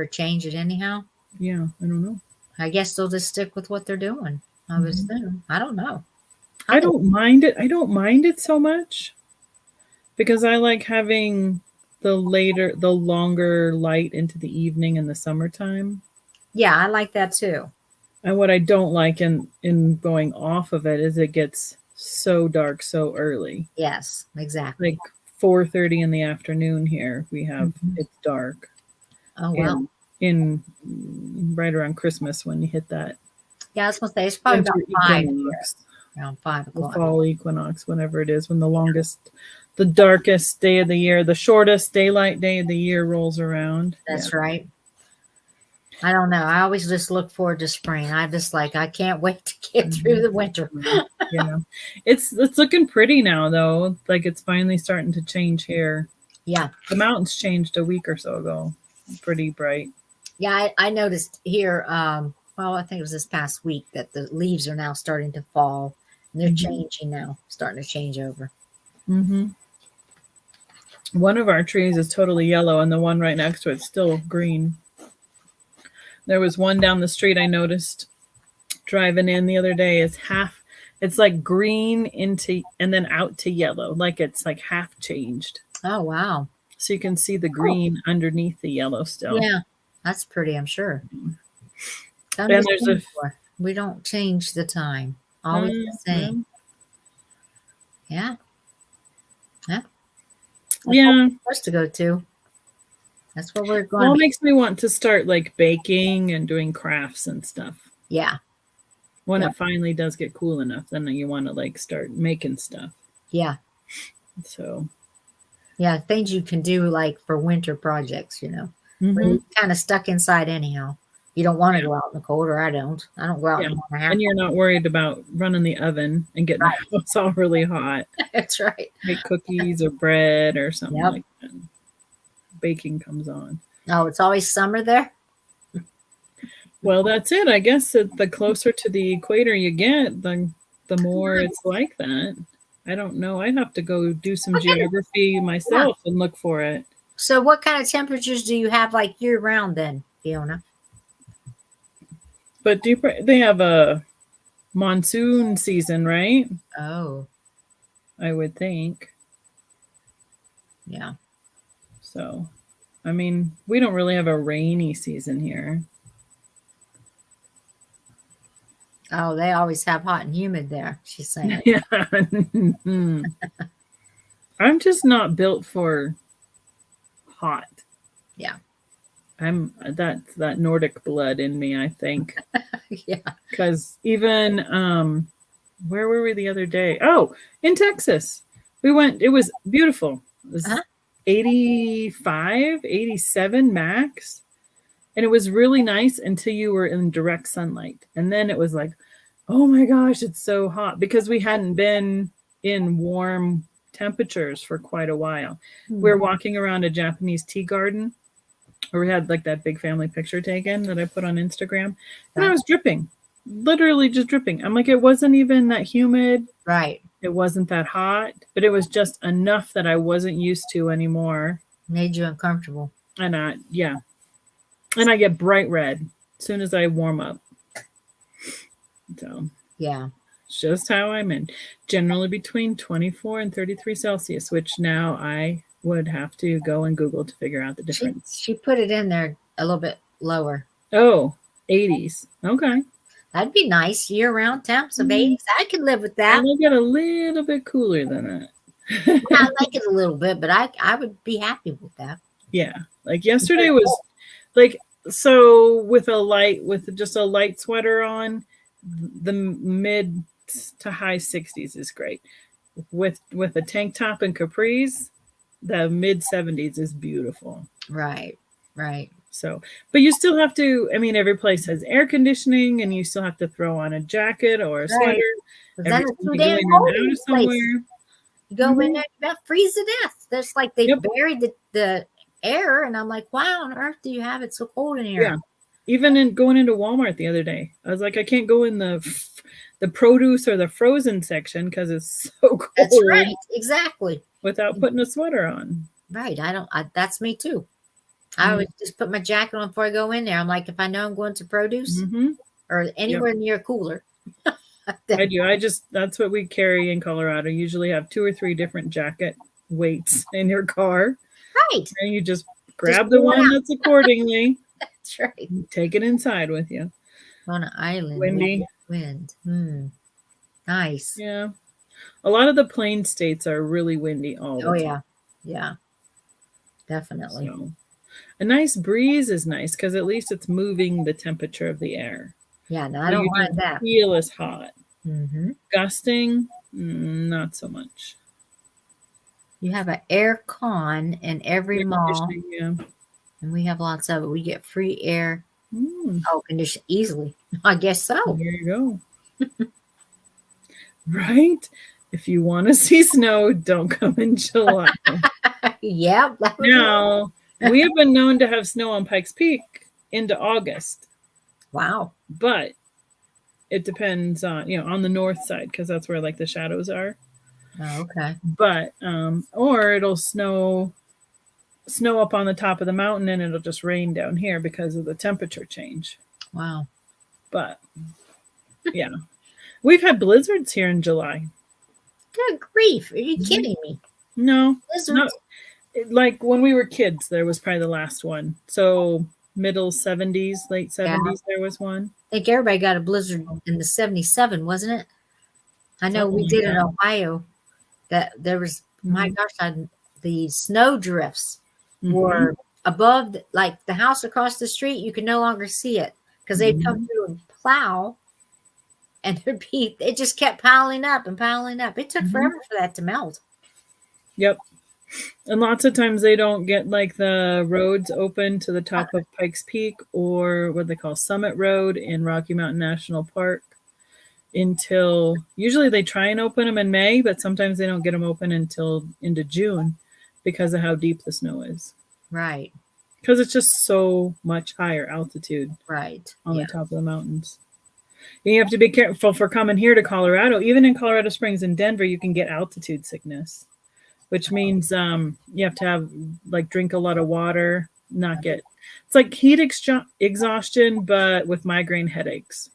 change it anyhow? Yeah, I don't know. I guess they'll just stick with what they're doing. I was assume. I don't know. I don't mind it. I don't mind it so much because I like having the longer light into the evening in the summertime. Yeah, I like that too. And what I don't like in going off of it is it gets so dark so early. Yes, exactly. Like 4:30 in the afternoon here, we have it's dark. Oh wow! In right around Christmas when you hit that. Yeah, I was gonna say it's probably about 5. Around 5 o'clock. The fall equinox, whenever it is, when the darkest day of the year, the shortest daylight day of the year rolls around. That's right. I don't know. I always just look forward to spring. I can't wait to get through the winter. Yeah. It's looking pretty now though. Like it's finally starting to change here. Yeah. The mountains changed a week or so ago. Pretty bright. Yeah, I noticed here, I think it was this past week that the leaves are now starting to fall. And they're changing now, starting to change over. Mm-hmm. One of our trees is totally yellow and the one right next to it's still green. There was one down the street I noticed driving in the other day. It's like green into and then out to yellow, like it's like half changed. Oh, wow. So you can see the green underneath the yellow still. Yeah, that's pretty, I'm sure. And we don't change the time. Always the same. Yeah. Yeah. That's what we're supposed to go to. That's what we're going. Well, it makes me want to start like baking and doing crafts and stuff. Yeah. When it finally does get cool enough, then you want to like start making stuff. Yeah. So. Yeah, things you can do like for winter projects, When you're kind of stuck inside anyhow. You don't want to go out in the cold, or I don't. I don't go out in the house. And you're not worried about running the oven and getting the house all really hot. That's right. Make cookies or bread or something like that. Baking comes on. Oh, it's always summer there? Well, that's it. I guess the closer to the equator you get, the more it's like that. I don't know. I'd have to go do some geography myself and look for it. So what kind of temperatures do you have like year round then, Fiona? But they have a monsoon season, right? Oh, I would think. yeah. So, I mean, we don't really have a rainy season here. Oh, they always have hot and humid there, she's saying. Yeah. I'm just not built for hot. Yeah. I'm that Nordic blood in me, I think. Yeah. Because even where were we the other day? Oh, in Texas. We went, it was beautiful. It was 85, 87 max. And it was really nice until you were in direct sunlight. And then it was like, oh my gosh, it's so hot, because we hadn't been in warm temperatures for quite a while. We were walking around a Japanese tea garden where we had like that big family picture taken that I put on Instagram. And I was dripping, literally just dripping. I'm like, it wasn't even that humid. Right. It wasn't that hot, but it was just enough that I wasn't used to anymore. Made you uncomfortable. And I get bright red as soon as I warm up. So yeah, it's just how I'm in. Generally between 24 and 33 Celsius, which now I would have to go and Google to figure out the difference. She put it in there a little bit lower. Oh, 80s. Okay. That'd be nice. Year-round temps of 80s. I could live with that. I'll get a little bit cooler than that. I like it a little bit, but I would be happy with that. Yeah. Like yesterday was like, so with just a light sweater on, the mid to high 60s is great. With a tank top and capris, the mid 70s is beautiful. Right. So, but you still have to, I mean, every place has air conditioning, and you still have to throw on a jacket or a sweater. Then it's too damn cold in this place. You go in there, you about freeze to death. There's like they buried the air, and I'm like, why on earth do you have it so cold in here? Yeah. Even going into Walmart the other day, I was like, I can't go in the produce or the frozen section because it's so cold. That's right. Exactly. Without putting a sweater on. Right. That's me too. I would just put my jacket on before I go in there. I'm like, if I know I'm going to produce or anywhere near a cooler. I do. That's what we carry in Colorado. Usually have 2 or 3 different jacket weights in your car. Right. And you just grab the one that's accordingly. That's right. Take it inside with you. On an island. Windy. Wind. Nice. Yeah. A lot of the plain states are really windy all the time. Yeah. Yeah. Definitely. So, a nice breeze is nice because at least it's moving the temperature of the air. Yeah, no, I don't mind that. Feel as hot. Gusting, not so much. You have an air con in every mall. Yeah. And we have lots of it. We get free air conditioned easily. I guess so. There you go. Right? If you want to see snow, don't come in July. Yeah. Now, we have been known to have snow on Pikes Peak into August. Wow. But it depends on, on the north side, because that's where like the shadows are. Oh, okay. But, or it'll snow up on the top of the mountain and it'll just rain down here because of the temperature change. Wow. But, yeah. We've had blizzards here in July. Good grief. Are you kidding me? No. Blizzards? Like when we were kids, there was probably the last one. So middle 70s, late 70s, there was one. I think everybody got a blizzard in the 77, wasn't it? I know we did in Ohio. That there was, my gosh, the snow drifts were above, like the house across the street. You could no longer see it because they'd come through and plow, and it just kept piling up and piling up. It took forever for that to melt. Yep. And lots of times they don't get like the roads open to the top of Pikes Peak or what they call Summit Road in Rocky Mountain National Park until usually they try and open them in May, but sometimes they don't get them open until into June because of how deep the snow is. Right. Because it's just so much higher altitude. Right. On the top of the mountains. You have to be careful for coming here to Colorado. Even in Colorado Springs and Denver, you can get altitude sickness, which means you have to have drink a lot of water, not get. It's like heat exhaustion, but with migraine headaches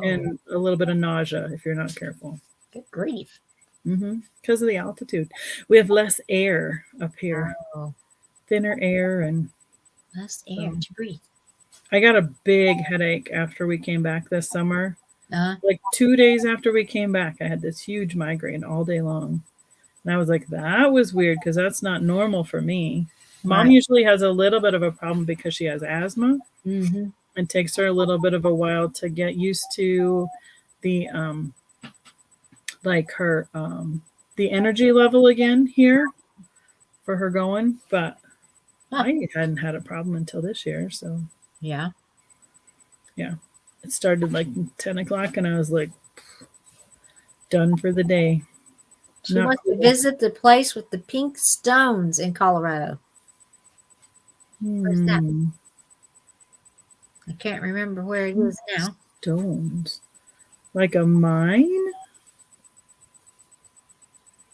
and a little bit of nausea if you're not careful. Good grief. Because of the altitude, we have less air up here, thinner air and less air to breathe. I got a big headache after we came back this summer. Uh-huh. 2 days after we came back, I had this huge migraine all day long. And I was like, that was weird because that's not normal for me. Mom usually has a little bit of a problem because she has asthma. It takes her a little bit of a while to get used to the the energy level again here for her going. But I hadn't had a problem until this year. So yeah. It started 10 o'clock and I was like, done for the day. She wants to visit the place with the pink stones in Colorado. Where's that? I can't remember where it is now. Stones. Like a mine?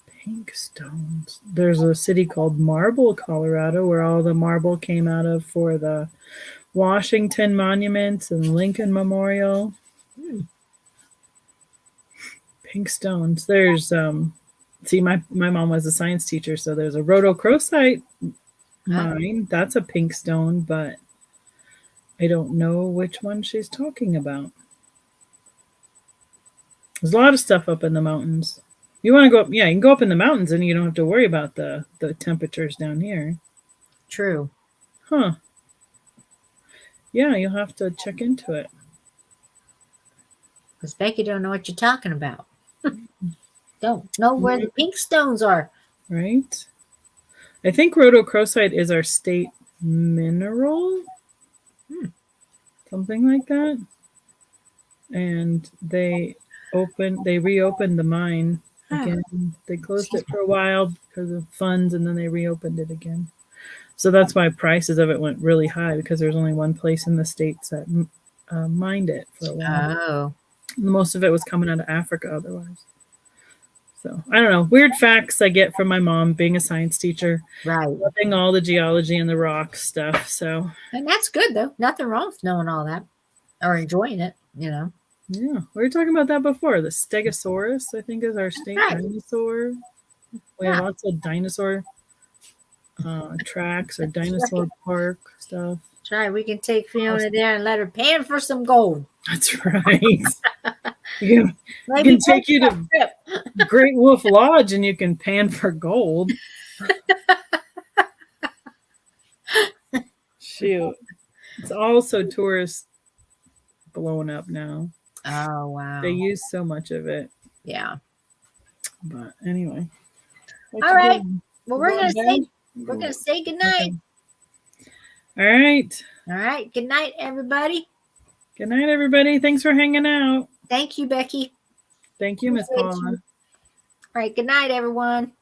Pink stones. There's a city called Marble, Colorado, where all the marble came out of for the Washington monuments and Lincoln Memorial. Pink stones. There's my mom was a science teacher, so there's a rhodochrosite mine. That's a pink stone, but I don't know which one she's talking about. There's a lot of stuff up in the mountains. You want to go up, you can go up in the mountains and you don't have to worry about the temperatures down here. True. Huh. Yeah, you'll have to check into it. Because Becky don't know what you're talking about. Don't know where the pink stones are. Right. I think rhodochrosite is our state mineral. Something like that. And they reopened the mine again. They closed it for a while because of funds, and then they reopened it again. So that's why prices of it went really high, because there's only one place in the States that mined it for a while. Most of it was coming out of Africa otherwise. So I don't know. Weird facts I get from my mom being a science teacher. Right. Loving all the geology and the rock stuff. So. And that's good though. Nothing wrong with knowing all that or enjoying it, Yeah. We were talking about that before. The Stegosaurus, I think, is our state dinosaur. We have lots of dinosaur tracks or dinosaur park stuff. That's right. We can take Fiona there and let her pan for some gold. That's right. You can take you to Great Wolf Lodge and you can pan for gold. Shoot. It's also tourist blown up now. Oh, wow. They use so much of it. Yeah. But anyway. All right. Well, we're gonna say goodnight. Okay. All right. All right. Good night, everybody. Good night, everybody. Thanks for hanging out. Thank you, Becky. Thank you, Miss Paula. All right. Good night, everyone.